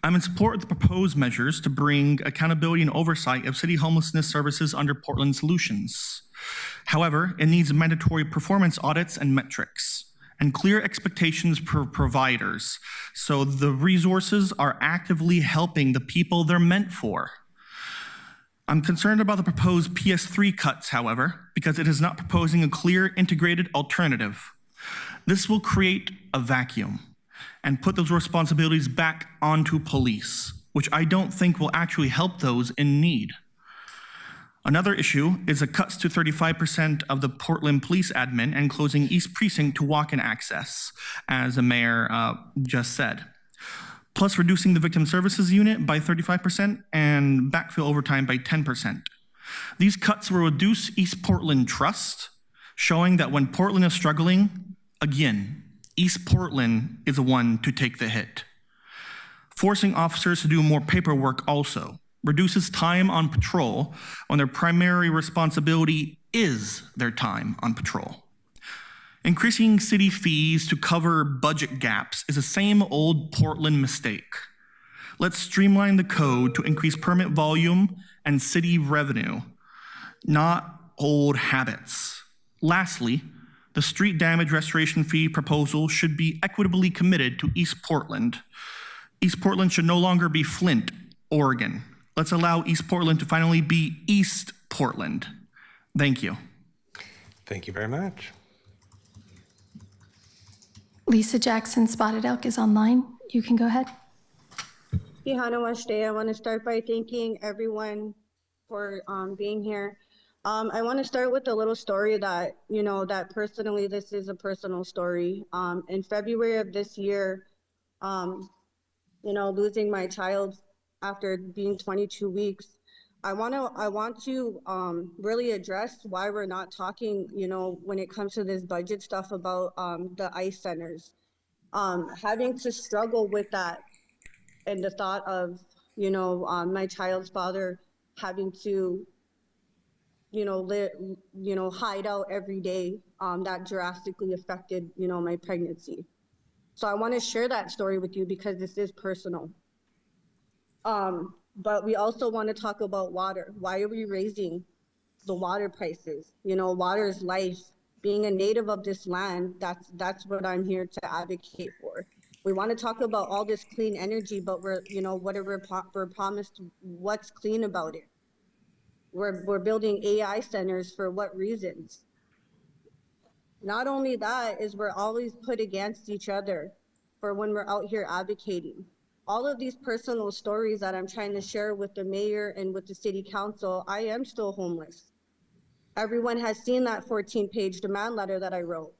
I'm in support of the proposed measures to bring accountability and oversight of city homelessness services under Portland Solutions. However, it needs mandatory performance audits and metrics and clear expectations for providers so the resources are actively helping the people they're meant for. I'm concerned about the proposed PS3 cuts, however, because it is not proposing a clear integrated alternative. This will create a vacuum and put those responsibilities back onto police, which I don't think will actually help those in need. Another issue is the cuts to 35% of the Portland Police admin and closing East Precinct to walk-in access, as the mayor just said. Plus reducing the Victim Services Unit by 35% and backfill overtime by 10%. These cuts will reduce East Portland trust, showing that when Portland is struggling, again, East Portland is the one to take the hit. Forcing officers to do more paperwork also reduces time on patrol when their primary responsibility is their time on patrol. Increasing city fees to cover budget gaps is the same old Portland mistake. Let's streamline the code to increase permit volume and city revenue. not old habits. Lastly, the street damage restoration fee proposal should be equitably committed to East Portland. East Portland should no longer be Flint, Oregon. Let's allow East Portland to finally be East Portland. Thank you. Thank you very much. Lisa Jackson, Spotted Elk, is online. You can go ahead. I want to start by thanking everyone for being here. I want to start with a little story that, that personally, this is a personal story. In February of this year, losing my child after being 22 weeks, I want to really address why we're not talking, when it comes to this budget stuff about the ICE centers. Having to struggle with that and the thought of, my child's father having to, hide out every day, that drastically affected, my pregnancy. So I want to share that story with you because this is personal. But we also want to talk about water. Why are we raising the water prices? Water is life. Being a native of this land, that's what I'm here to advocate for. We want to talk about all this clean energy, but we're promised what's clean about it. We're building AI centers for what reasons? Not only that is we're always put against each other for when we're out here advocating. All of these personal stories that I'm trying to share with the mayor and with the city council, I am still homeless. Everyone has seen that 14-page demand letter that I wrote.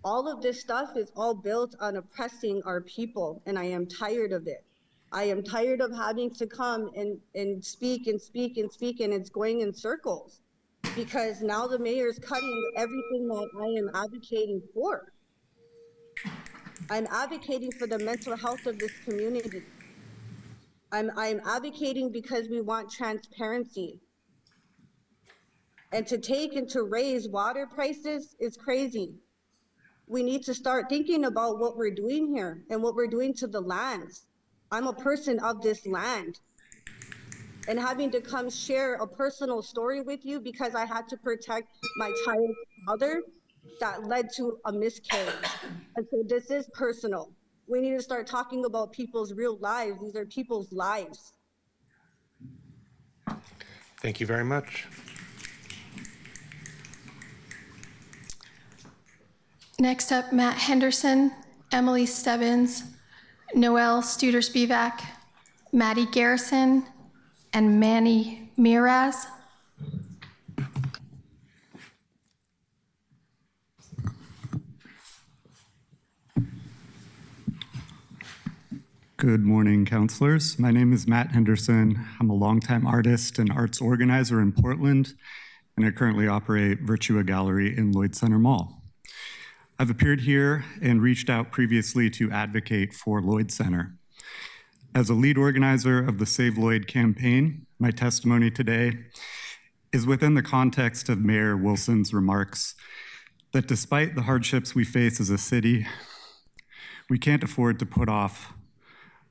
All of this stuff is all built on oppressing our people, and I am tired of it. I am tired of having to come and speak, and it's going in circles because now the mayor is cutting everything that I am advocating for. I'm advocating for the mental health of this community. I'm advocating because we want transparency. And to take and to raise water prices is crazy. We need to start thinking about what we're doing here and what we're doing to the lands. I'm a person of this land. And having to come share a personal story with you because I had to protect my child's mother, that led to a miscarriage. And so this is personal. We need to start talking about people's real lives. These are people's lives. Thank you very much. Next up, Matt Henderson, Emily Stebbins, Noelle Studer-Spivak, Maddie Garrison, and Manny Miraz. Good morning, counselors. My name is Matt Henderson. I'm a longtime artist and arts organizer in Portland, and I currently operate Virtua Gallery in Lloyd Center Mall. I've appeared here and reached out previously to advocate for Lloyd Center. As a lead organizer of the Save Lloyd campaign, my testimony today is within the context of Mayor Wilson's remarks that despite the hardships we face as a city, we can't afford to put off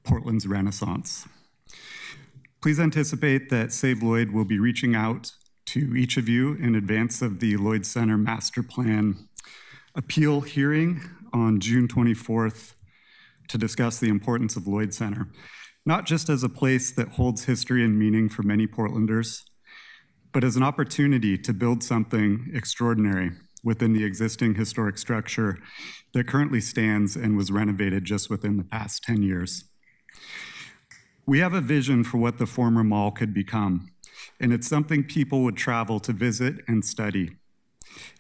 Portland's renaissance. Please anticipate that Save Lloyd will be reaching out to each of you in advance of the Lloyd Center Master Plan appeal hearing on June 24th to discuss the importance of Lloyd Center, not just as a place that holds history and meaning for many Portlanders, but as an opportunity to build something extraordinary within the existing historic structure that currently stands and was renovated just within the past 10 years. We have a vision for what the former mall could become, and it's something people would travel to visit and study.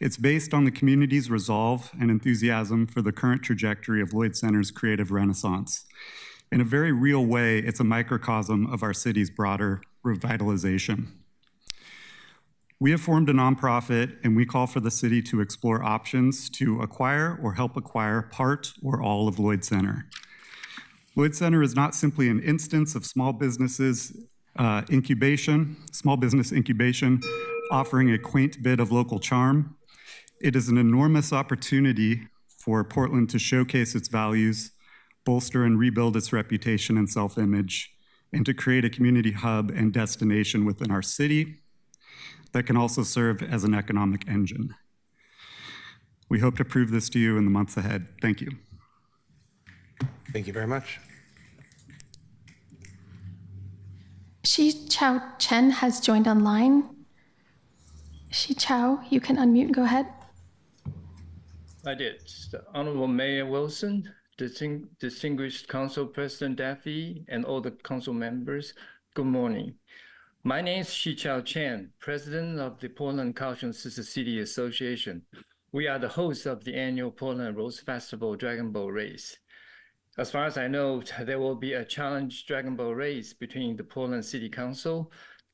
It's based on the community's resolve and enthusiasm for the current trajectory of Lloyd Center's creative renaissance. In a very real way, it's a microcosm of our city's broader revitalization. We have formed a nonprofit, and we call for the city to explore options to acquire or help acquire part or all of Lloyd Center. Lloyd Center is not simply an instance of small business incubation, offering a quaint bit of local charm. It is an enormous opportunity for Portland to showcase its values, bolster and rebuild its reputation and self-image, and to create a community hub and destination within our city that can also serve as an economic engine. We hope to prove this to you in the months ahead. Thank you. Thank you very much. Shi Chao Chen has joined online. Shi Chao, you can unmute and go ahead. I did. Honorable Mayor Wilson, distinguished Council President Daffy, and all the council members, good morning. My name is Shi Chao Chen, President of the Portland Kaohsiung Sister City Association. We are the hosts of the annual Portland Rose Festival Dragon Boat Race. As far as I know, there will be a challenge Dragon Boat Race between the Portland City Council,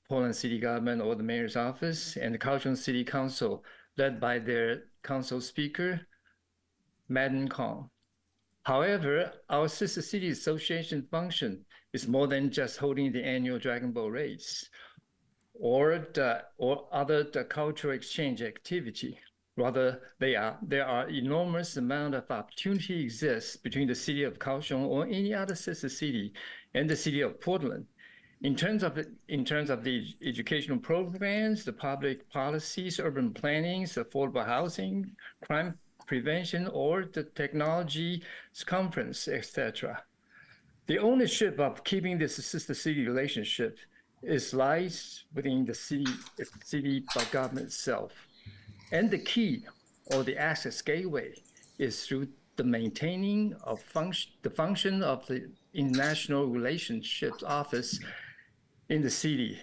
Portland City Government or the Mayor's Office, and the Kaohsiung City Council, led by their council speaker, Madden Kong. However, our Sister City Association function is more than just holding the annual Dragon Boat Race or other cultural exchange activity. Rather, there are enormous amount of opportunity exists between the city of Kaohsiung or any other sister city and the city of Portland. In terms of the educational programs, the public policies, urban planning, affordable housing, crime prevention, or the technology conference, etc. The ownership of keeping this sister city relationship lies within the city government itself. And the key or the access gateway is through the maintaining of the function of the International Relationships Office in the city.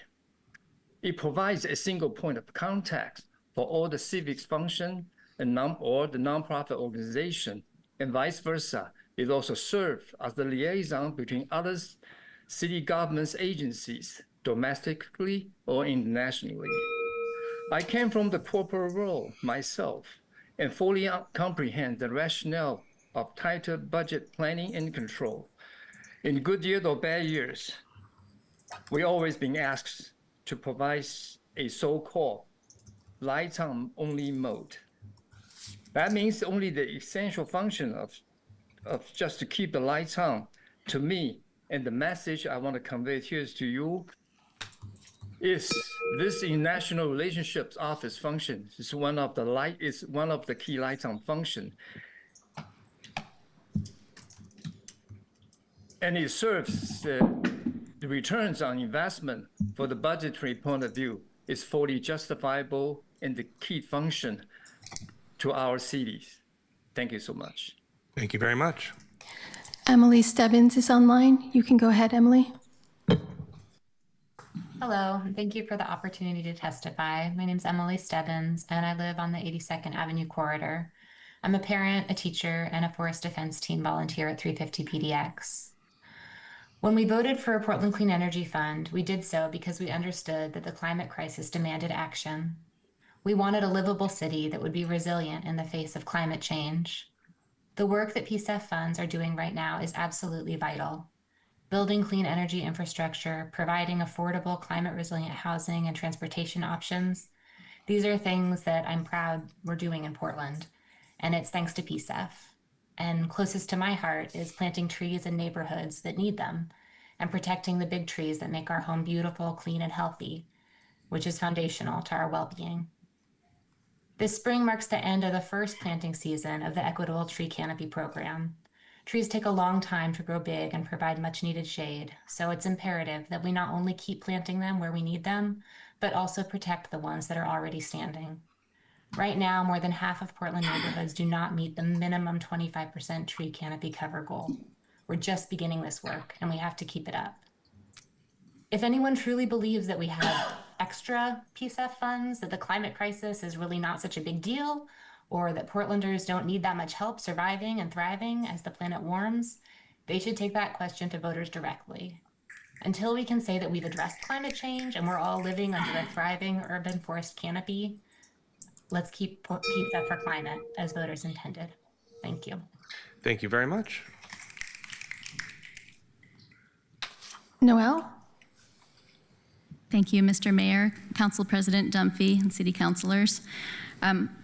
It provides a single point of contact for all the civics function or the nonprofit organization, and vice versa. It also serves as the liaison between other city government agencies, domestically or internationally. I came from the corporate world myself and fully comprehend the rationale of tighter budget planning and control. In good years or bad years, we always been asked to provide a so-called lights on only mode. That means only the essential function of just to keep the lights on. To me, and the message I want to convey here to you is this International Relationships Office function is one of the key lights on function. And it serves the returns on investment for the budgetary point of view is fully justifiable and the key function to our cities. Thank you so much. Thank you very much. Emily Stebbins is online. You can go ahead, Emily. Hello, and thank you for the opportunity to testify. My name is Emily Stebbins, and I live on the 82nd Avenue corridor. I'm a parent, a teacher, and a forest defense team volunteer at 350 PDX. When we voted for a Portland Clean Energy Fund, we did so because we understood that the climate crisis demanded action. We wanted a livable city that would be resilient in the face of climate change. The work that PSEF funds are doing right now is absolutely vital. Building clean energy infrastructure, providing affordable climate-resilient housing and transportation options. These are things that I'm proud we're doing in Portland, and it's thanks to PSEF. And closest to my heart is planting trees in neighborhoods that need them and protecting the big trees that make our home beautiful, clean, and healthy, which is foundational to our well-being. This spring marks the end of the first planting season of the Equitable Tree Canopy Program. Trees take a long time to grow big and provide much needed shade, so it's imperative that we not only keep planting them where we need them, but also protect the ones that are already standing. Right now, more than half of Portland neighborhoods do not meet the minimum 25% tree canopy cover goal. We're just beginning this work, and we have to keep it up. If anyone truly believes that we have extra PSEF funds, that the climate crisis is really not such a big deal, or that Portlanders don't need that much help surviving and thriving as the planet warms, they should take that question to voters directly. Until we can say that we've addressed climate change and we're all living under a thriving urban forest canopy, let's keep PSEF for climate as voters intended. Thank you. Thank you very much. Noelle? Thank you, Mr. Mayor, Council President Dunphy, and City Councilors.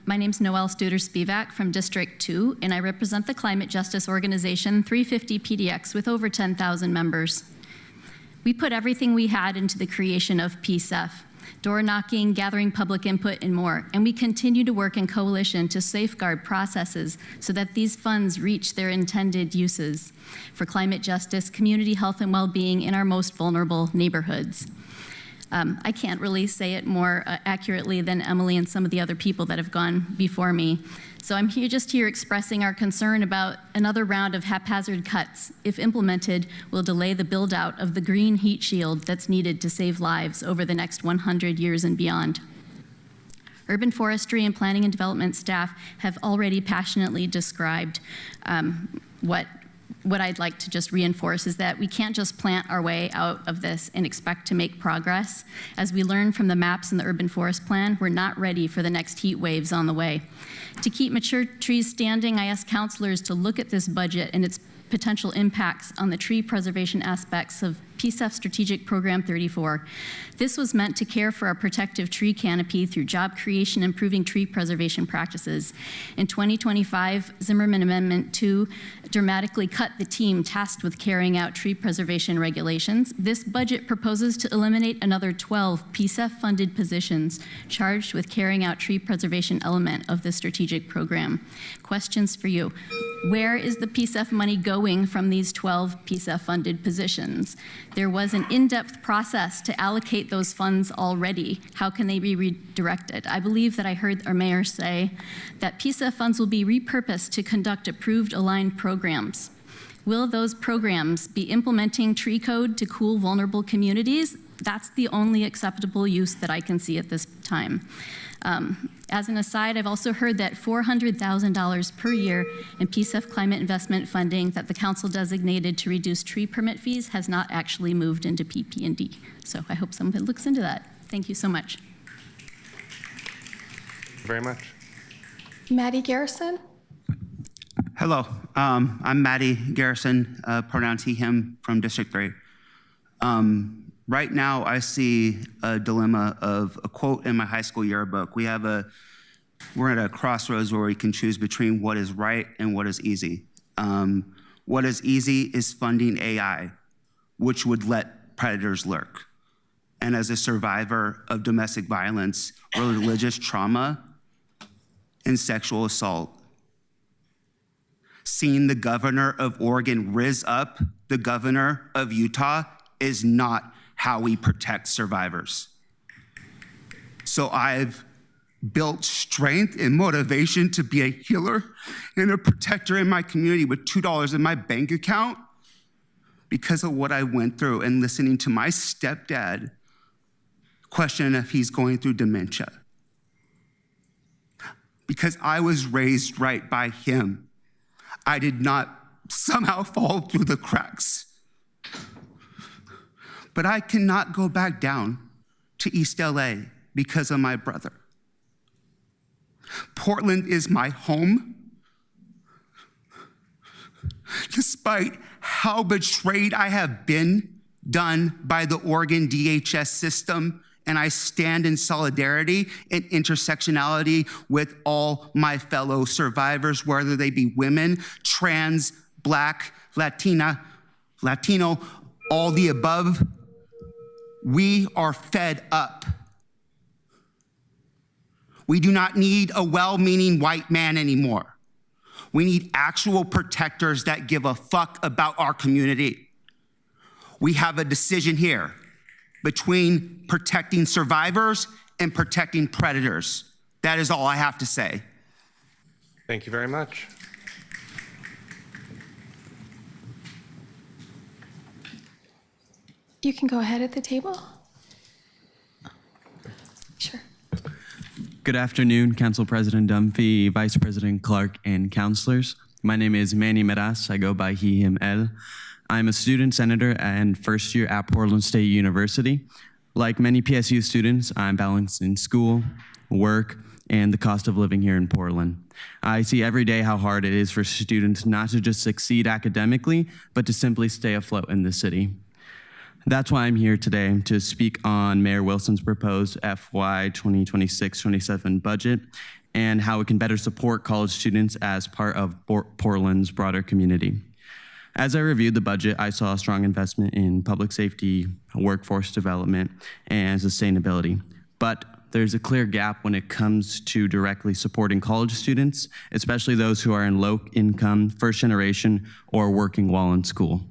My name is Noelle Studer-Spivak from District 2, and I represent the climate justice organization 350 PDX with over 10,000 members. We put everything we had into the creation of PSEF, door knocking, gathering public input, and more. And we continue to work in coalition to safeguard processes so that these funds reach their intended uses for climate justice, community health, and well-being in our most vulnerable neighborhoods. I can't really say it more accurately than Emily and some of the other people that have gone before me. So I'm here expressing our concern about another round of haphazard cuts, if implemented, will delay the build out of the green heat shield that's needed to save lives over the next 100 years and beyond. Urban forestry and planning and development staff have already passionately described what I'd like to just reinforce is that we can't just plant our way out of this and expect to make progress. As we learned from the maps in the urban forest plan, we're not ready for the next heat waves on the way. To keep mature trees standing, I ask councilors to look at this budget and its potential impacts on the tree preservation aspects of PSEF Strategic Program 34. This was meant to care for our protective tree canopy through job creation, improving tree preservation practices. In 2025, Zimmerman Amendment 2 dramatically cut the team tasked with carrying out tree preservation regulations. This budget proposes to eliminate another 12 PSEF-funded positions charged with carrying out tree preservation element of the strategic program. Questions for you. Where is the PSEF money going from these 12 PSEF-funded positions? There was an in-depth process to allocate those funds already. How can they be redirected? I believe that I heard our mayor say that PSEF funds will be repurposed to conduct approved aligned programs. Will those programs be implementing tree code to cool vulnerable communities? That's the only acceptable use that I can see at this time. As an aside, I've also heard that $400,000 per year in PSEF climate investment funding that the council designated to reduce tree permit fees has not actually moved into PP&D. So I hope someone looks into that. Thank you so much. Very much. Maddie Garrison. Hello, I'm Maddie Garrison, pronouns he, him, from District 3. Right now, I see a dilemma of a quote in my high school yearbook. We're at a crossroads where we can choose between what is right and what is easy. What is easy is funding AI, which would let predators lurk. And as a survivor of domestic violence, religious trauma, and sexual assault, seeing the governor of Oregon rizz up the governor of Utah is not how we protect survivors. So I've built strength and motivation to be a healer and a protector in my community with $2 in my bank account because of what I went through and listening to my stepdad question if he's going through dementia. Because I was raised right by him. I did not somehow fall through the cracks. But I cannot go back down to East LA because of my brother. Portland is my home. Despite how betrayed I have been done by the Oregon DHS system, and I stand in solidarity and intersectionality with all my fellow survivors, whether they be women, trans, Black, Latino, all the above. We are fed up. We do not need a well-meaning white man anymore. We need actual protectors that give a fuck about our community. We have a decision here between protecting survivors and protecting predators. That is all I have to say. Thank you very much. You can go ahead at the table. Sure. Good afternoon, Council President Dunphy, Vice President Clark, and councilors. My name is Manny Meraz. I go by he, him, el. I'm a student senator and first year at Portland State University. Like many PSU students, I'm balancing school, work, and the cost of living here in Portland. I see every day how hard it is for students not to just succeed academically, but to simply stay afloat in the city. That's why I'm here today to speak on Mayor Wilson's proposed FY 2026-27 budget and how it can better support college students as part of Portland's broader community. As I reviewed the budget, I saw a strong investment in public safety, workforce development, and sustainability. but there's a clear gap when it comes to directly supporting college students, especially those who are in low income, first generation, or working while in school.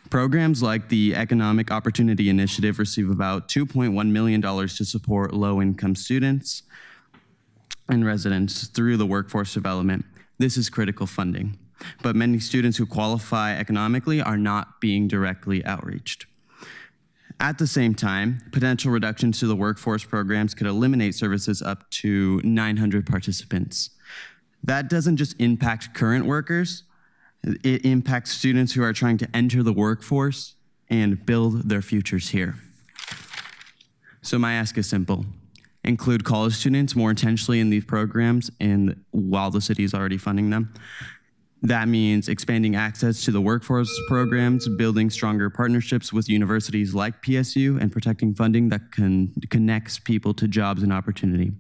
Programs like the Economic Opportunity Initiative receive about $2.1 million to support low-income students and residents through the workforce development. This is critical funding, but many students who qualify economically are not being directly outreached. At the same time, potential reductions to the workforce programs could eliminate services up to 900 participants. That doesn't just impact current workers, it impacts students who are trying to enter the workforce and build their futures here. So my ask is simple. Include college students more intentionally in these programs and while the city is already funding them. That means expanding access to the workforce programs, building stronger partnerships with universities like PSU, and protecting funding that connects people to jobs and opportunity.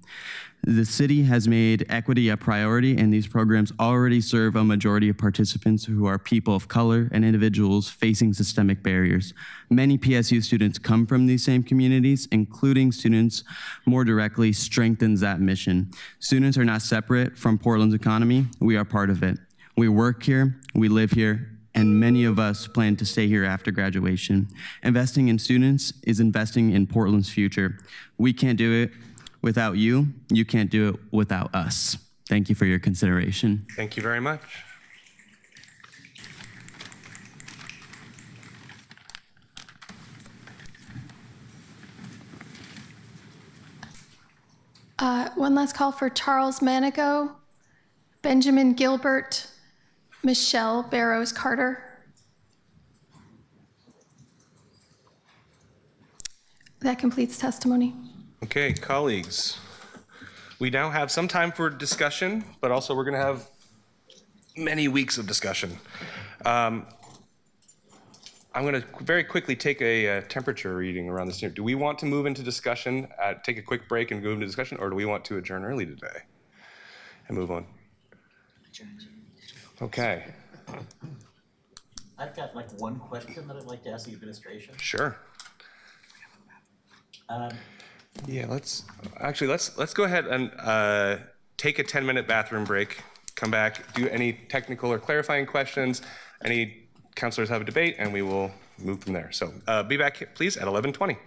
The city has made equity a priority, and these programs already serve a majority of participants who are people of color and individuals facing systemic barriers. Many PSU students come from these same communities. Including students more directly strengthens that mission. Students are not separate from Portland's economy. We are part of it. We work here, we live here, and many of us plan to stay here after graduation. Investing in students is investing in Portland's future. We can't do it without you. You can't do it without us. Thank you for your consideration. Thank you very much. One last call for Charles Manigo, Benjamin Gilbert, Michelle Barrows Carter. That completes testimony. Okay, colleagues, we now have some time for discussion, but also we're going to have many weeks of discussion. I'm going to very quickly take a temperature reading around this. Do we want to move into discussion, take a quick break and go into discussion, or do we want to adjourn early today and move on? Okay. I've got like one question that I'd like to ask the administration. Sure. Yeah, let's go ahead and take a 10-minute bathroom break, come back, do any technical or clarifying questions, any counselors have a debate, and we will move from there. So be back, please, at 11:20.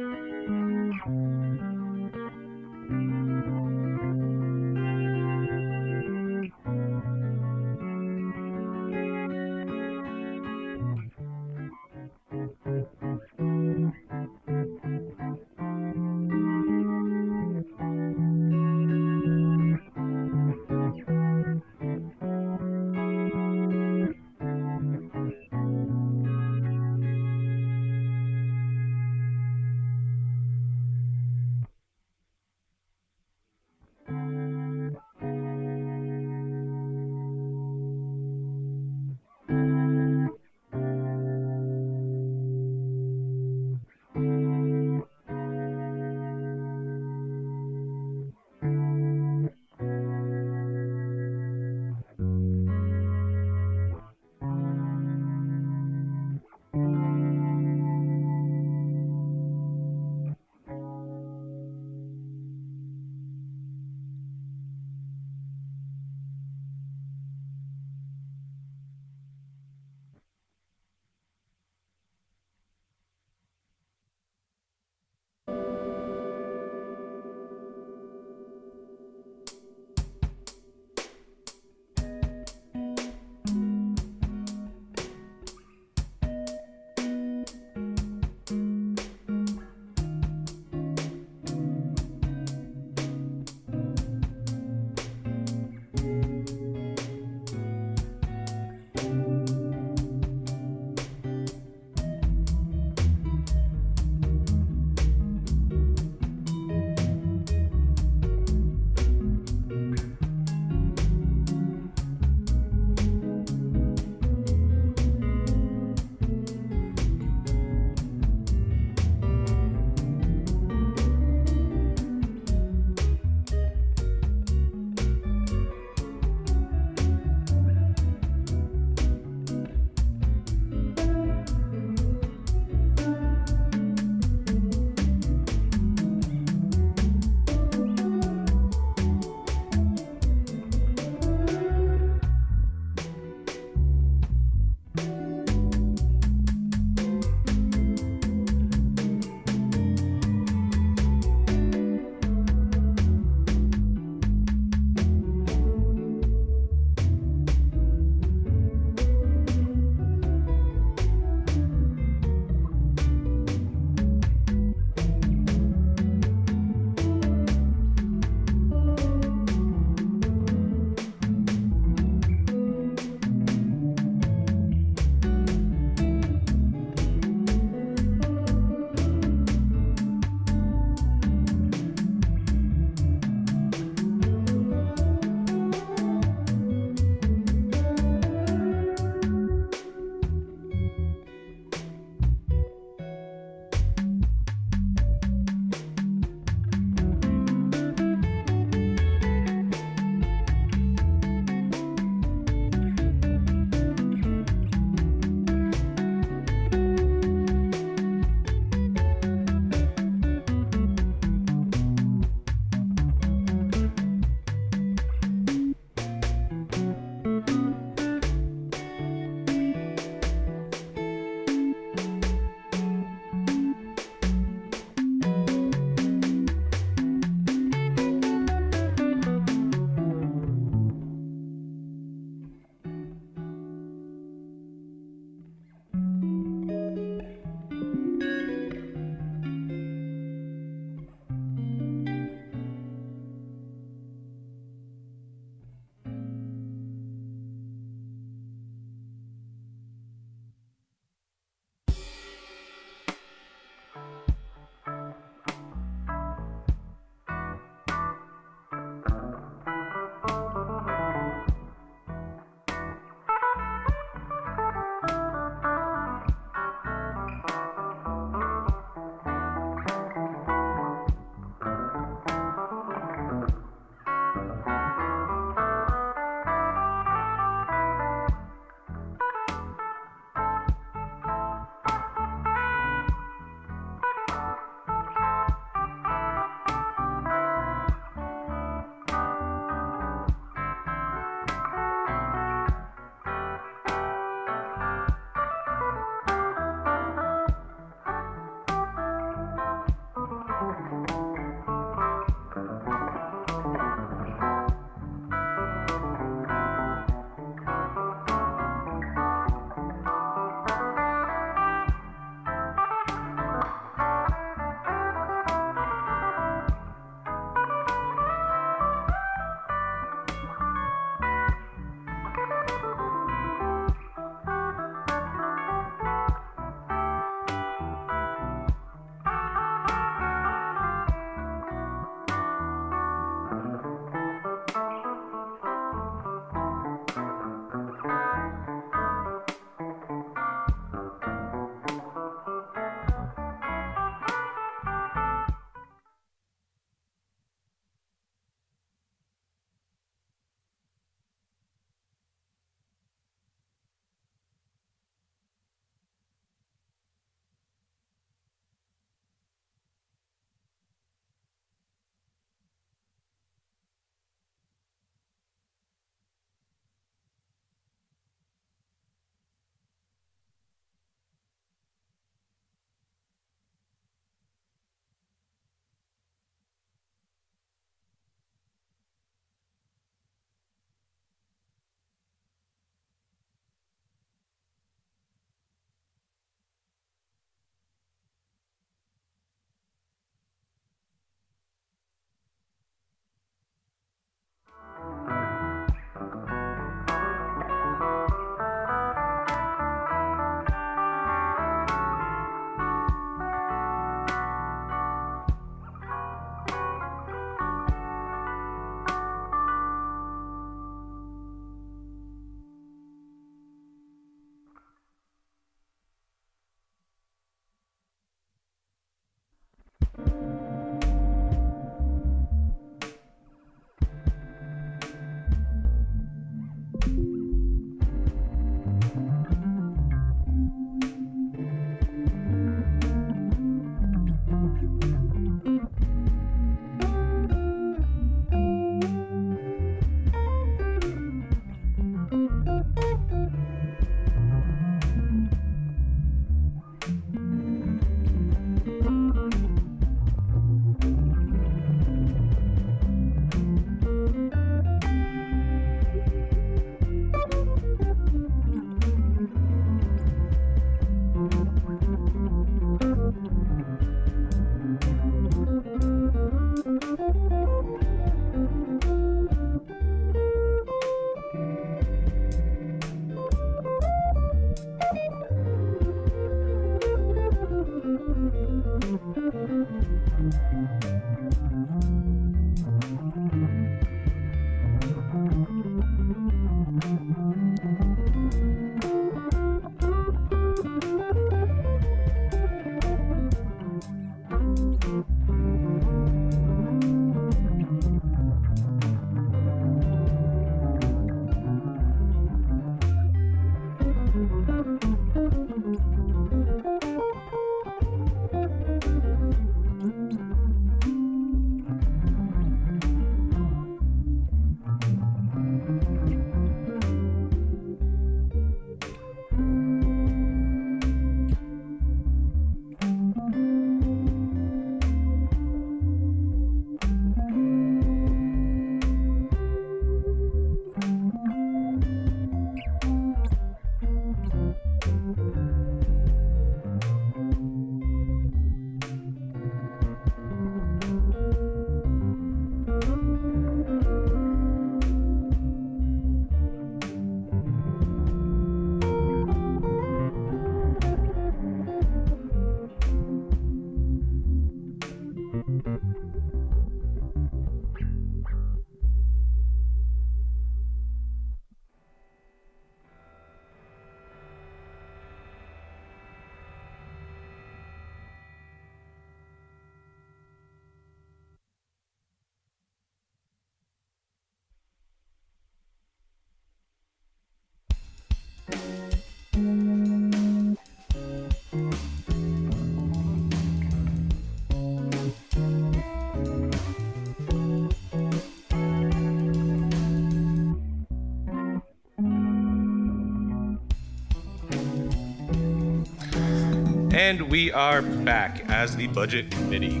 And we are back as the Budget Committee.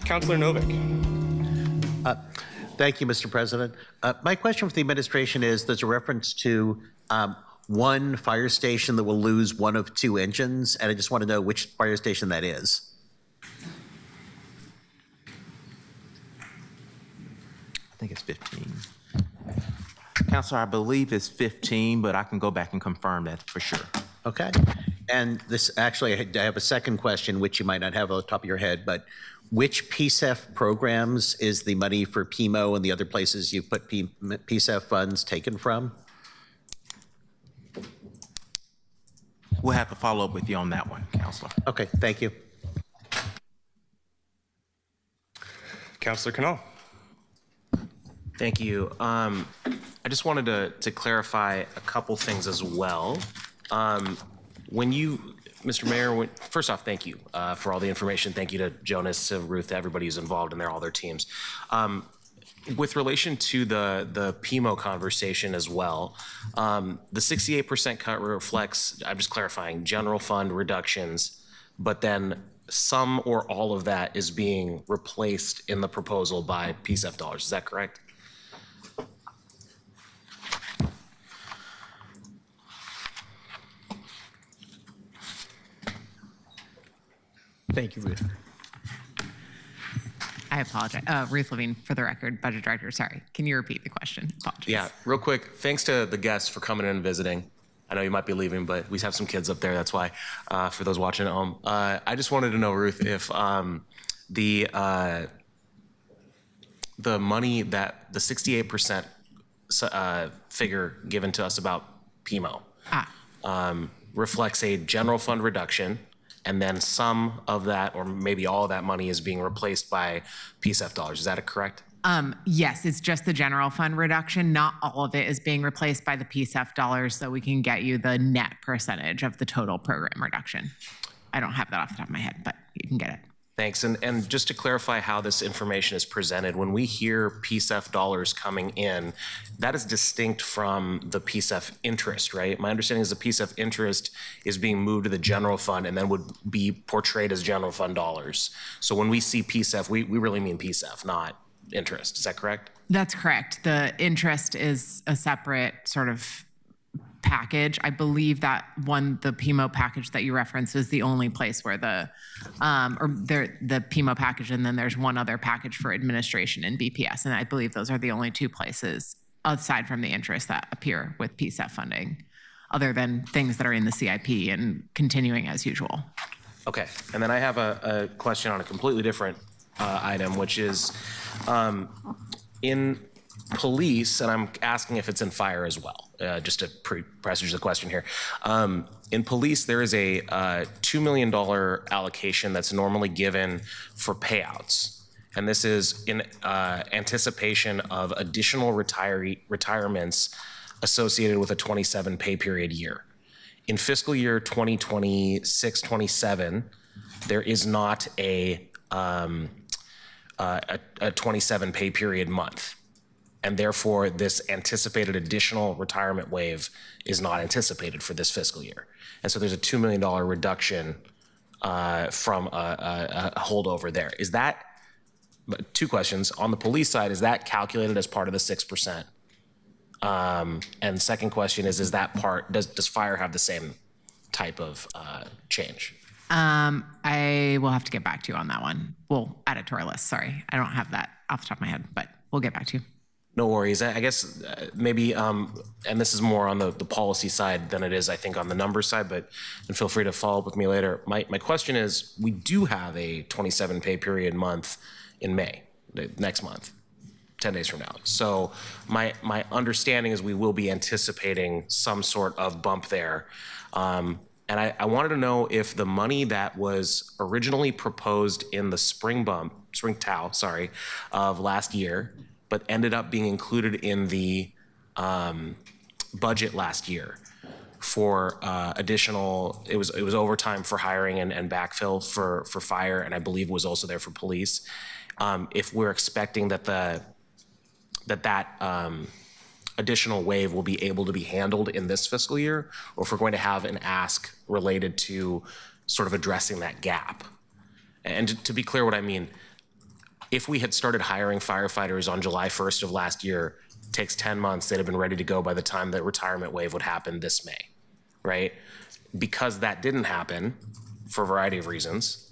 Councillor Novick. Thank you, Mr. President. My question for the administration is, there's a reference to one fire station that will lose one of two engines, and I just want to know which fire station that is. I think it's 15. Counselor, I believe it's 15, but I can go back and confirm that for sure. Okay. And this, actually, I have a second question, which you might not have on the top of your head, but which PSEF programs is the money for PMO and the other places you've put PSEF funds taken from? We'll have to follow up with you on that one, Counselor. Okay, thank you. Councillor Canal. Thank you. I just wanted to clarify a couple things as well. When you, Mr. Mayor, first off, thank you for all the information. Thank you to Jonas, to Ruth, to everybody who's involved in there, all their teams. With relation to the PMO conversation as well, the 68% cut reflects, I'm just clarifying, general fund reductions, but then some or all of that is being replaced in the proposal by PSEF dollars. Is that correct? Thank you, Ruth. I apologize. Ruth Levine, for the record, Budget Director. Sorry. Can you repeat the question? Apologies. Yeah, real quick. Thanks to the guests for coming in and visiting. I know you might be leaving, but we have some kids up there. That's why, for those watching at home. I just wanted to know, Ruth, if the money that the 68% figure given to us about PMO reflects a general fund reduction, and then some of that, or maybe all of that money, is being replaced by PSEF dollars. Is that correct? Yes, it's just the general fund reduction. Not all of it is being replaced by the PSEF dollars, so we can get you the net percentage of the total program reduction. I don't have that off the top of my head, but you can get it. Thanks. And just to clarify how this information is presented, when we hear PSEF dollars coming in, that is distinct from the PSEF interest, right? My understanding is the PSEF interest is being moved to the general fund and then would be portrayed as general fund dollars. So when we see PSEF, we really mean PSEF, not interest. Is that correct? That's correct. The interest is a separate sort of package. I believe that the PMO package that you referenced is the only place where the PMO package, and then there's one other package for administration in BPS. And I believe those are the only two places aside from the interest that appear with PSEF funding, other than things that are in the CIP and continuing as usual. Okay, and then I have a question on a completely different item, which is in police, and I'm asking if it's in fire as well, just to presage the question here. In police, there is a $2 million allocation that's normally given for payouts. And this is in anticipation of additional retirements associated with a 27 pay period year. In fiscal year 2026-27, there is not a 27 pay period month. And therefore, this anticipated additional retirement wave is not anticipated for this fiscal year. And so there's a $2 million reduction from a holdover there. Is that, two questions, on the police side, is that calculated as part of the 6%? And second question is that part, does fire have the same type of change? I will have to get back to you on that one. We'll add it to our list. Sorry, I don't have that off the top of my head, but we'll get back to you. No worries. I guess maybe, and this is more on the policy side than it is, I think, on the numbers side, and feel free to follow up with me later. My question is, we do have a 27 pay period month in May, next month, 10 days from now. So my understanding is we will be anticipating some sort of bump there. And I wanted to know if the money that was originally proposed in the spring TOW, of last year, but ended up being included in the budget last year for additional, it was overtime for hiring and backfill for fire, and I believe was also there for police. If we're expecting that additional wave will be able to be handled in this fiscal year, or if we're going to have an ask related to sort of addressing that gap. And to be clear what I mean, if we had started hiring firefighters on July 1st of last year, it takes 10 months, they'd have been ready to go by the time the retirement wave would happen this May, right? Because that didn't happen for a variety of reasons,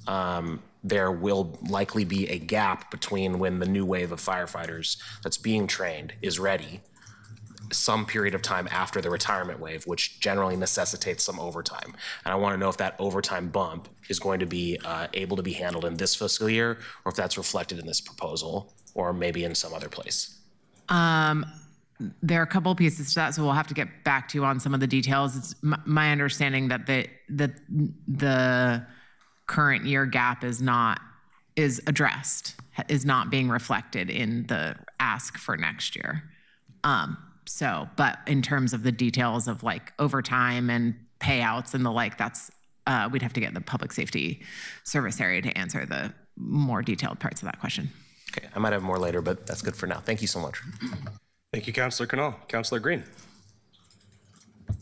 there will likely be a gap between when the new wave of firefighters that's being trained is ready, some period of time after the retirement wave, which generally necessitates some overtime. And I want to know if that overtime bump is going to be able to be handled in this fiscal year, or if that's reflected in this proposal, or maybe in some other place. There are a couple of pieces to that, so we'll have to get back to you on some of the details. It's my understanding that the current year gap is not being reflected in the ask for next year. But in terms of the details of like overtime and payouts and the like, that's we'd have to get the public safety service area to answer the more detailed parts of that question. Okay, I might have more later, but that's good for now. Thank you so much. Thank you, Councillor Canal. Councillor Green.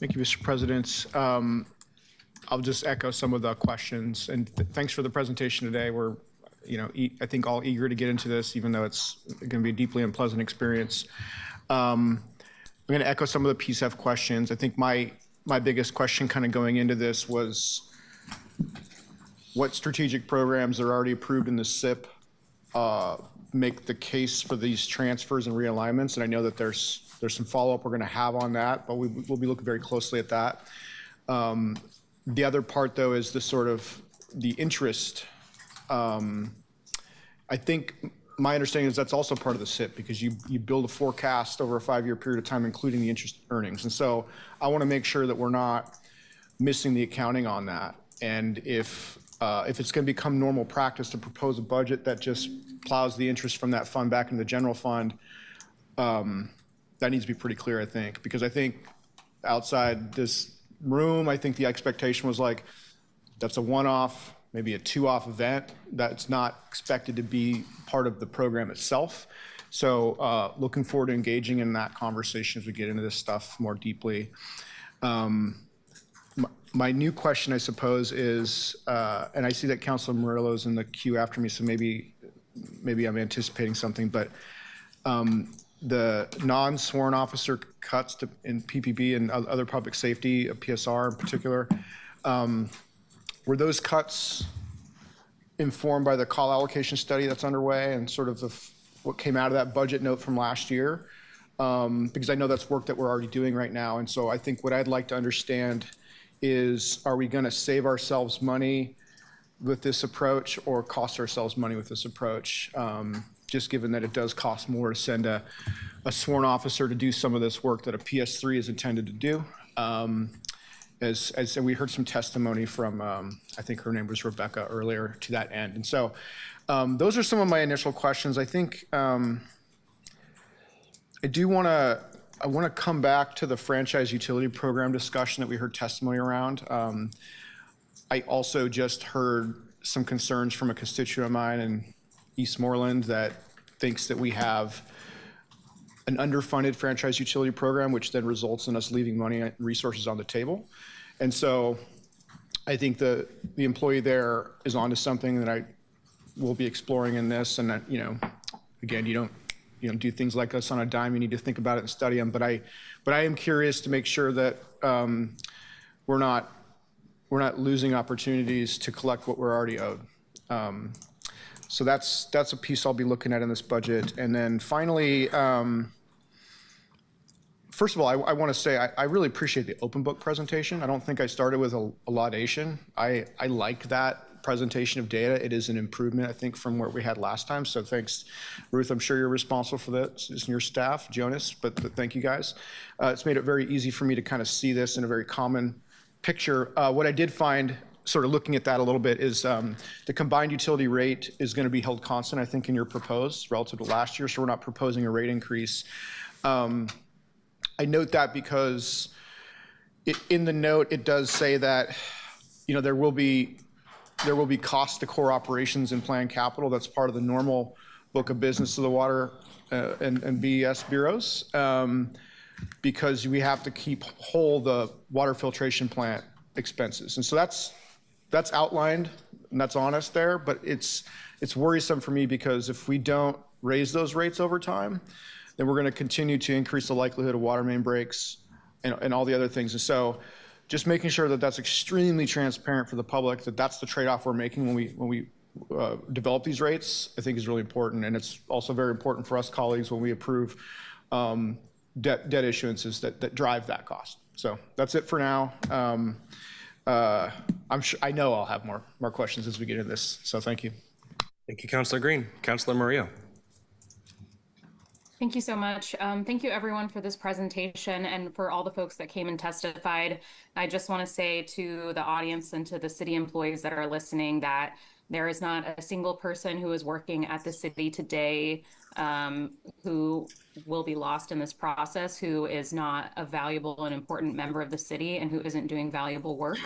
Thank you, Mr. President. I'll just echo some of the questions, and thanks for the presentation today. We're, I think all eager to get into this, even though it's going to be a deeply unpleasant experience. I'm going to echo some of the PSEF questions. I think my biggest question kind of going into this was what strategic programs are already approved in the SIP make the case for these transfers and realignments. And I know that there's some follow-up we're going to have on that, but we'll be looking very closely at that. The other part, though, is the sort of the interest. I think my understanding is that's also part of the SIP, because you build a forecast over a 5-year period of time, including the interest earnings. And so I want to make sure that we're not missing the accounting on that. And if it's going to become normal practice to propose a budget that just plows the interest from that fund back into the general fund, that needs to be pretty clear, I think, because I think outside this room, I think the expectation was like, that's a one-off, maybe a two-off event that's not expected to be part of the program itself. So looking forward to engaging in that conversation as we get into this stuff more deeply. My new question, I suppose, is, and I see that Councilor Murillo's in the queue after me, so maybe I'm anticipating something, but the non-sworn officer cuts in PPB and other public safety, PSR in particular, were those cuts informed by the call allocation study that's underway and sort of what came out of that budget note from last year? Because I know that's work that we're already doing right now. And so I think what I'd like to understand is, are we going to save ourselves money with this approach or cost ourselves money with this approach, just given that it does cost more to send a sworn officer to do some of this work that a PS3 is intended to do. As we heard some testimony from, I think her name was Rebecca earlier to that end. And so those are some of my initial questions. I think I want to come back to the franchise utility program discussion that we heard testimony around. I also just heard some concerns from a constituent of mine in Eastmoreland that thinks that we have an underfunded franchise utility program, which then results in us leaving money and resources on the table. And so I think the employee there is onto something that I will be exploring in this. And that, again, you don't do things like this on a dime. You need to think about it and study them. But I am curious to make sure that we're not losing opportunities to collect what we're already owed. So that's a piece I'll be looking at in this budget. And then finally, first of all, I want to say I really appreciate the open book presentation. I don't think I started with a laudation. I like that presentation of data. It is an improvement, I think, from what we had last time. So thanks, Ruth. I'm sure you're responsible for this and your staff, Jonas, but thank you guys. It's made it very easy for me to kind of see this in a very common picture. What I did find, sort of looking at that a little bit, is the combined utility rate is going to be held constant, I think, in your proposed relative to last year. So we're not proposing a rate increase. I note that because in the note, it does say that, there will be cost to core operations and planned capital. That's part of the normal book of business of the water and BES bureaus, because we have to keep whole the water filtration plant expenses. And so that's outlined and that's honest there, but it's worrisome for me because if we don't raise those rates over time, then we're going to continue to increase the likelihood of water main breaks and all the other things. And so just making sure that that's extremely transparent for the public, that that's the trade-off we're making when we develop these rates, I think is really important. And it's also very important for us colleagues when we approve debt issuances that drive that cost. So that's it for now. I know I'll have more questions as we get into this. So thank you. Thank you, Councilor Green. Councilor Murillo. Thank you so much. Thank you everyone for this presentation and for all the folks that came and testified. I just want to say to the audience and to the city employees that are listening that there is not a single person who is working at the city today who will be lost in this process, who is not a valuable and important member of the city and who isn't doing valuable work.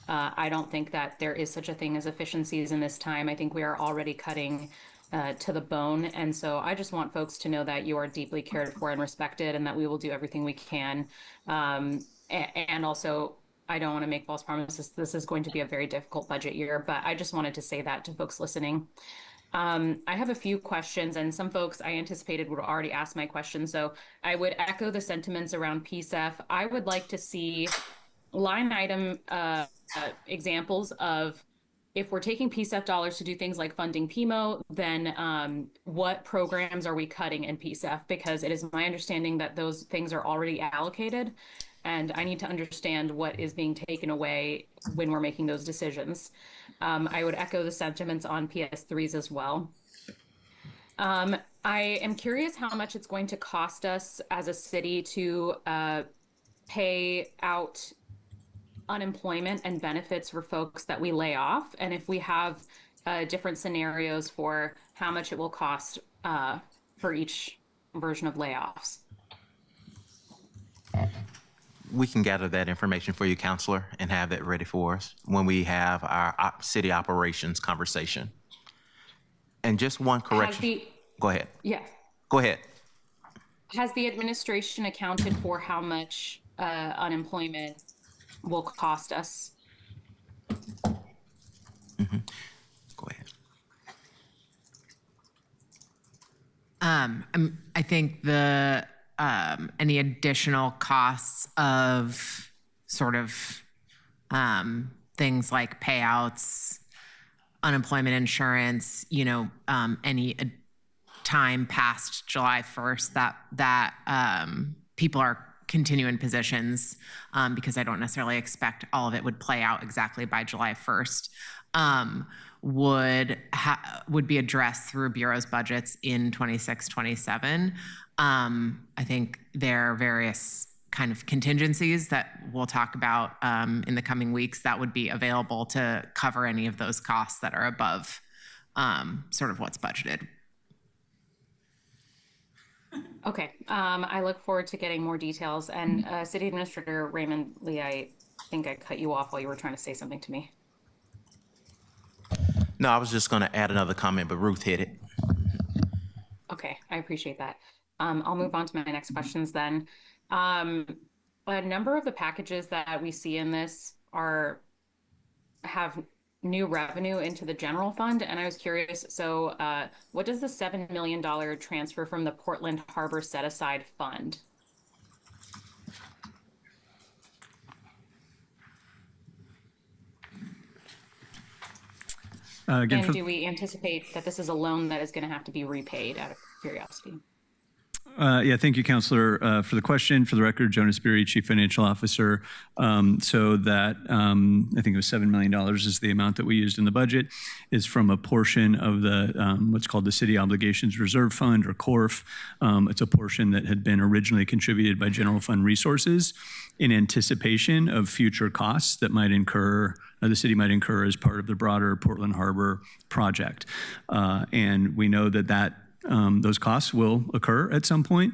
I don't think that there is such a thing as efficiencies in this time. I think we are already cutting to the bone. And so I just want folks to know that you are deeply cared for and respected and that we will do everything we can. And also, I don't want to make false promises. This is going to be a very difficult budget year, but I just wanted to say that to folks listening. I have a few questions, and some folks I anticipated would already ask my questions. So I would echo the sentiments around PSEF. I would like to see line item examples of, if we're taking PSEF dollars to do things like funding PMO, then what programs are we cutting in PSEF? Because it is my understanding that those things are already allocated, and I need to understand what is being taken away when we're making those decisions. I would echo the sentiments on PS3s as well. I am curious how much it's going to cost us as a city to pay out unemployment and benefits for folks that we lay off, and if we have different scenarios for how much it will cost for each version of layoffs. We can gather that information for you, Counselor, and have that ready for us when we have our city operations conversation. And just one correction. Go ahead. Yeah. Go ahead. Has the administration accounted for how much unemployment will cost us? Mm-hmm. Go ahead. I think the any additional costs of sort of things like payouts, unemployment insurance, any time past July 1st that people are continuing positions, because I don't necessarily expect all of it would play out exactly by July 1st. would be addressed through Bureau's budgets in 26-27. I think there are various kind of contingencies that we'll talk about in the coming weeks that would be available to cover any of those costs that are above sort of what's budgeted. Okay, I look forward to getting more details. And City Administrator Raymond Lee, I think I cut you off while you were trying to say something to me. No, I was just going to add another comment, but Ruth hit it. Okay, I appreciate that. I'll move on to my next questions then. A number of the packages that we see in this have new revenue into the general fund, and I was curious, so what does the $7 million transfer from the Portland Harbor set-aside fund? And do we anticipate that this is a loan that is going to have to be repaid out of curiosity? Yeah, thank you, Councilor, for the question. For the record, Jonas Beery, Chief Financial Officer. So that, I think it was $7 million is the amount that we used in the budget, is from a portion of the, what's called the City Obligations Reserve Fund, or CORF. It's a portion that had been originally contributed by general fund resources in anticipation of future costs that might incur, the city might incur as part of the broader Portland Harbor project. And we know that those costs will occur at some point.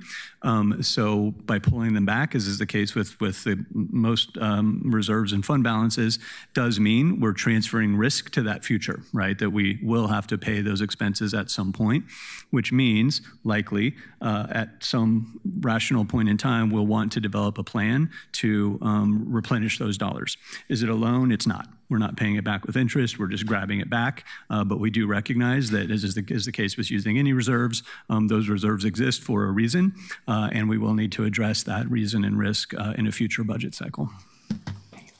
So by pulling them back, as is the case with the most reserves and fund balances, does mean we're transferring risk to that future, right? That we will have to pay those expenses at some point, which means likely at some rational point in time, we'll want to develop a plan to replenish those dollars. Is it a loan? It's not. We're not paying it back with interest. We're just grabbing it back. But we do recognize that, as is the case with using any reserves, those reserves exist for a reason, and we will need to address that reason and risk in a future budget cycle.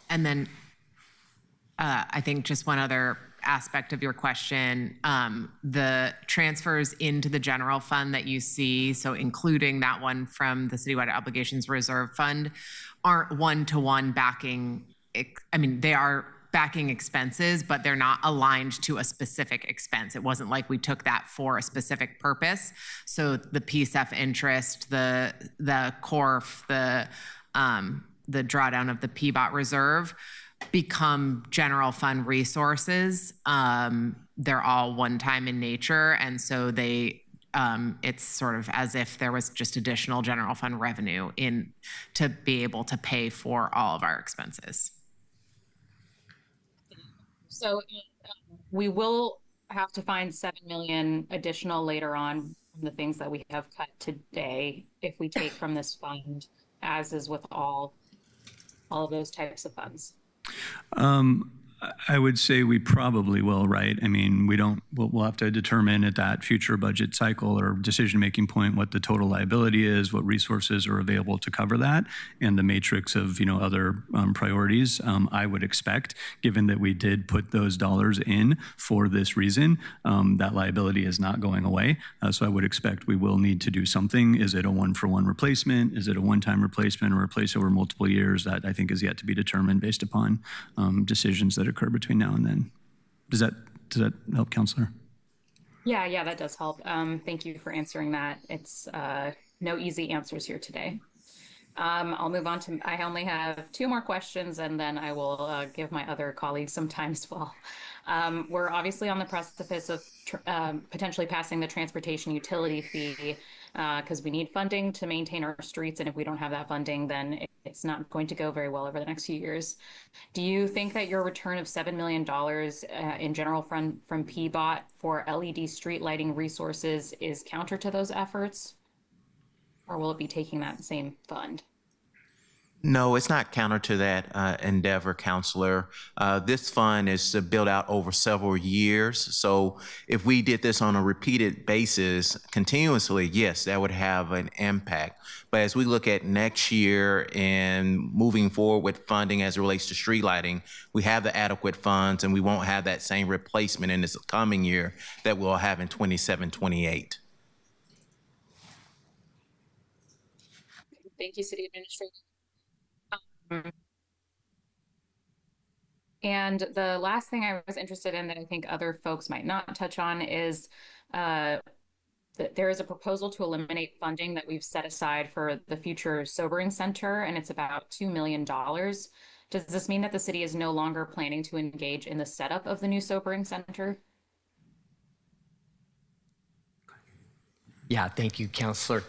And then I think just one other aspect of your question, the transfers into the general fund that you see, so including that one from the Citywide Obligations Reserve Fund, aren't one-to-one backing. I mean, they are backing expenses, but they're not aligned to a specific expense. It wasn't like we took that for a specific purpose. So the PSEF interest, the CORF, the drawdown of the PBOT reserve become general fund resources. They're all one-time in nature, and so it's sort of as if there was just additional general fund revenue to be able to pay for all of our expenses. So we will have to find $7 million additional later on from the things that we have cut today if we take from this fund, as is with all of those types of funds. I would say we probably will, right? I mean, we'll have to determine at that future budget cycle or decision-making point what the total liability is, what resources are available to cover that, and the matrix of, other priorities. I would expect, given that we did put those dollars in for this reason, that liability is not going away. So I would expect we will need to do something. Is it a one-for-one replacement? Is it a one-time replacement or replace over multiple years? That I think is yet to be determined based upon decisions that occur between now and then. Does that help, Counselor? Yeah, that does help. Thank you for answering that. It's no easy answers here today. I'll move on to, I only have 2 more questions, and then I will give my other colleagues some time as well. We're obviously on the precipice of potentially passing the transportation utility fee because we need funding to maintain our streets, and if we don't have that funding, then it's not going to go very well over the next few years. Do you think that your return of $7 million in general fund from PBOT for LED street lighting resources is counter to those efforts? Or will it be taking that same fund? No, it's not counter to that endeavor, Counselor. This fund is built out over several years. So if we did this on a repeated basis continuously, yes, that would have an impact. But as we look at next year and moving forward with funding as it relates to street lighting, we have the adequate funds, and we won't have that same replacement in this coming year that we'll have in 27-28. Thank you, City Administrator. And the last thing I was interested in that I think other folks might not touch on is that there is a proposal to eliminate funding that we've set aside for the future sobering center, and it's about $2 million. Does this mean that the city is no longer planning to engage in the setup of the new sobering center? Yeah, thank you, Councilor.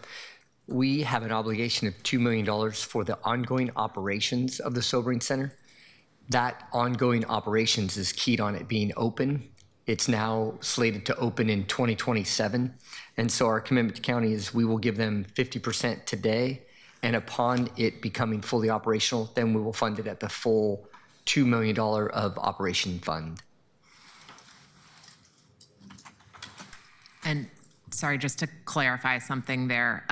We have an obligation of $2 million for the ongoing operations of the sobering center. That ongoing operations is keyed on it being open. It's now slated to open in 2027. And so our commitment to county is we will give them 50% today. And upon it becoming fully operational, then we will fund it at the full $2 million of operation fund. And sorry, just to clarify something there,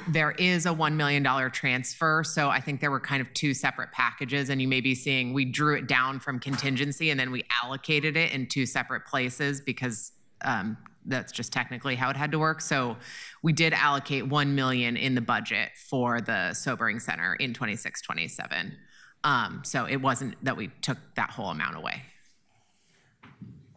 there is a $1 million transfer. So I think there were kind of two separate packages, and you may be seeing we drew it down from contingency and then we allocated it in two separate places because that's just technically how it had to work. So we did allocate $1 million in the budget for the sobering center in 26-27. So it wasn't that we took that whole amount away.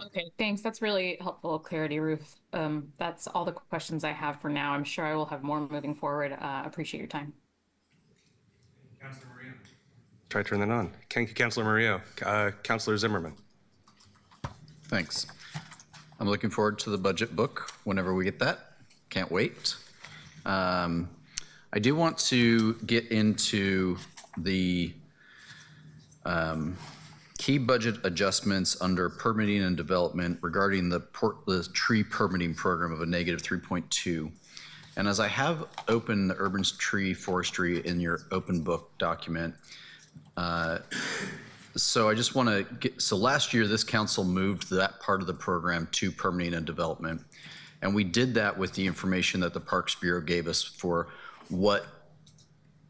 Okay, thanks. That's really helpful clarity, Ruth. That's all the questions I have for now. I'm sure I will have more moving forward. Appreciate your time. Councilor Murillo. Try to turn that on. Thank you, Councilor Murillo. Councilor Zimmerman. Thanks. I'm looking forward to the budget book whenever we get that. Can't wait. I do want to get into the key budget adjustments under permitting and development regarding the tree permitting program of a negative 3.2. And as I have opened the urban tree forestry in your open book document, so I just want to get, so last year this council moved that part of the program to permitting and development. And we did that with the information that the Parks Bureau gave us for what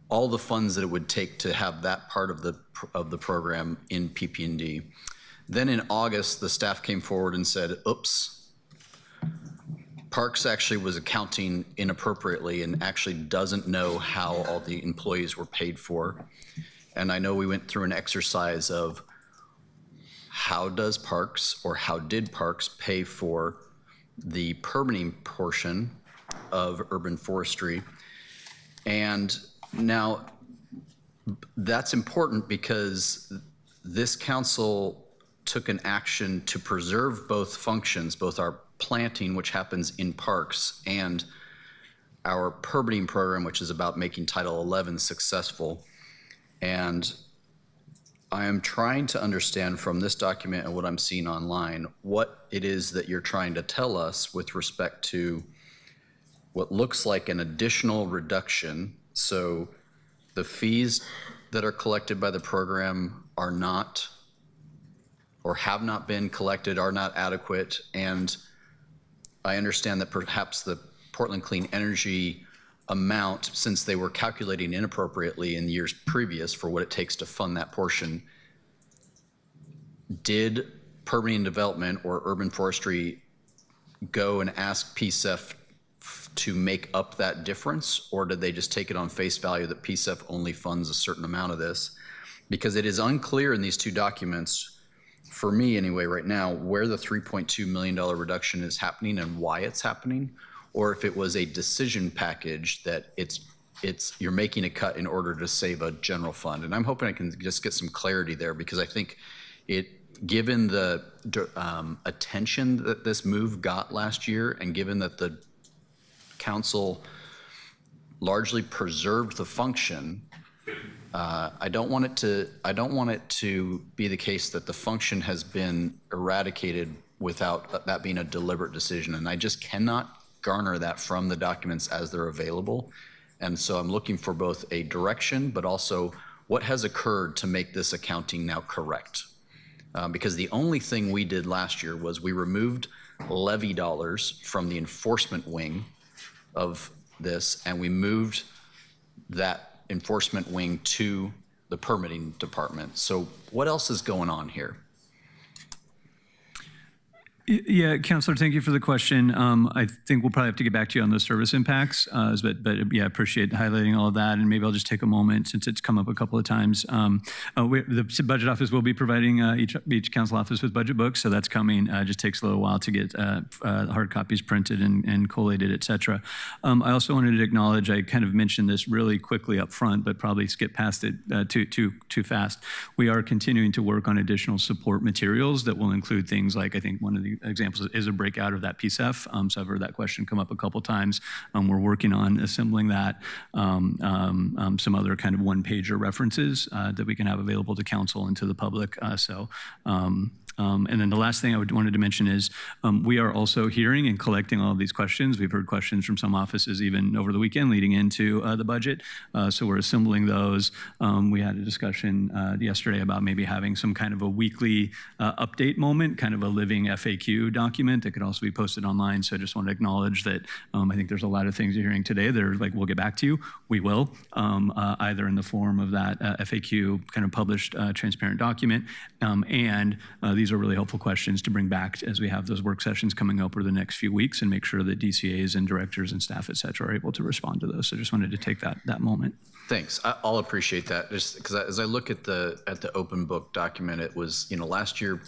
all the funds that it would take to have that part of the program in PP&D. Then in August, the staff came forward and said, oops, Parks actually was accounting inappropriately and actually doesn't know how all the employees were paid for. And I know we went through an exercise of how does Parks or how did Parks pay for the permitting portion of urban forestry. And now that's important because this council took an action to preserve both functions, both our planting, which happens in parks, and our permitting program, which is about making Title 11 successful. And I am trying to understand from this document and what I'm seeing online, what it is that you're trying to tell us with respect to what looks like an additional reduction. So the fees that are collected by the program are not, or have not been collected, are not adequate. And I understand that perhaps the Portland Clean Energy amount, since they were calculating inappropriately in years previous for what it takes to fund that portion, did permitting development or urban forestry go and ask PSEF to make up that difference, or did they just take it on face value that PSEF only funds a certain amount of this? Because it is unclear in these two documents, for me anyway right now, where the $3.2 million reduction is happening and why it's happening, or if it was a decision package that you're making a cut in order to save a general fund. And I'm hoping I can just get some clarity there, because I think given the attention that this move got last year, and given that the council largely preserved the function, I don't want it to be the case that the function has been eradicated without that being a deliberate decision. And I just cannot garner that from the documents as they're available. And so I'm looking for both a direction, but also what has occurred to make this accounting now correct. Because the only thing we did last year was we removed levy dollars from the enforcement wing of this, and we moved that enforcement wing to the permitting department. So what else is going on here? Yeah, Councilor, thank you for the question. I think we'll probably have to get back to you on those service impacts, but yeah, appreciate highlighting all of that. And maybe I'll just take a moment since it's come up a couple of times. The budget office will be providing each council office with budget books, so that's coming. Just takes a little while to get hard copies printed and collated, et cetera. I also wanted to acknowledge, I kind of mentioned this really quickly up front, but probably skipped past it too fast. We are continuing to work on additional support materials that will include things like, I think one of the examples is a breakout of that PSEF. So I've heard that question come up a couple times. We're working on assembling that, some other kind of one-pager references that we can have available to council and to the public. And then the last thing I wanted to mention is we are also hearing and collecting all of these questions. We've heard questions from some offices even over the weekend leading into the budget. So we're assembling those. We had a discussion yesterday about maybe having some kind of a weekly update moment, kind of a living FAQ document that could also be posted online. So I just want to acknowledge that I think there's a lot of things you're hearing today that are like, we'll get back to you. We will, either in the form of that FAQ kind of published transparent document. And these are really helpful questions to bring back as we have those work sessions coming up over the next few weeks and make sure that DCAs and directors and staff, et cetera, are able to respond to those. So just wanted to take that moment. Thanks. I'll appreciate that. Just because as I look at the open book document, it was, last year,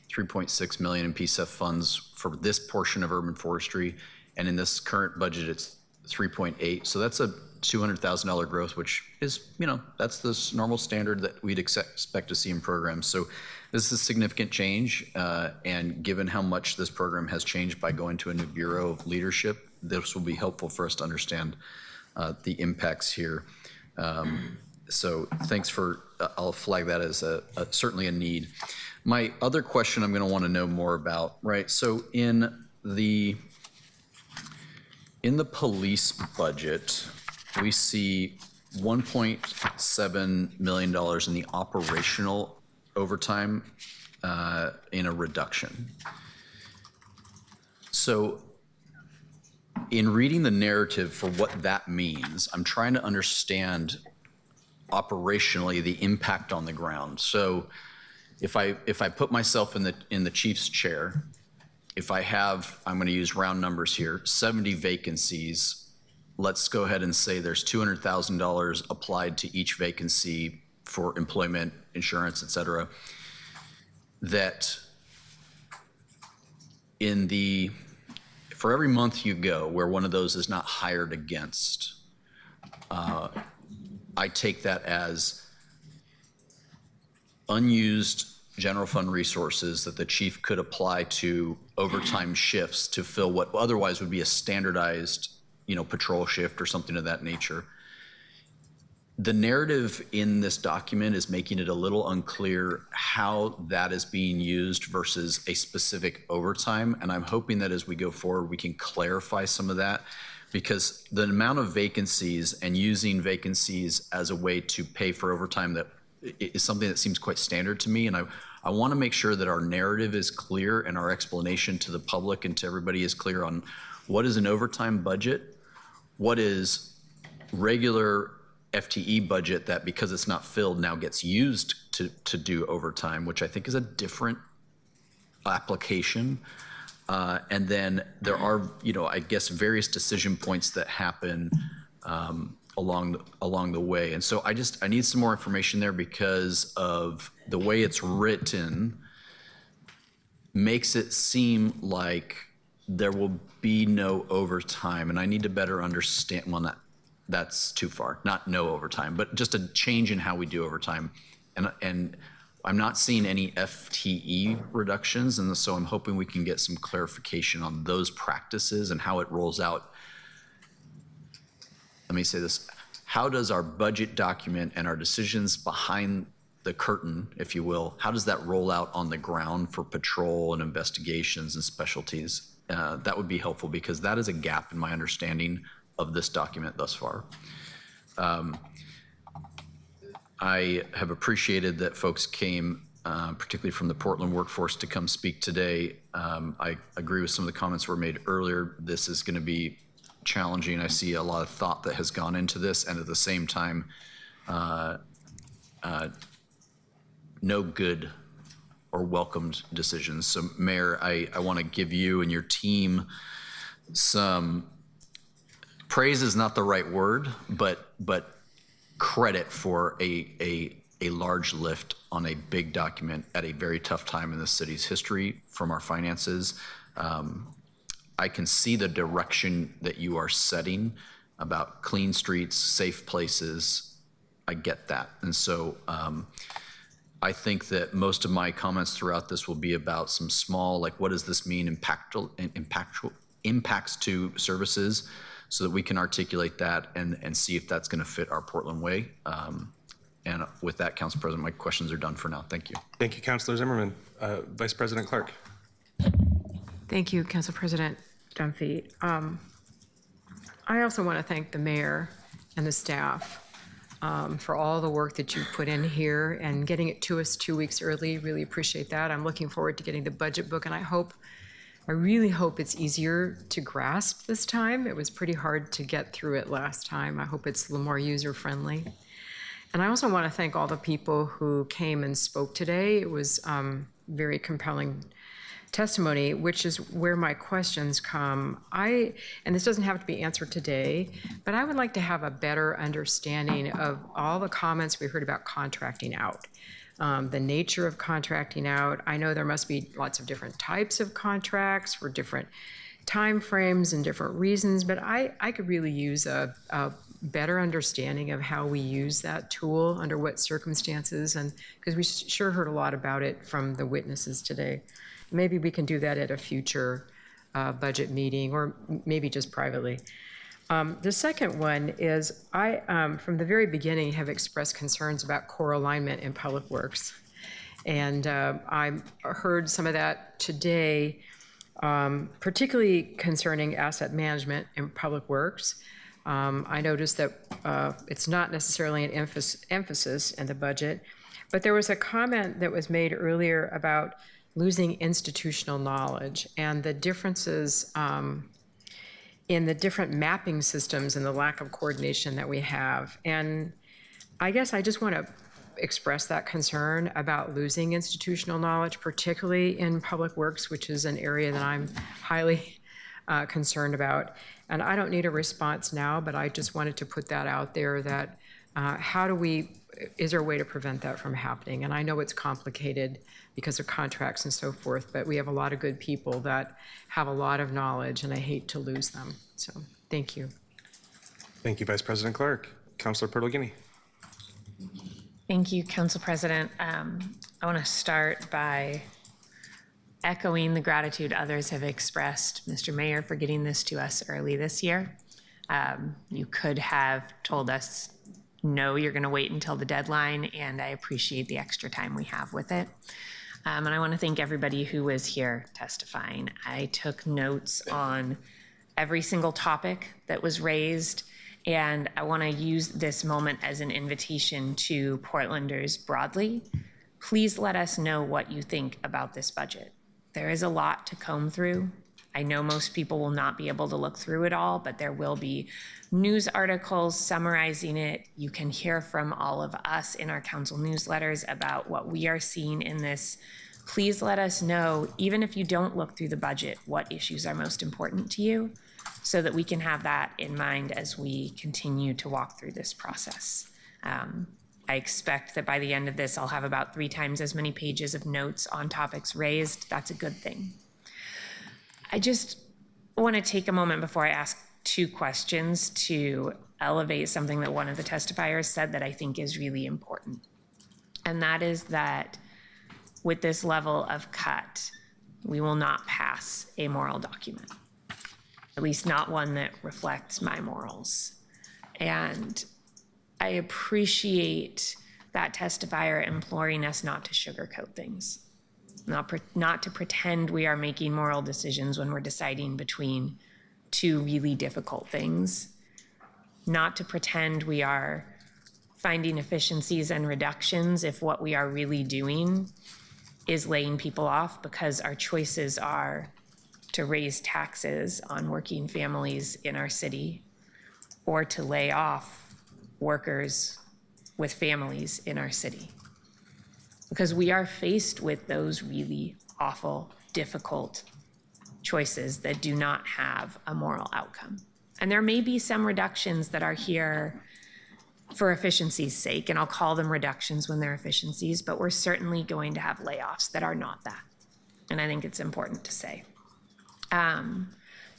3.6 million in PSEF funds for this portion of urban forestry. And in this current budget, it's 3.8. So that's a $200,000 growth, which is, that's the normal standard that we'd expect to see in programs. So this is a significant change. And given how much this program has changed by going to a new Bureau of Leadership, this will be helpful for us to understand the impacts here. So thanks for, I'll flag that as certainly a need. My other question I'm going to want to know more about, right? So in the police budget, we see $1.7 million in the operational overtime in a reduction. So in reading the narrative for what that means, I'm trying to understand operationally the impact on the ground. So if I put myself in the chief's chair, if I have, I'm going to use round numbers here, 70 vacancies, let's go ahead and say there's $200,000 applied to each vacancy for employment, insurance, et cetera, that for every month you go where one of those is not hired against, I take that as unused general fund resources that the chief could apply to overtime shifts to fill what otherwise would be a standardized, patrol shift or something of that nature. The narrative in this document is making it a little unclear how that is being used versus a specific overtime. And I'm hoping that as we go forward, we can clarify some of that, because the amount of vacancies and using vacancies as a way to pay for overtime that is something that seems quite standard to me. And I want to make sure that our narrative is clear and our explanation to the public and to everybody is clear on what is an overtime budget, what is regular FTE budget that because it's not filled now gets used to do overtime, which I think is a different application. And then there are, I guess, various decision points that happen along the way. And so I need some more information there because of the way it's written makes it seem like there will be no overtime. And I need to better understand, well, that's too far, not no overtime, but just a change in how we do overtime. And I'm not seeing any FTE reductions. And so I'm hoping we can get some clarification on those practices and how it rolls out. Let me say this. How does our budget document and our decisions behind the curtain, if you will, how does that roll out on the ground for patrol and investigations and specialties? That would be helpful because that is a gap in my understanding of this document thus far. I have appreciated that folks came, particularly from the Portland workforce, to come speak today. I agree with some of the comments that were made earlier. This is going to be challenging. I see a lot of thought that has gone into this, and at the same time, no good welcomed decisions. So Mayor, I want to give you and your team some praise is not the right word, but credit for a large lift on a big document at a very tough time in the city's history from our finances. I can see the direction that you are setting about clean streets, safe places. I get that. And so I think that most of my comments throughout this will be about some small, like, what does this mean, impacts to services, so that we can articulate that and see if that's going to fit our Portland way. And with that, Council President, my questions are done for now. Thank you. Thank you, Councilor Zimmerman. Vice President Clark. Thank you, Council President Dunphy. I also want to thank the mayor and the staff for all the work that you put in here and getting it to us 2 weeks early. Really appreciate that. I'm looking forward to getting the budget book, and I really hope it's easier to grasp this time. It was pretty hard to get through it last time. I hope it's a little more user-friendly. And I also want to thank all the people who came and spoke today. It was very compelling testimony, which is where my questions come. And this doesn't have to be answered today, but I would like to have a better understanding of all the comments we heard about contracting out. The nature of contracting out. I know there must be lots of different types of contracts for different timeframes and different reasons, but I could really use a better understanding of how we use that tool, under what circumstances, and because we sure heard a lot about it from the witnesses today. Maybe we can do that at a future budget meeting, or maybe just privately. The second one is I, from the very beginning, have expressed concerns about core alignment in public works. And I heard some of that today, particularly concerning asset management in public works. I noticed that it's not necessarily an emphasis in the budget, but there was a comment that was made earlier about losing institutional knowledge and the differences in the different mapping systems and the lack of coordination that we have. And I guess I just want to express that concern about losing institutional knowledge, particularly in public works, which is an area that I'm highly concerned about. And I don't need a response now, but I just wanted to put that out there, that is there a way to prevent that from happening? And I know it's complicated because of contracts and so forth, but we have a lot of good people that have a lot of knowledge, and I hate to lose them. So thank you. Thank you, Vice President Clark. Councilor Pertolini. Thank you, Council President. I want to start by echoing the gratitude others have expressed, Mr. Mayor, for getting this to us early this year. You could have told us, no, you're going to wait until the deadline, and I appreciate the extra time we have with it. And I want to thank everybody who was here testifying. I took notes on every single topic that was raised, and I want to use this moment as an invitation to Portlanders broadly. Please let us know what you think about this budget. There is a lot to comb through. I know most people will not be able to look through it all, but there will be news articles summarizing it. You can hear from all of us in our council newsletters about what we are seeing in this. Please let us know, even if you don't look through the budget, what issues are most important to you, so that we can have that in mind as we continue to walk through this process. I expect that by the end of this, I'll have about 3 times as many pages of notes on topics raised. That's a good thing. I just want to take a moment before I ask 2 questions to elevate something that one of the testifiers said that I think is really important. And that is that with this level of cut, we will not pass a moral document, at least not one that reflects my morals. And I appreciate that testifier imploring us not to sugarcoat things, not to pretend we are making moral decisions when we're deciding between 2 really difficult things, not to pretend we are finding efficiencies and reductions if what we are really doing is laying people off, because our choices are to raise taxes on working families in our city or to lay off workers with families in our city. because we are faced with those really awful, difficult choices that do not have a moral outcome. And there may be some reductions that are here for efficiency's sake, and I'll call them reductions when they're efficiencies, but we're certainly going to have layoffs that are not that. And I think it's important to say.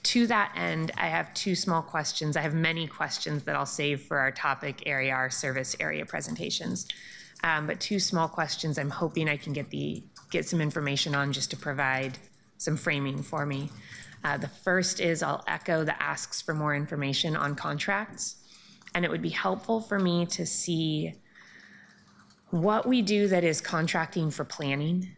To that end, I have two small questions. I have many questions that I'll save for our topic area, our service area presentations. But two small questions I'm hoping I can get some information on just to provide some framing for me. The first is I'll echo the asks for more information on contracts. And it would be helpful for me to see what we do that is contracting for planning,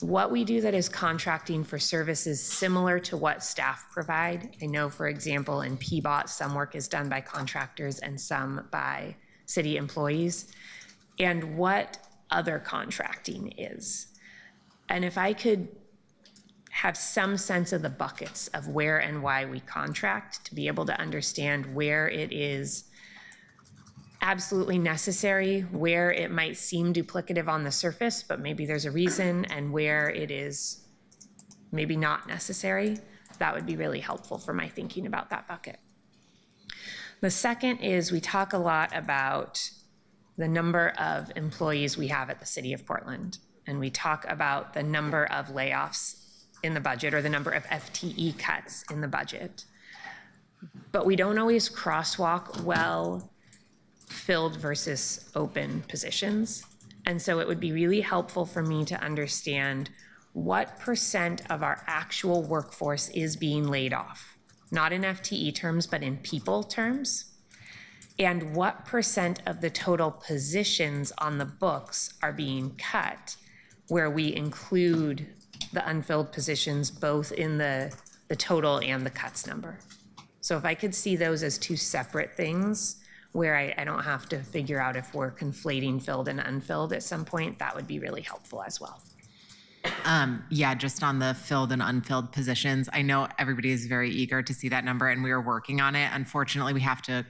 what we do that is contracting for services similar to what staff provide. I know, for example, in PBOT, some work is done by contractors and some by city employees, and what other contracting is. And if I could have some sense of the buckets of where and why we contract to be able to understand where it is absolutely necessary, where it might seem duplicative on the surface, but maybe there's a reason, and where it is maybe not necessary, that would be really helpful for my thinking about that bucket. The second is we talk a lot about the number of employees we have at the City of Portland, and we talk about the number of layoffs in the budget or the number of FTE cuts in the budget. But we don't always crosswalk well filled versus open positions. And so it would be really helpful for me to understand what % of our actual workforce is being laid off, not in FTE terms, but in people terms, and what % of the total positions on the books are being cut, where we include the unfilled positions both in the total and the cuts number. So if I could see those as two separate things where I don't have to figure out if we're conflating filled and unfilled at some point, that would be really helpful as well. Yeah, just on the filled and unfilled positions, I know everybody is very eager to see that number and we are working on it. Unfortunately, we have to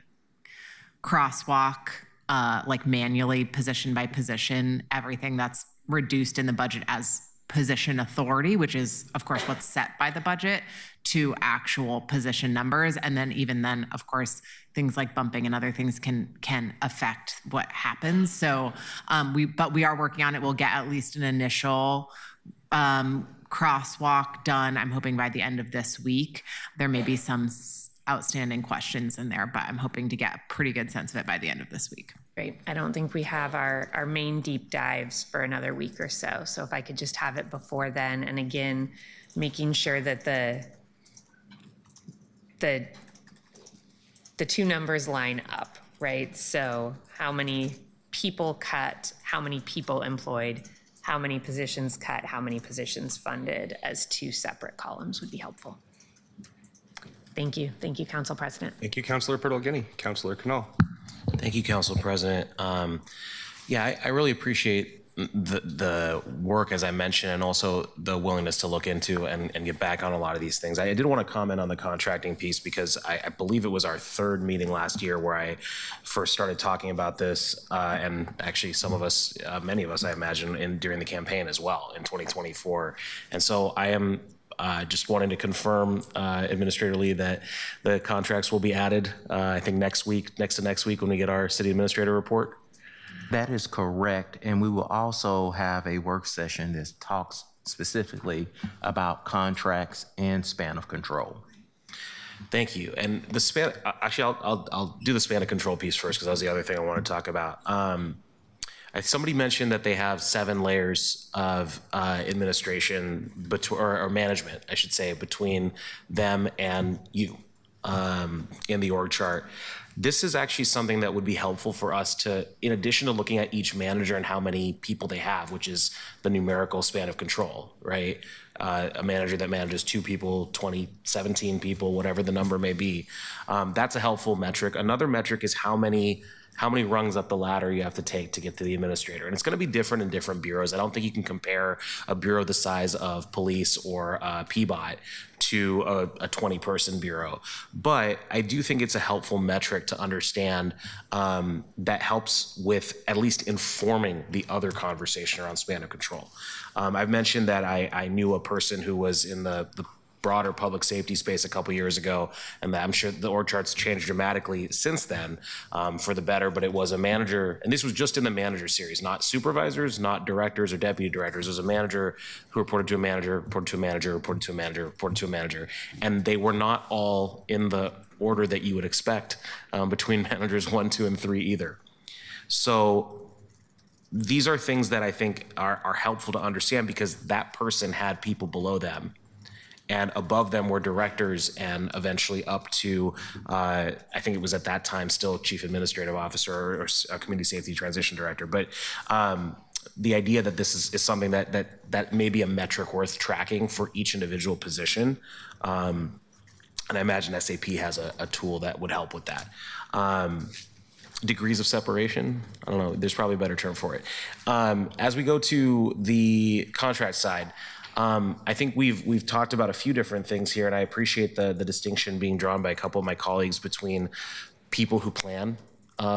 crosswalk like manually position by position, everything that's reduced in the budget as position authority, which is of course what's set by the budget, to actual position numbers. And then even then, of course, things like bumping and other things can affect what happens. So we are working on it. We'll get at least an initial crosswalk done, I'm hoping by the end of this week. There may be some outstanding questions in there, but I'm hoping to get a pretty good sense of it by the end of this week. Great. I don't think we have our main deep dives for another week or so. So if I could just have it before then, and again, making sure that the two numbers line up, right? So how many people cut, how many people employed, how many positions cut, how many positions funded as two separate columns would be helpful. Thank you. Thank you, Council President. Thank you, Councilor Purtle-Guiney. Councilor Canal. Thank you, Council President. Yeah, I really appreciate the work, as I mentioned, and also the willingness to look into and get back on a lot of these things. I did want to comment on the contracting piece because I believe it was our third meeting last year where I first started talking about this, and actually some of us, many of us, I imagine, during the campaign as well in 2024. And so I am just wanting to confirm, Administrator Lee, that the contracts will be added, I think next to next week when we get our city administrator report. That is correct. And we will also have a work session that talks specifically about contracts and span of control. Thank you. And the span, actually, I'll do the span of control piece first because that was the other thing I want to talk about. Somebody mentioned that they have 7 layers of administration or management, I should say, between them and you in the org chart. This is actually something that would be helpful for us to, in addition to looking at each manager and how many people they have, which is the numerical span of control, right? A manager that manages 2 people, 20, 17 people, whatever the number may be. That's a helpful metric. Another metric is how how many rungs up the ladder you have to take to get to the administrator. And it's going to be different in different bureaus. I don't think you can compare a bureau the size of police or PBOT to a 20-person bureau. But I do think it's a helpful metric to understand that helps with at least informing the other conversation around span of control. I've mentioned that I knew a person who was in the broader public safety space a couple years ago, and I'm sure the org chart's changed dramatically since then for the better, but it was a manager, and this was just in the manager series, not supervisors, not directors or deputy directors. It was a manager who reported to a manager, reported to a manager, reported to a manager, reported to a manager, and they were not all in the order that you would expect between managers 1, 2, and 3 either. So these are things that I think are helpful to understand because that person had people below them, and above them were directors, and eventually up to, I think it was at that time still chief administrative officer or community safety transition director. But the idea that this is something that may be a metric worth tracking for each individual position. And I imagine SAP has a tool that would help with that. Degrees of separation, I don't know, there's probably a better term for it. As we go to the contract side, I think we've talked about a few different things here, and I appreciate the distinction being drawn by a couple of my colleagues between people who plan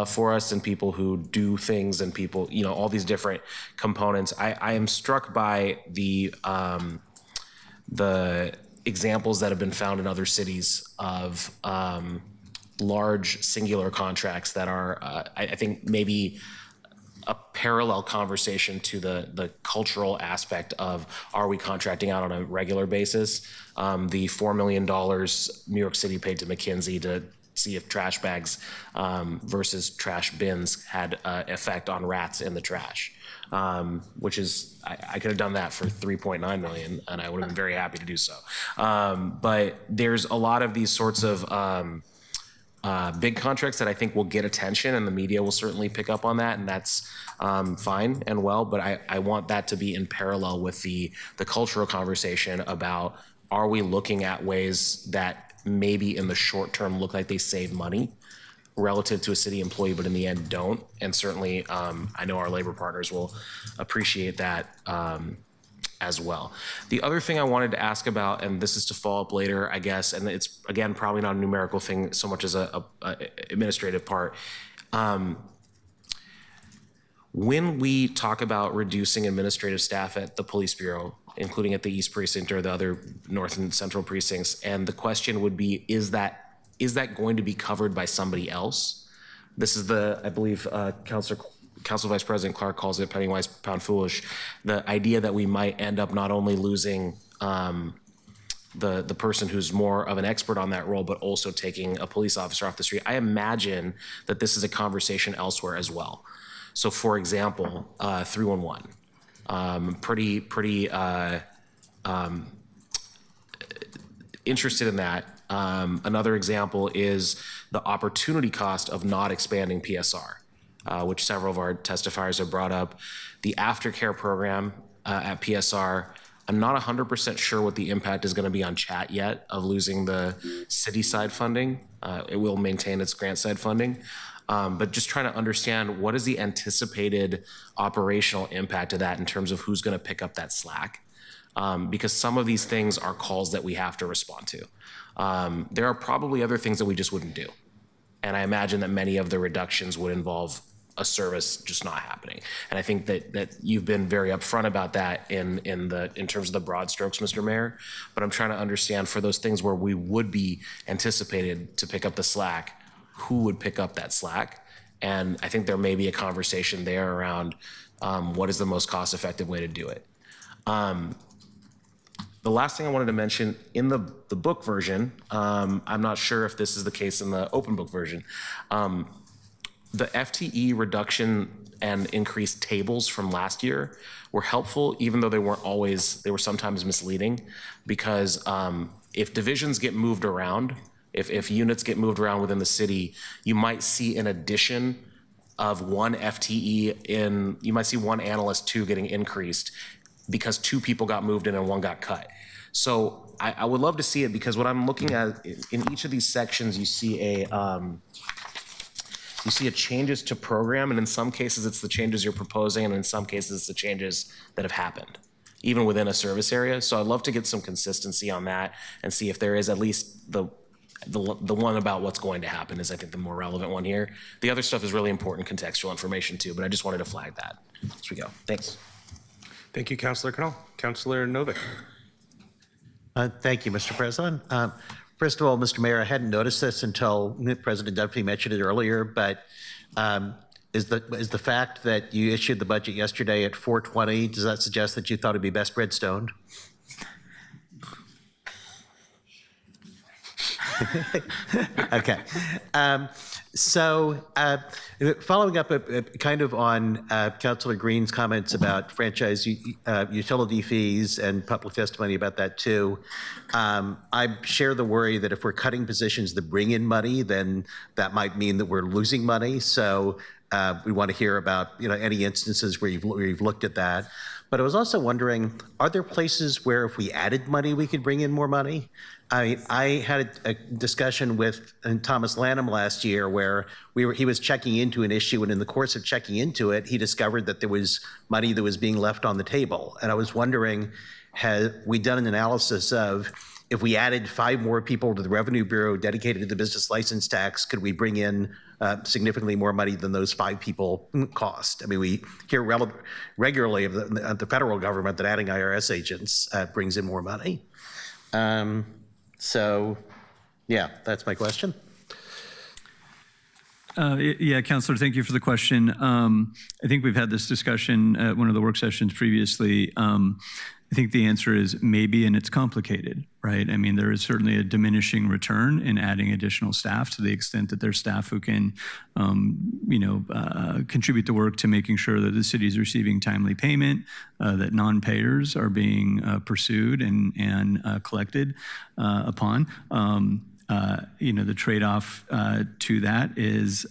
for us and people who do things and people, all these different components. I am struck by the examples that have been found in other cities of large singular contracts that are, I think, maybe a parallel conversation to the cultural aspect of, are we contracting out on a regular basis? The $4 million New York City paid to McKinsey to see if trash bags versus trash bins had effect on rats in the trash, which is, I could have done that for $3.9 million and I would have been very happy to do so. But there's a lot of these sorts of big contracts that I think will get attention, and the media will certainly pick up on that, and that's fine and well, but I want that to be in parallel with the cultural conversation about, are we looking at ways that maybe in the short term look like they save money relative to a city employee, but in the end don't? And certainly I know our labor partners will appreciate that as well. The other thing I wanted to ask about, and this is to follow up later, I guess, and it's, again, probably not a numerical thing so much as a administrative part. When we talk about reducing administrative staff at the police bureau, including at the East Precinct or the other North and Central precincts, and the question would be, is that going to be covered by somebody else? This is I believe, Council Vice President Clark calls it penny wise, pound foolish. The idea that we might end up not only losing the person who's more of an expert on that role, but also taking a police officer off the street. I imagine that this is a conversation elsewhere as well. So for example, 311, pretty interested in that. Another example is the opportunity cost of not expanding PSR. Which several of our testifiers have brought up. The aftercare program at PSR, I'm not 100% sure what the impact is going to be on chat yet of losing the city side funding. It will maintain its grant side funding. But just trying to understand, what is the anticipated operational impact of that in terms of who's going to pick up that slack? Because some of these things are calls that we have to respond to. There are probably other things that we just wouldn't do. And I imagine that many of the reductions would involve a service just not happening. And I think that you've been very upfront about that in terms of the broad strokes, Mr. Mayor. But I'm trying to understand, for those things where we would be anticipated to pick up the slack, who would pick up that slack? And I think there may be a conversation there around what is the most cost-effective way to do it. The last thing I wanted to mention, in the book version, I'm not sure if this is the case in the open book version, the FTE reduction and increased tables from last year were helpful, even though they were sometimes misleading, because if divisions get moved around, if units get moved around within the city, you might see an addition of one FTE you might see one analyst 2 getting increased because 2 people got moved in and 1 got cut. So I would love to see it, because what I'm looking at in each of these sections, you see you see a changes to program, and in some cases it's the changes you're proposing, and in some cases it's the changes that have happened, even within a service area. So I'd love to get some consistency on that and see if there is at least the one about what's going to happen is, I think, the more relevant one here. The other stuff is really important contextual information too, but I just wanted to flag that as we go. Thanks. Thank you, Councilor Cannell. Councilor Novick. Thank you, Mr. President. First of all, Mr. Mayor, I hadn't noticed this until President Dunphy mentioned it earlier, but is the fact that you issued the budget yesterday at 4:20, does that suggest that you thought it'd be best bread stoned? Okay. So following up kind of on Councilor Green's comments about franchise utility fees and public testimony about that too, I share the worry that if we're cutting positions that bring in money, then that might mean that we're losing money. So we want to hear about any instances where you've looked at that. But I was also wondering, are there places where if we added money, we could bring in more money? I had a discussion with Thomas Lanham last year where he was checking into an issue, and in the course of checking into it, he discovered that there was money that was being left on the table. And I was wondering, have we done an analysis of if we added 5 more people to the Revenue Bureau dedicated to the business license tax, could we bring in significantly more money than those 5 people cost? I mean, we hear regularly of the federal government that adding IRS agents brings in more money. So, yeah, that's my question. Yeah, Councilor, thank you for the question. I think we've had this discussion at one of the work sessions previously. I think the answer is maybe, and it's complicated, right? I mean, there is certainly a diminishing return in adding additional staff to the extent that there's staff who can, contribute the work to making sure that the city is receiving timely payment, that non-payers are being pursued and collected upon. The trade-off to that is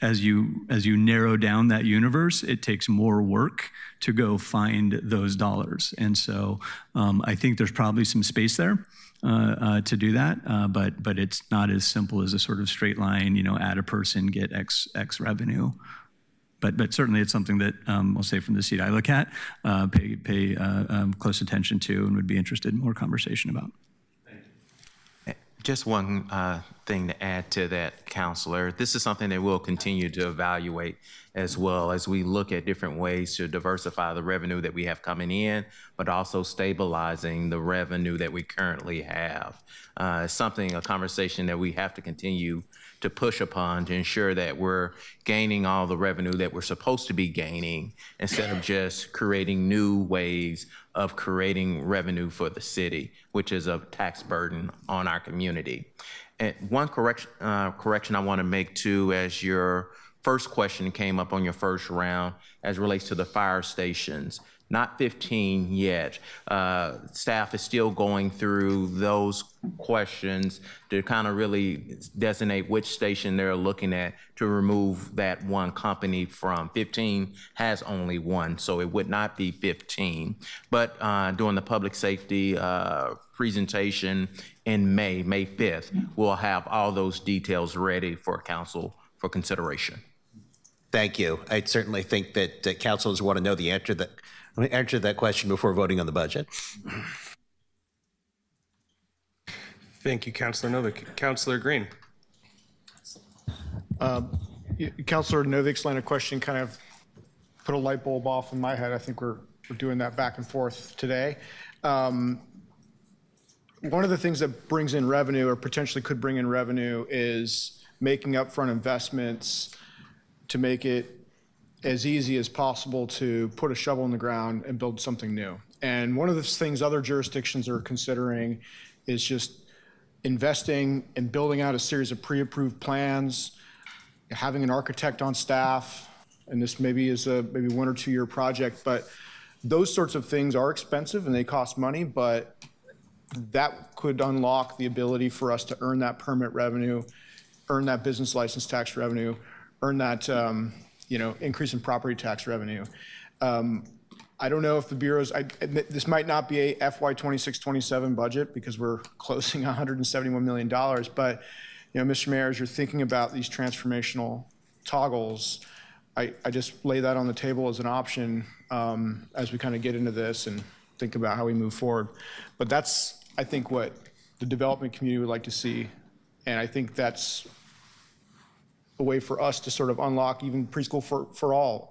as you narrow down that universe, it takes more work to go find those dollars. And so I think there's probably some space there to do that, but it's not as simple as a sort of straight line, add a person, get X revenue. But certainly it's something that I'll say from the seat I look at, pay close attention to, and would be interested in more conversation about. Just one thing to add to that, Councilor. This is something that we'll continue to evaluate as well as we look at different ways to diversify the revenue that we have coming in, but also stabilizing the revenue that we currently have. A conversation that we have to continue to push upon to ensure that we're gaining all the revenue that we're supposed to be gaining instead of just creating new ways of creating revenue for the city, which is a tax burden on our community. And one correction I want to make too, as your first question came up on your first round, as relates to the fire stations. Not 15 yet. Staff is still going through those questions to kind of really designate which station they're looking at to remove that one company from. 15 has only one, so it would not be 15. But during the public safety presentation in May 5th, we'll have all those details ready for council for consideration. Thank you. I certainly think that councilors want to know the answer to that question before voting on the budget. Thank you, Councilor Novick. Councilor Green. Councilor Novick's line of question kind of put a light bulb off in my head. I think we're doing that back and forth today. One of the things that brings in revenue, or potentially could bring in revenue, is making upfront investments to make it as easy as possible to put a shovel in the ground and build something new. And one of the things other jurisdictions are considering is just investing and building out a series of pre-approved plans, having an architect on staff, and this maybe is a 1 or 2 year project, but those sorts of things are expensive and they cost money, but that could unlock the ability for us to earn that permit revenue, earn that business license tax revenue, earn that increase in property tax revenue. I don't know if the Bureau's, this might not be a FY 26-27 budget because we're closing $171 million, but Mr. Mayor, as you're thinking about these transformational toggles, I just lay that on the table as an option as we kind of get into this and think about how we move forward. But that's, I think, what the development community would like to see. And I think that's a way for us to sort of unlock even preschool for all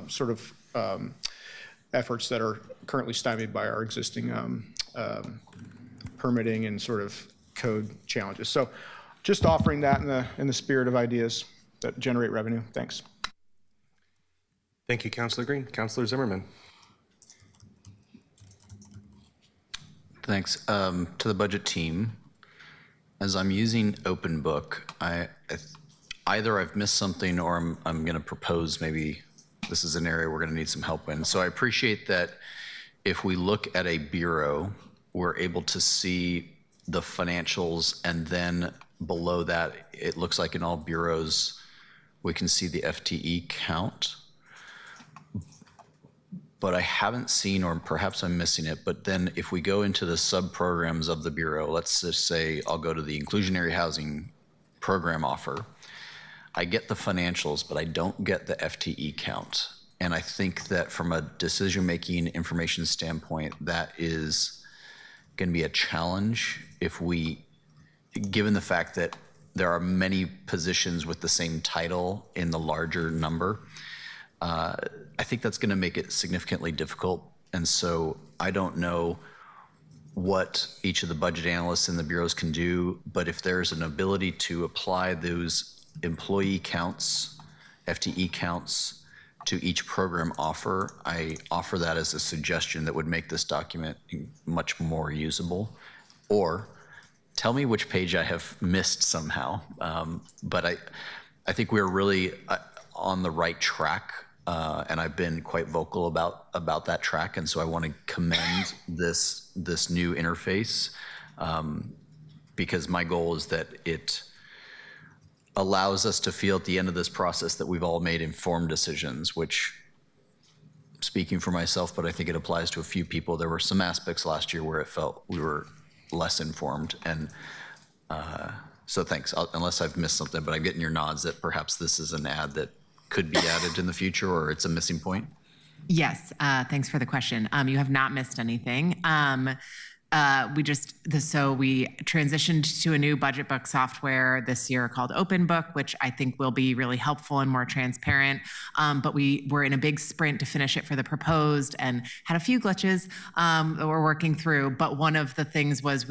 sort of efforts that are currently stymied by our existing permitting and sort of code challenges. So just offering that in the spirit of ideas that generate revenue. Thanks. Thank you, Councilor Green. Councilor Zimmerman. Thanks. To the budget team, as I'm using Open Book, either I've missed something or I'm going to propose maybe this is an area we're going to need some help in. So I appreciate that if we look at a bureau, we're able to see the financials, and then below that, it looks like in all bureaus, we can see the FTE count. But I haven't seen, or perhaps I'm missing it, but then if we go into the sub-programs of the bureau, let's just say I'll go to the inclusionary housing program offer, I get the financials, but I don't get the FTE count. And I think that from a decision-making information standpoint, that is going to be a challenge if we, given the fact that there are many positions with the same title in the larger number, I think that's going to make it significantly difficult. And so I don't know what each of the budget analysts in the bureaus can do, but if there's an ability to apply those employee counts, FTE counts, to each program offer, I offer that as a suggestion that would make this document much more usable. Or tell me which page I have missed somehow. But I think we're really on the right track. And I've been quite vocal about that track, and so I want to commend this new interface because my goal is that it allows us to feel at the end of this process that we've all made informed decisions, which, speaking for myself, but I think it applies to a few people, there were some aspects last year where it felt we were less informed, and so thanks, unless I've missed something, but I'm getting your nods that perhaps this is an ad that could be added in the future, or it's a missing point? Yes, thanks for the question. You have not missed anything. We transitioned to a new budget book software this year called Open Book, which I think will be really helpful and more transparent. But we were in a big sprint to finish it for the proposed and had a few glitches that we're working through. But one of the things was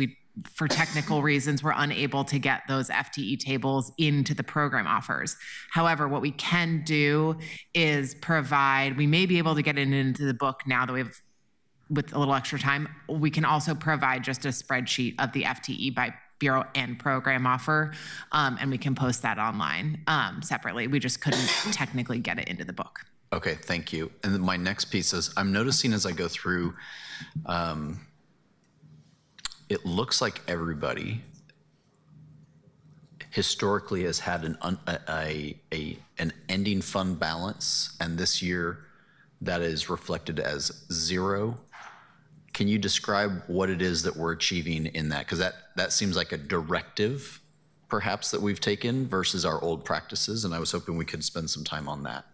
for technical reasons, we're unable to get those FTE tables into the program offers. However, what we can do is we may be able to get it into the book now that we have, with a little extra time. We can also provide just a spreadsheet of the FTE by bureau and program offer, and we can post that online separately. We just couldn't technically get it into the book. Okay, thank you. And then my next piece is, I'm noticing as I go through, it looks like everybody historically has had an ending fund balance, and this year that is reflected as 0. Can you describe what it is that we're achieving in that? Because that seems like a directive, perhaps, that we've taken versus our old practices, and I was hoping we could spend some time on that.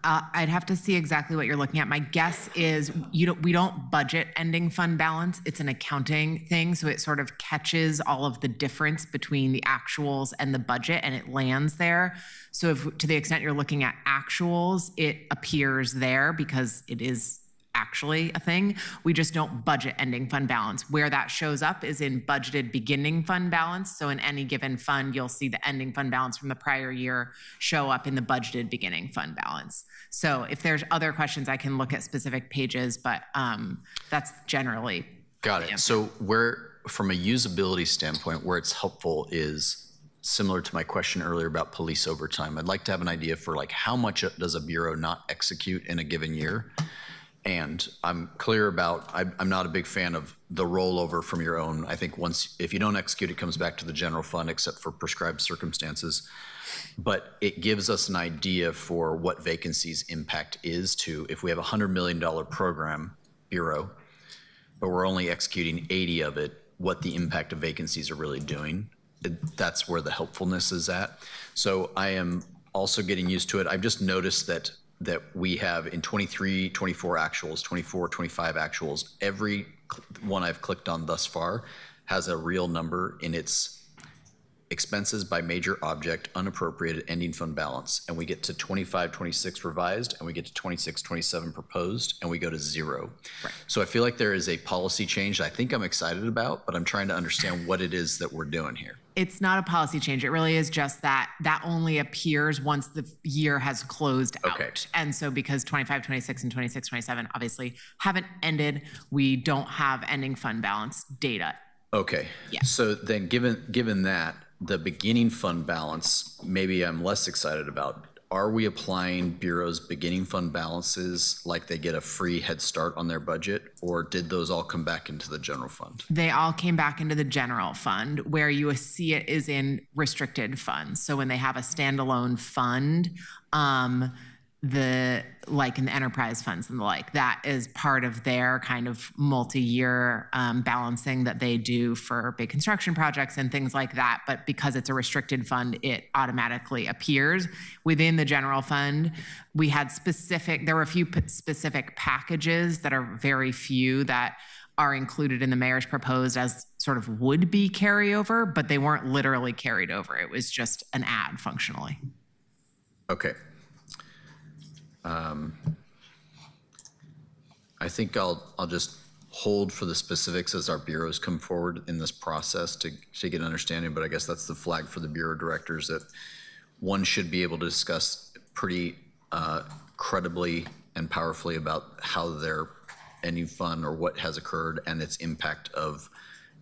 I'd have to see exactly what you're looking at. My guess is we don't budget ending fund balance. It's an accounting thing, so it sort of catches all of the difference between the actuals and the budget, and it lands there. So if, to the extent you're looking at actuals, it appears there because it is actually a thing. We just don't budget ending fund balance. Where that shows up is in budgeted beginning fund balance. So in any given fund, you'll see the ending fund balance from the prior year show up in the budgeted beginning fund balance. So if there's other questions, I can look at specific pages, but that's generally. Got it. So from a usability standpoint, where it's helpful is similar to my question earlier about police overtime. I'd like to have an idea for how much does a bureau not execute in a given year? And I'm clear about, I'm not a big fan of the rollover from your own. I think if you don't execute, it comes back to the general fund, except for prescribed circumstances. But it gives us an idea for what vacancies impact is to, if we have a $100 million program bureau, but we're only executing 80 of it, what the impact of vacancies are really doing. that's where the helpfulness is at. So I am also getting used to it. I've just noticed that we have in 23, 24 actuals, 24, 25 actuals, every one I've clicked on thus far has a real number in its expenses by major object, unappropriated ending fund balance. And we get to 25, 26 revised, and we get to 26, 27 proposed, and we go to 0. Right. So I feel like there is a policy change that I think I'm excited about, but I'm trying to understand what it is that we're doing here. It's not a policy change. It really is just that only appears once the year has closed out. And so because 25, 26, and 26, 27 obviously haven't ended, we don't have ending fund balance data. Okay. Yeah. So then given that, the beginning fund balance, maybe I'm less excited about. Are we applying Bureau's beginning fund balances like they get a free head start on their budget, or did those all come back into the general fund? They all came back into the general fund. Where you see it is in restricted funds. So when they have a standalone fund, like in the enterprise funds and the like, that is part of their kind of multi-year balancing that they do for big construction projects and things like that. But because it's a restricted fund, it automatically appears within the general fund. We had there were a few specific packages that are very few that are included in the mayor's proposed as sort of would-be carryover, but they weren't literally carried over. It was just an add functionally. Okay. I think I'll just hold for the specifics as our bureaus come forward in this process to get an understanding, but I guess that's the flag for the bureau directors that one should be able to discuss pretty credibly and powerfully about how their ending fund or what has occurred and its impact of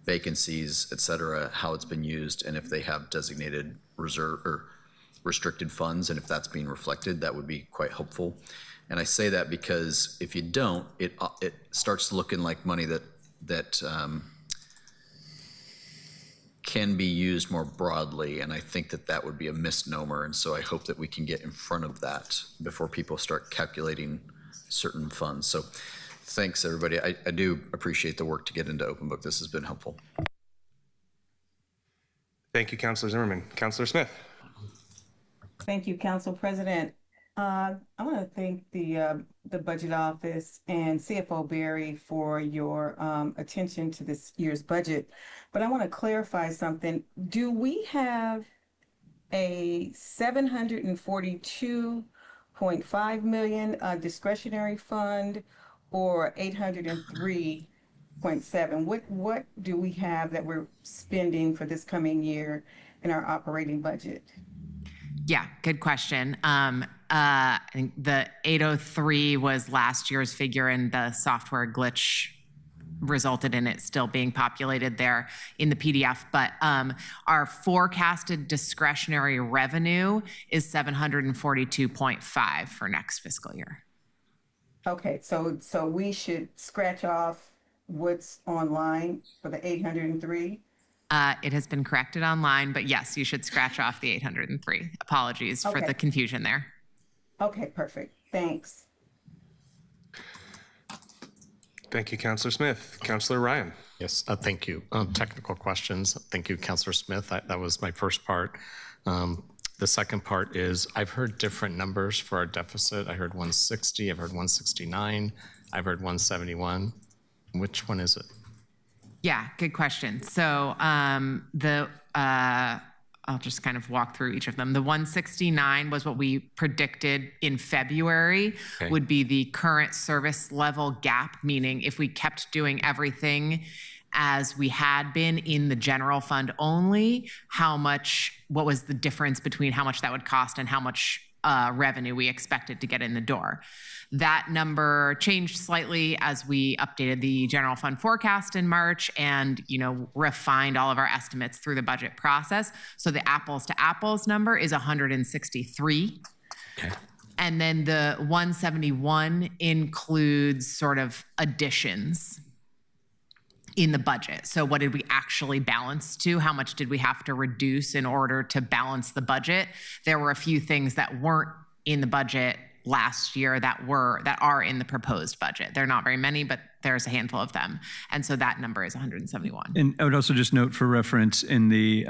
vacancies, et cetera, how it's been used, and if they have designated reserve or restricted funds, and if that's being reflected, that would be quite helpful. And I say that because if you don't, it starts looking like money that can be used more broadly, and I think that would be a misnomer, and so I hope that we can get in front of that before people start calculating certain funds. So thanks, everybody. I do appreciate the work to get into Open Book. This has been helpful. Thank you, Councilor Zimmerman. Councilor Smith. Thank you, Council President. I want to thank the Budget Office and CFO Barry for your attention to this year's budget. But I want to clarify something. Do we have a $742.5 million discretionary fund or 803.7? What do we have that we're spending for this coming year in our operating budget? Yeah, good question. I think the 803 was last year's figure, and the software glitch resulted in it still being populated there in the PDF. But our forecasted discretionary revenue is 742.5 for next fiscal year. Okay, so we should scratch off what's online for the 803? It has been corrected online, but yes, you should scratch off the 803. Apologies for the confusion there. Okay, perfect. Thanks. Thank you, Councilor Smith. Councilor Ryan. Yes, thank you. Technical questions. Thank you, Councilor Smith. That was my first part. The second part is I've heard different numbers for our deficit. I heard 160, I've heard 169, I've heard 171. Which one is it? Yeah, good question. So I'll just kind of walk through each of them. The 169 was what we predicted in February would be the current service level gap, meaning if we kept doing everything as we had been in the general fund only, what was the difference between how much that would cost and how much revenue we expected to get in the door. That number changed slightly as we updated the general fund forecast in March and, refined all of our estimates through the budget process. So the apples to apples number is 163. Okay. And then the 171 includes sort of additions in the budget. So what did we actually balance to? How much did we have to reduce in order to balance the budget? There were a few things that weren't in the budget last year that are in the proposed budget. They're not very many, but there's a handful of them. And so that number is 171. And I would also just note for reference in the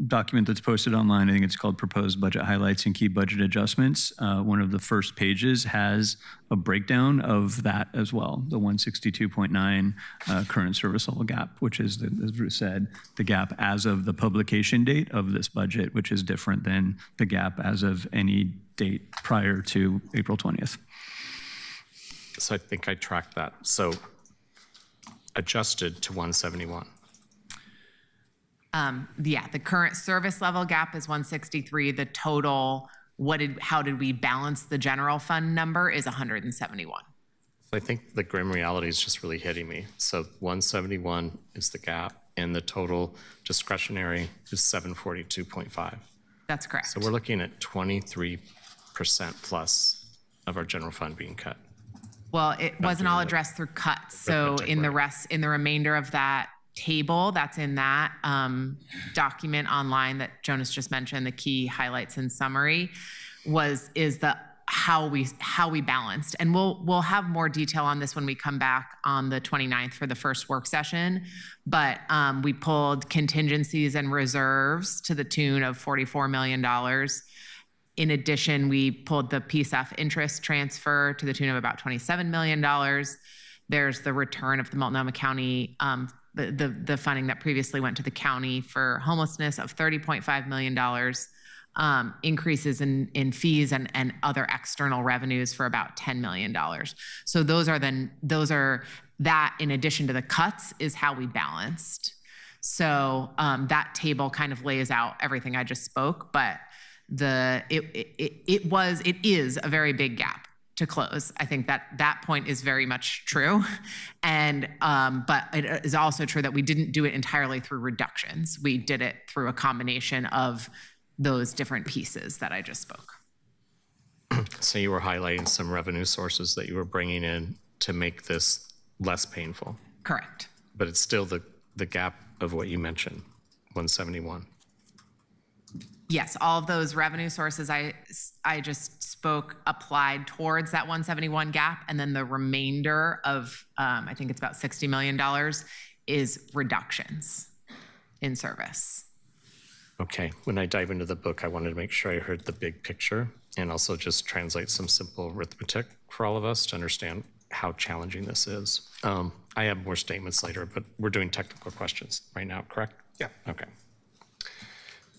document that's posted online, I think it's called Proposed Budget Highlights and Key Budget Adjustments. One of the first pages has a breakdown of that as well, the 162.9 current service level gap, which is, as Ruth said, the gap as of the publication date of this budget, which is different than the gap as of any date prior to April 20th. So I think I tracked that. So adjusted to 171. Yeah, the current service level gap is 163. The total, how did we balance the general fund number is 171. So I think the grim reality is just really hitting me. So 171 is the gap, and the total discretionary is 742.5. That's correct. So we're looking at 23% plus of our general fund being cut. Well, it wasn't all addressed through cuts. So in the remainder of that table that's in that document online that Jonas just mentioned, the key highlights and summary is the how we balanced. And we'll have more detail on this when we come back on the 29th for the first work session. But we pulled contingencies and reserves to the tune of $44 million. In addition, we pulled the PSF interest transfer to the tune of about $27 million. There's the return of the Multnomah County, the funding that previously went to the county for homelessness of $30.5 million, increases in fees and other external revenues for about $10 million. So those are that in addition to the cuts is how we balanced. So that table kind of lays out everything I just spoke, but it is a very big gap to close. I think that point is very much true. And, but it is also true that we didn't do it entirely through reductions. We did it through a combination of those different pieces that I just spoke. So you were highlighting some revenue sources that you were bringing in to make this less painful. Correct. But it's still the gap of what you mentioned, 171. Yes, all of those revenue sources I just spoke applied towards that 171 gap, and then the remainder of, I think it's about $60 million, is reductions in service. Okay, when I dive into the book, I wanted to make sure I heard the big picture and also just translate some simple arithmetic for all of us to understand how challenging this is. I have more statements later, but we're doing technical questions right now, correct? Yeah. Okay.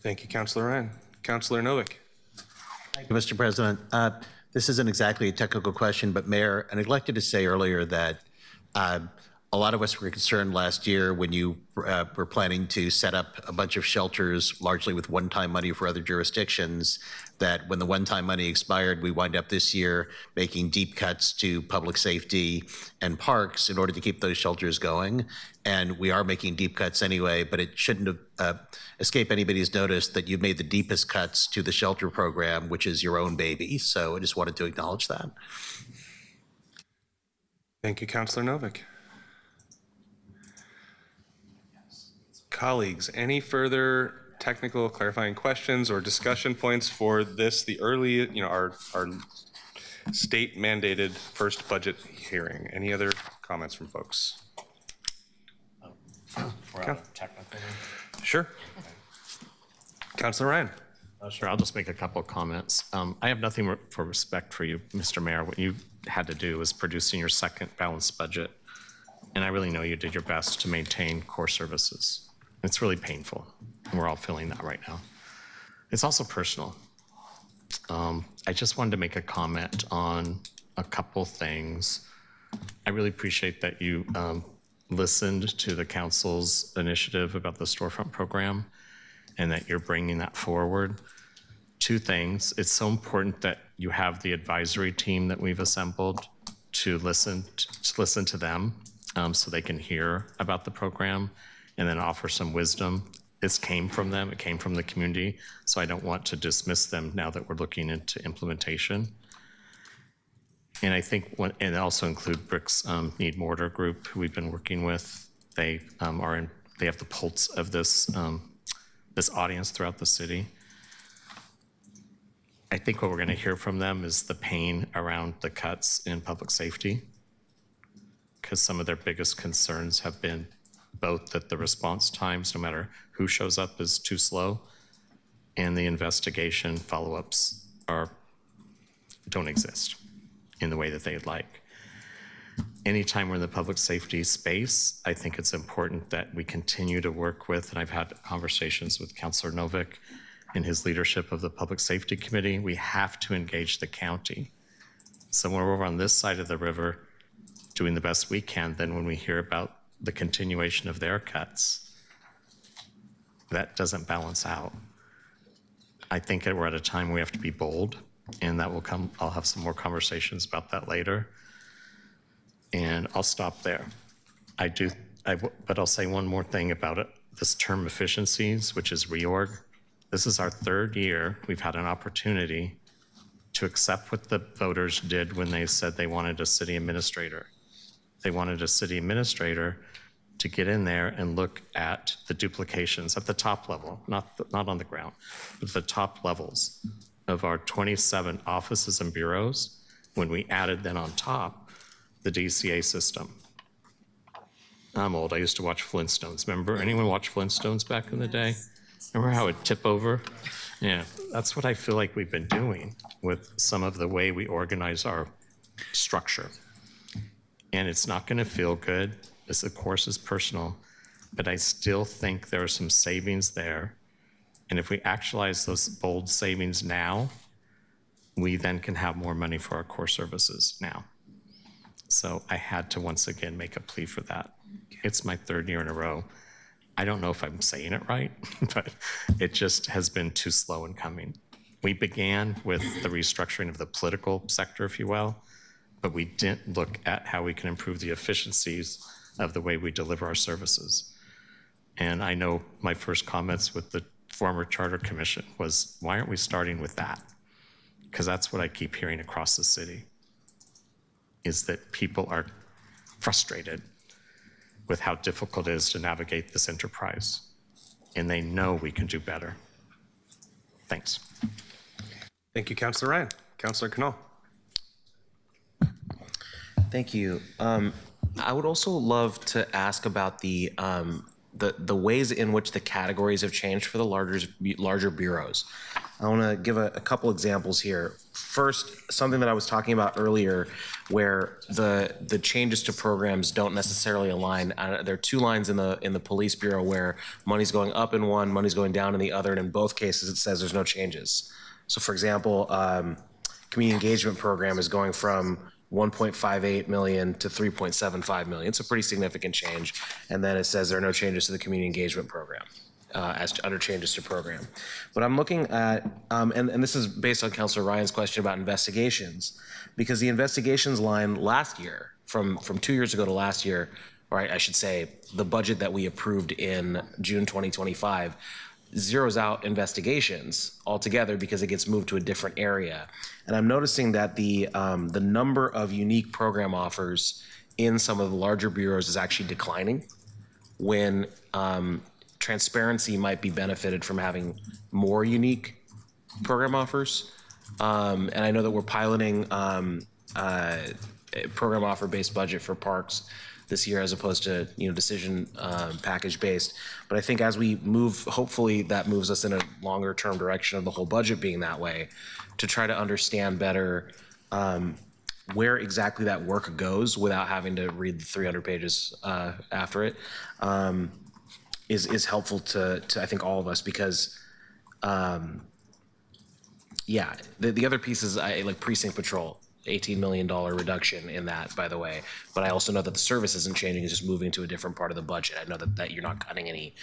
Thank you, Councilor Ryan. Councilor Novick. Thank you, Mr. President. This isn't exactly a technical question, but Mayor, I neglected to say earlier that a lot of us were concerned last year when you were planning to set up a bunch of shelters, largely with one-time money for other jurisdictions, that when the one-time money expired, we wind up this year making deep cuts to public safety and parks in order to keep those shelters going. And we are making deep cuts anyway, but it shouldn't have escaped anybody's notice that you've made the deepest cuts to the shelter program, which is your own baby. So I just wanted to acknowledge that. Thank you, Councilor Novick. Colleagues, any further technical clarifying questions or discussion points for this, the early, our state mandated first budget hearing? Any other comments from folks? We're out of technical. Sure. Councilor Ryan. Sure, I'll just make a couple of comments. I have nothing for respect for you, Mr. Mayor. What you had to do was producing your second balanced budget. And I really know you did your best to maintain core services. It's really painful. And we're all feeling that right now. It's also personal. I just wanted to make a comment on a couple things. I really appreciate that you listened to the council's initiative about the storefront program and that you're bringing that forward. Two things. It's so important that you have the advisory team that we've assembled to listen to them so they can hear about the program and then offer some wisdom. This came from them, it came from the community, so I don't want to dismiss them now that we're looking into implementation. And I think, and also include Brick's Need Mortar group, who we've been working with. They they have the pulse of this, this audience throughout the city. I think what we're going to hear from them is the pain around the cuts in public safety, because some of their biggest concerns have been both that the response times, no matter who shows up, is too slow, and the investigation follow-ups don't exist in the way that they'd like. Anytime we're in the public safety space, I think it's important that we continue to work with, and I've had conversations with Councilor Novick in his leadership of the Public Safety Committee, we have to engage the county. So when we're over on this side of the river doing the best we can, then when we hear about the continuation of their cuts, that doesn't balance out. I think that we're at a time we have to be bold, and that will come, I'll have some more conversations about that later. And I'll stop there. But I'll say one more thing about it. This term efficiencies, which is reorg, this is our third year we've had an opportunity to accept what the voters did when they said they wanted a city administrator. They wanted a city administrator to get in there and look at the duplications at the top level, not on the ground, but the top levels of our 27 offices and bureaus when we added then on top the DCA system. I'm old, I used to watch Flintstones. Remember, anyone watch Flintstones back in the day? Remember how it'd tip over? Yeah, that's what I feel like we've been doing with some of the way we organize our structure. And it's not gonna feel good. This, of course, is personal, but I still think there are some savings there. And if we actualize those bold savings now, we then can have more money for our core services now. So I had to once again make a plea for that. It's my third year in a row. I don't know if I'm saying it right, but it just has been too slow in coming. We began with the restructuring of the political sector, if you will, but we didn't look at how we can improve the efficiencies of the way we deliver our services. And I know my first comments with the former Charter Commission was, why aren't we starting with that? Because that's what I keep hearing across the city, is that people are frustrated with how difficult it is to navigate this enterprise. And they know we can do better. Thanks. Thank you, Councilor Ryan. Councilor Knoll. Thank you. I would also love to ask about the ways in which the categories have changed for the larger bureaus. I want to give a couple examples here. First, something that I was talking about earlier, where the changes to programs don't necessarily align. There are two lines in the police bureau where money's going up in one, money's going down in the other, and in both cases it says there's no changes. So, for example, community engagement program is going from 1.58 million to 3.75 million. It's a pretty significant change. And then it says there are no changes to the community engagement program as to under changes to program. But I'm looking at, and this is based on Councilor Ryan's question about investigations, because the investigations line last year, from 2 years ago to last year, or I should say the budget that we approved in June 2025, zeroes out investigations altogether because it gets moved to a different area. And I'm noticing that the number of unique program offers in some of the larger bureaus is actually declining, when transparency might be benefited from having more unique program offers. And I know that we're piloting a program offer-based budget for parks this year as opposed to decision package based. But I think as we move, hopefully that moves us in a longer term direction of the whole budget being that way, to try to understand better where exactly that work goes without having to read the 300 pages after it, is helpful to I think all of us, because yeah, the other piece is like precinct patrol. $18 million reduction in that, by the way. But I also know that the service isn't changing, it's just moving to a different part of the budget. I know that you're not cutting any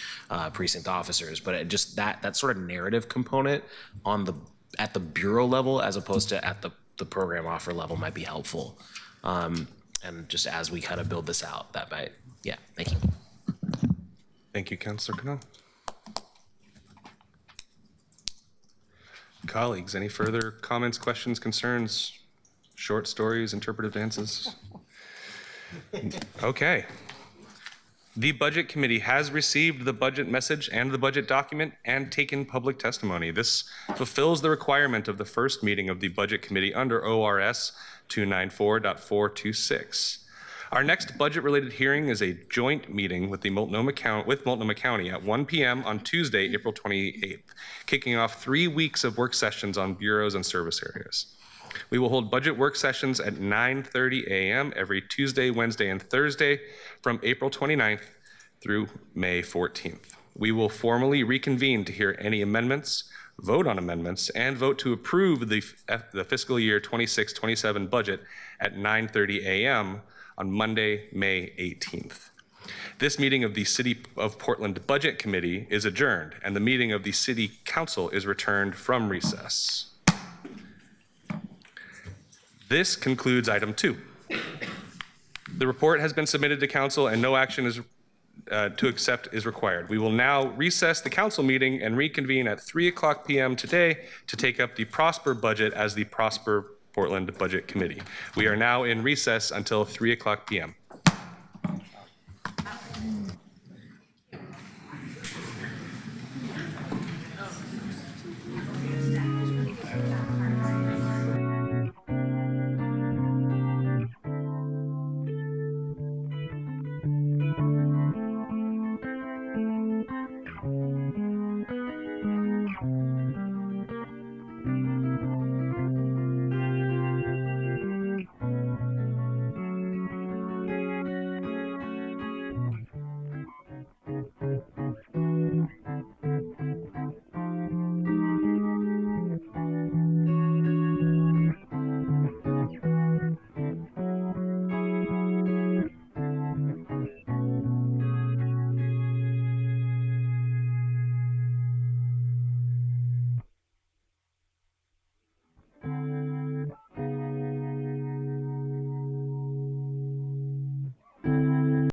precinct officers, but it just that sort of narrative component at the bureau level as opposed to at the program offer level might be helpful. And just as we kind of build this out, that might, yeah, thank you. Thank you, Councilor Knoll. Colleagues, any further comments, questions, concerns? Short stories, interpretive dances? Okay. The Budget Committee has received the budget message and the budget document and taken public testimony. This fulfills the requirement of the first meeting of the Budget Committee under ORS 294.426. Our next budget-related hearing is a joint meeting with Multnomah County at 1 p.m. on Tuesday, April 28th, kicking off 3 weeks of work sessions on bureaus and service areas. We will hold budget work sessions at 9:30 a.m. every Tuesday, Wednesday, and Thursday from April 29th through May 14th. We will formally reconvene to hear any amendments, vote on amendments, and vote to approve the fiscal year 26-27 budget at 9:30 a.m. on Monday, May 18th. This meeting of the City of Portland Budget Committee is adjourned, and the meeting of the City Council is returned from recess. This concludes item 2. The report has been submitted to council and no action to accept is required. We will now recess the council meeting and reconvene at 3:00 p.m. today to take up the Prosper budget as the Prosper Portland Budget Committee. We are now in recess until 3:00 p.m.